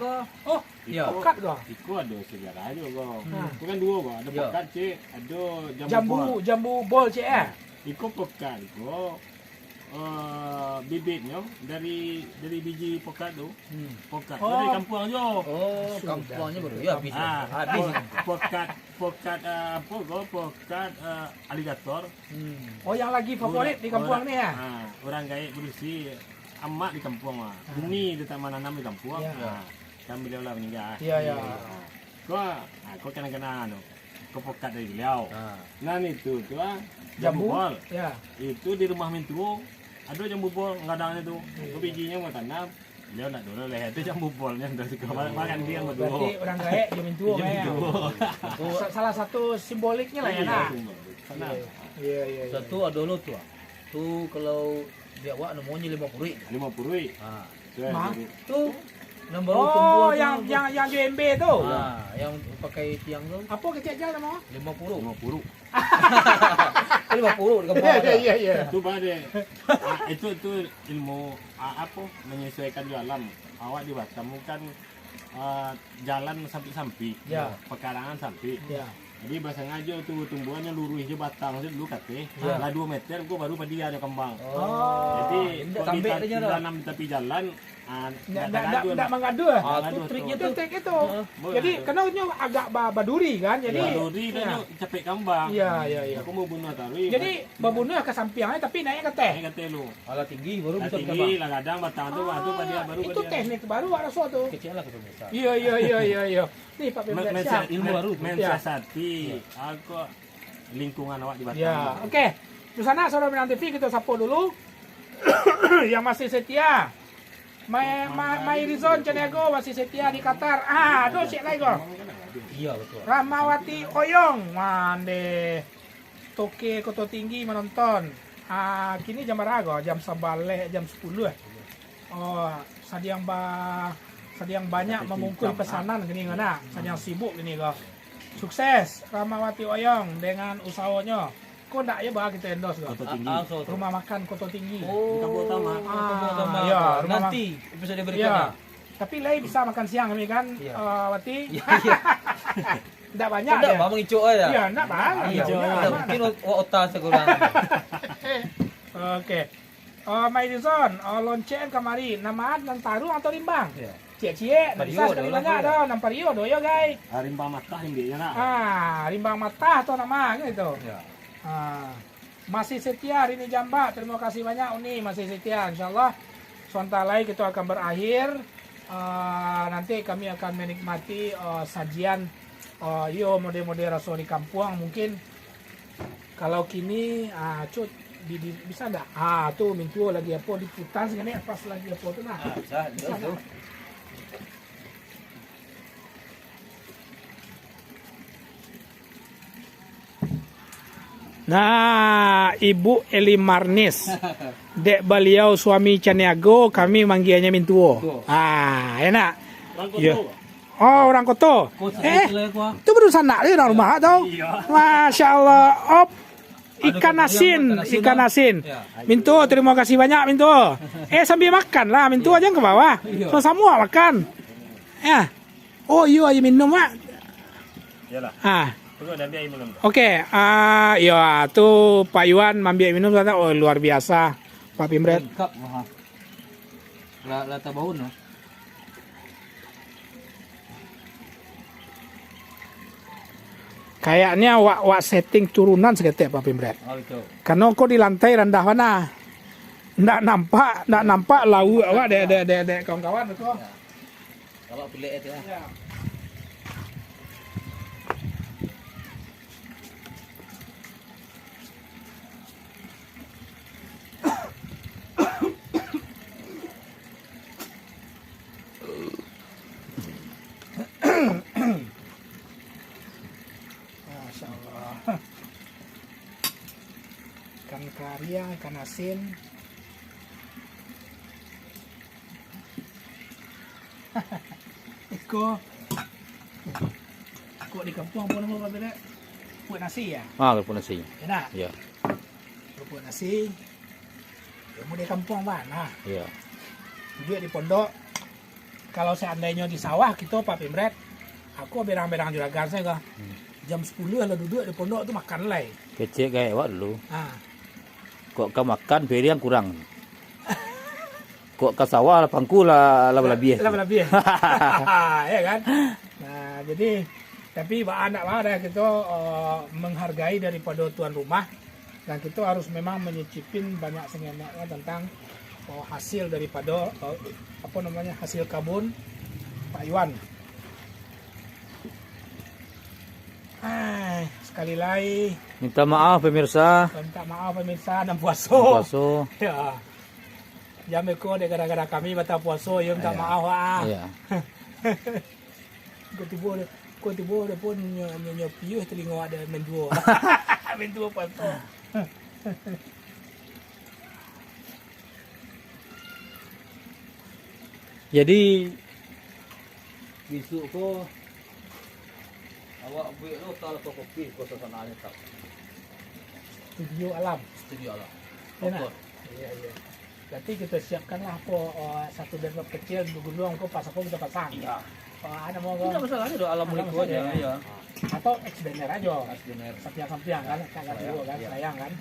Ya. Pokat kok. Iku ada sejarah aja kok. Itu kan dua kok. Ada Ya. pokat cik, ada jambu bol. Jambu bol cik ya. Iku pokat iku bibitnya dari biji pokat tu. Pokat. Dari kampung aja. Oh, kampungnya baru. Ya habis. Habis. Pokat apa kok? Pokat aligator. Yang lagi favorit di kampung ni ya. Orang gaib bersih amat di kampung Bumi dia tak menanam di kampung. Kan beliau lah meninggal. Iya. Kau kena kau pokat dari beliau. Nah itu tu Jambu bol. Ya. Itu di rumah mintu ada jambu bol ngadangnya tu. Bijinya mau tanam. Beliau nak dulu lah itu jambu bolnya dari makan dia yang berdua. Berarti orang gaek dia mintu ya. Salah satu simboliknya lah ya nak. Iya. Satu ada lo tu. Tu kalau dia buat namanya 50. 50. Tu nombor tumbuh yang JMB tu. Yang pakai tiang tu. Apa kecil-kecil nama? 50. 50 di kampung. Iya. Itu pada itu ilmu apa menyesuaikan alam. Awak di Batam kan jalan sampai Ya. pekarangan sampai. Ya. Jadi bahasa ngajo tu tumbuhannya lurus je batang je dulu kate. Ya. Lah 2 meter kau baru padi ada kembang. Oh. Jadi sampai kalau dia dah. tanam di tepi jalan Nggak mengadu. Tu triknya Itu tu. trik itu. Jadi kenanya agak baduri kan. Jadi Duri dan capek kembang. Iya. Aku mau bunuh tarui. Jadi membunuh ke sampingnya tapi naik ke teh. Ini kata lu. Ala tinggi baru bisa Tinggi berkembang. lah kadang batang tu baru pada baru Itu teknik baru ada suatu. Kecil lah ketemu besar. Iya. Nih Pak Pemda siap. ilmu baru tu. Mensiasati aku lingkungan awak di Batam. Ya, oke. Di sana Saudara Minang TV kita sapa dulu. Yang masih setia. Mai Rizon Caniago masih setia di Qatar. Aduh cek lagi kok. Iya betul. Ramawati Oyong, mande. Toke Kota Tinggi menonton. Kini jam berapa? Jam 11, jam 10 ya. Oh, sadiang banyak memungkul pesanan gini ngana. Sadiang sibuk gini kok. Sukses Ramawati Oyong dengan usahanya. Kok enggak ya bah kita endorse loh. Koto Tinggi. Rumah makan Koto Tinggi. Oh, Kampung Utama. Kampung Utama. Iya, rumah Nanti episode Iya. berikutnya. Tapi Lei bisa makan siang kami kan, Iya. Wati. Iya, iya. Enggak banyak Enggak, ya. Bang ngicuk aja. Iya, enggak banyak. Iya, Iya, ada banyak. mungkin otak sekurang. Oke. Mai Dizon, lonceng kamari, nama dan tarung atau limbang? Iya. Cie-cie, Pario, bisa sekali dah banyak lah, dong, nampario do yo guys. Rimbang matah ini nak. Limbang mata atau nama gitu. Ya. Masih setia Rini Jamba, terima kasih banyak Uni, masih setia. Insyaallah sebentar lagi kita akan berakhir. Nanti kami akan menikmati sajian model-model raso di kampung mungkin. Kalau kini cut bisa enggak? Tuh mintu lagi apa diputar segini pas lagi apa tuh nah. Bisa, Bisa tuh. enggak? Nah, Ibu Eli Marnis, dek beliau suami Caniago, kami manggilnya Mintuo. Enak. Iya. Oh, orang Koto. Itu baru sana dia orang rumah tau. Masya Allah. Ikan asin, ikan asin. Mintu, terima kasih banyak Mintu. Sambil makan lah, Mintu aja ke bawah. So semua makan. Ya. Oh iya, minum mak. Iyalah. Tunggu nanti air minum. Oke, ya tuh Pak Iwan mambil minum ternyata luar biasa Pak Pimret. Lengkap, wah. Lah tabaun no. Kayaknya wak setting turunan seketek Pak Pimret. Oh itu. Karena kok di lantai rendah mana? Nggak nampak lauk awak dek kawan-kawan betul. Kalau pilih itu ya. Masya Allah. Ikan karya, ikan asin. Kok di kampung apa nama beda? Kuat nasi ya? Kerupuk nasi. Enak. Ya. Kerupuk nasi. Kamu di kampung mana? Ya. Juga di pondok. Kalau seandainya di sawah kita Pak Pimret, aku berang-berang juragan saya kah. Jam 10 lah duduk di pondok tu makan lah. Kecil kayak awak dulu. Kok kau makan beri yang kurang. Kok ke sawah pangku lah lebih. Lebih. Ya kan? Nah, jadi tapi anak ada kita menghargai daripada tuan rumah dan kita harus memang menyicipin banyak sengenaknya tentang hasil daripada hasil kebun Pak Iwan. Sekali lagi Minta maaf pemirsa. minta maaf pemirsa dan puasa. Puasa. Ya. Jam eko de gara-gara kami batal puasa, ya minta maaf Iya. Kau tiba dia pun nyonya piuh telinga ada mendua. Mendua puasa. Jadi Besok ko awak buat lo tal ko kopi ko sa sananya tak. Studio alam. Studio lah. Enak. Iya. Berarti kita siapkanlah satu develop kecil di gunung kok pas aku kita pasang. Iya. Ada mau Tidak masalahnya do alam Ada itu aja masalah, ya. atau expander aja. Asgener. Sampiang kan, kagak dulu kan, Iya. sayang kan.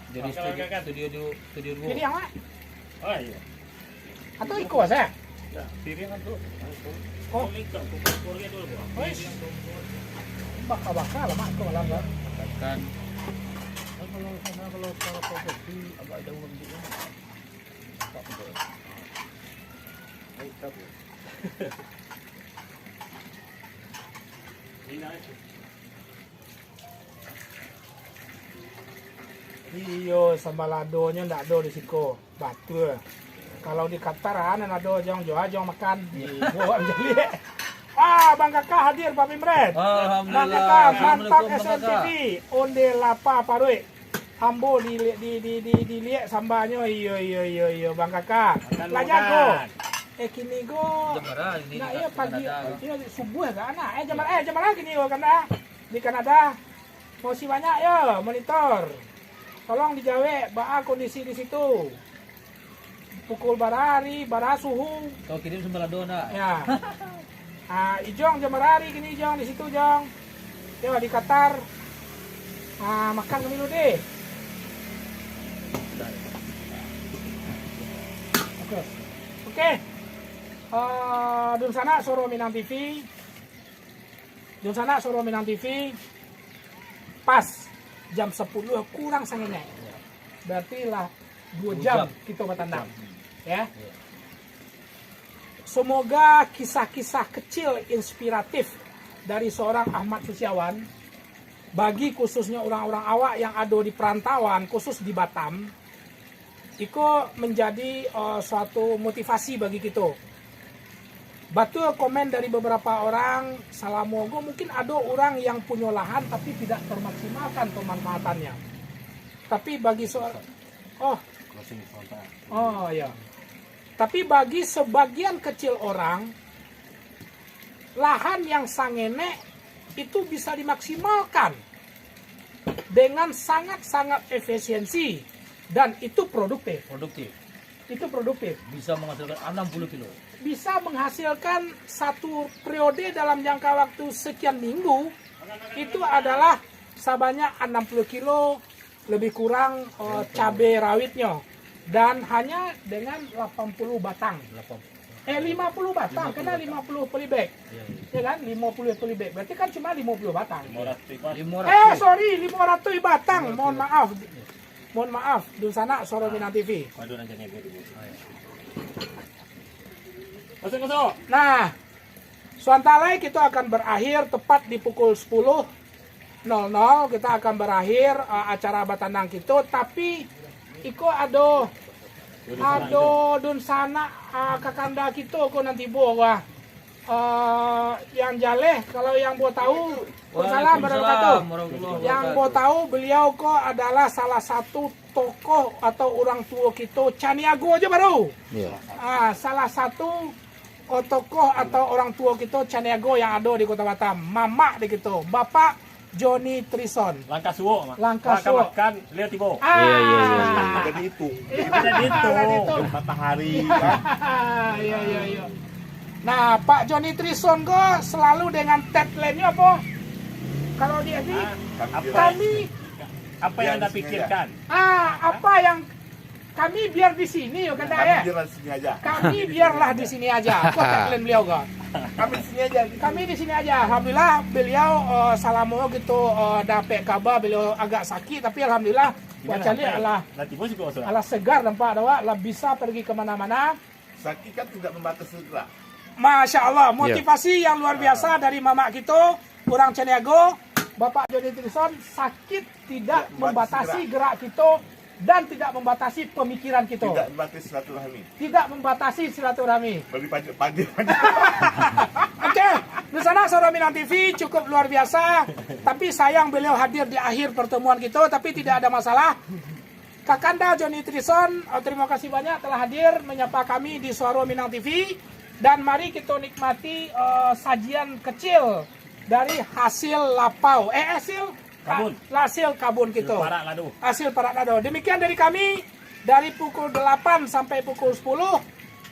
Jadi studio dua. Ini yang mana? Oh iya. Atau ikut saya? Piring kan tuh. Oh. Lengkap. Kumpulnya dulu. Wes. Bakal lah mak malam kan. Kan Kalau kopi agak jauh lebih. Iyo sambaladonya ndak ada di siko. Batu. Kalau di Qatar ada jong makan. Bawa jeli. Bang Kakak hadir Pak Pimret. Bang alhamdulillah. Kakak mantap Assalamualaikum, Bang SMTV. Onde lapa paroi. Ambo dilihat sambalnya iyo Bang Kakak. Belajar go. Kini go. Jemara ini. Nah iya pagi. Iya subuh ya kan. Jam kini go Kanada. Di Kanada. Masih banyak ya monitor. Tolong dijawe baa kondisi di situ. Pukul barari, bara suhu. Kau kirim sebelah dona. Ya. Ijong jam barari gini Ijong di situ Jong. Ya di Qatar. Makan kami dulu deh. Oke. Dun sana Soro Minang TV. Dun sana Soro Minang TV. Pas jam 10 kurang sanginnya. Berarti lah 2 jam kita bertandang. Ya. Semoga kisah-kisah kecil inspiratif dari seorang Ahmad Susiawan bagi khususnya orang-orang awak yang ada di perantauan, khusus di Batam, itu menjadi suatu motivasi bagi kita. Betul komen dari beberapa orang, salamogo mungkin ada orang yang punya lahan tapi tidak termaksimalkan pemanfaatannya. Tapi bagi ya. Tapi bagi sebagian kecil orang, lahan yang sangene itu bisa dimaksimalkan dengan sangat-sangat efisiensi dan itu produktif. Itu produktif. Bisa menghasilkan 60 kilo. Bisa menghasilkan satu periode dalam jangka waktu sekian minggu itu adalah sebanyak 60 kilo lebih kurang cabai rawitnya dan hanya dengan 80 batang. 50 batang, kena 50 polybag. Ya kan? 50 polybag. Berarti kan cuma 50 batang. 500. Sorry, 500 batang. Mohon maaf. Dun sana Soro Minang TV. Masuk. Nah, suantalai kita akan berakhir tepat di pukul 10.00 kita akan berakhir acara batandang kita, tapi iko ado dun sana kakanda kita ko nanti bawa yang jaleh kalau yang mau tahu. Waalaikumsalam warahmatullahi wabarakatuh. Yang mau tahu beliau ko adalah salah satu tokoh atau orang tua kita Caniago aja baru. Salah satu tokoh atau orang tua kita Caniago yang ada di Kota Batam, mama di kita, Bapak Johnny Trison. Langkah suwo, Langkah suwo. makan lihat tibo. Udah dihitung. Udah dihitung. Matahari. Iya. Nah, Pak Johnny Trison kok selalu dengan tagline-nya apa? Kalau dia ini kami Apa yang Anda pikirkan? apa yang kami biar di sini ya kata ya. Kami biarlah di sini aja. Kok tagline beliau kok? Kami di sini aja. Alhamdulillah beliau salamo gitu dapat kabar beliau agak sakit tapi alhamdulillah wajahnya ala segar nampak ada lah bisa pergi kemana-mana. Sakit kan tidak membatasi gerak. Masya Allah, motivasi yang luar biasa dari mama kita, orang Caniago, Bapak Johnny Trison, sakit tidak membatasi gerak kita dan tidak membatasi pemikiran kita. Tidak membatasi silaturahmi. Tidak membatasi silaturahmi. Bagi pagi. Oke, di sana Soro Minang TV cukup luar biasa. Tapi sayang beliau hadir di akhir pertemuan kita, tapi tidak ada masalah. Kakanda Johnny Trison, terima kasih banyak telah hadir menyapa kami di Soro Minang TV. Dan mari kita nikmati sajian kecil dari hasil lapau. Hasil kabun kita. Hasil parak lado. Demikian dari kami dari pukul 8 sampai pukul 10.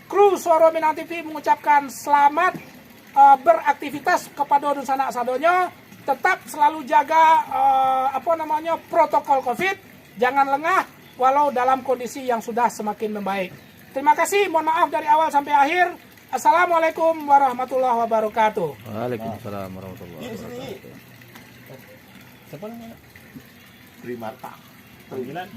Kru Soro Minang TV mengucapkan selamat beraktivitas kepada dun sanak sadonyo. Tetap selalu jaga protokol Covid. Jangan lengah walau dalam kondisi yang sudah semakin membaik. Terima kasih. Mohon maaf dari awal sampai akhir. Assalamualaikum warahmatullahi wabarakatuh. Waalaikumsalam warahmatullahi wabarakatuh. Siapa namanya? Primarta. Panggilan?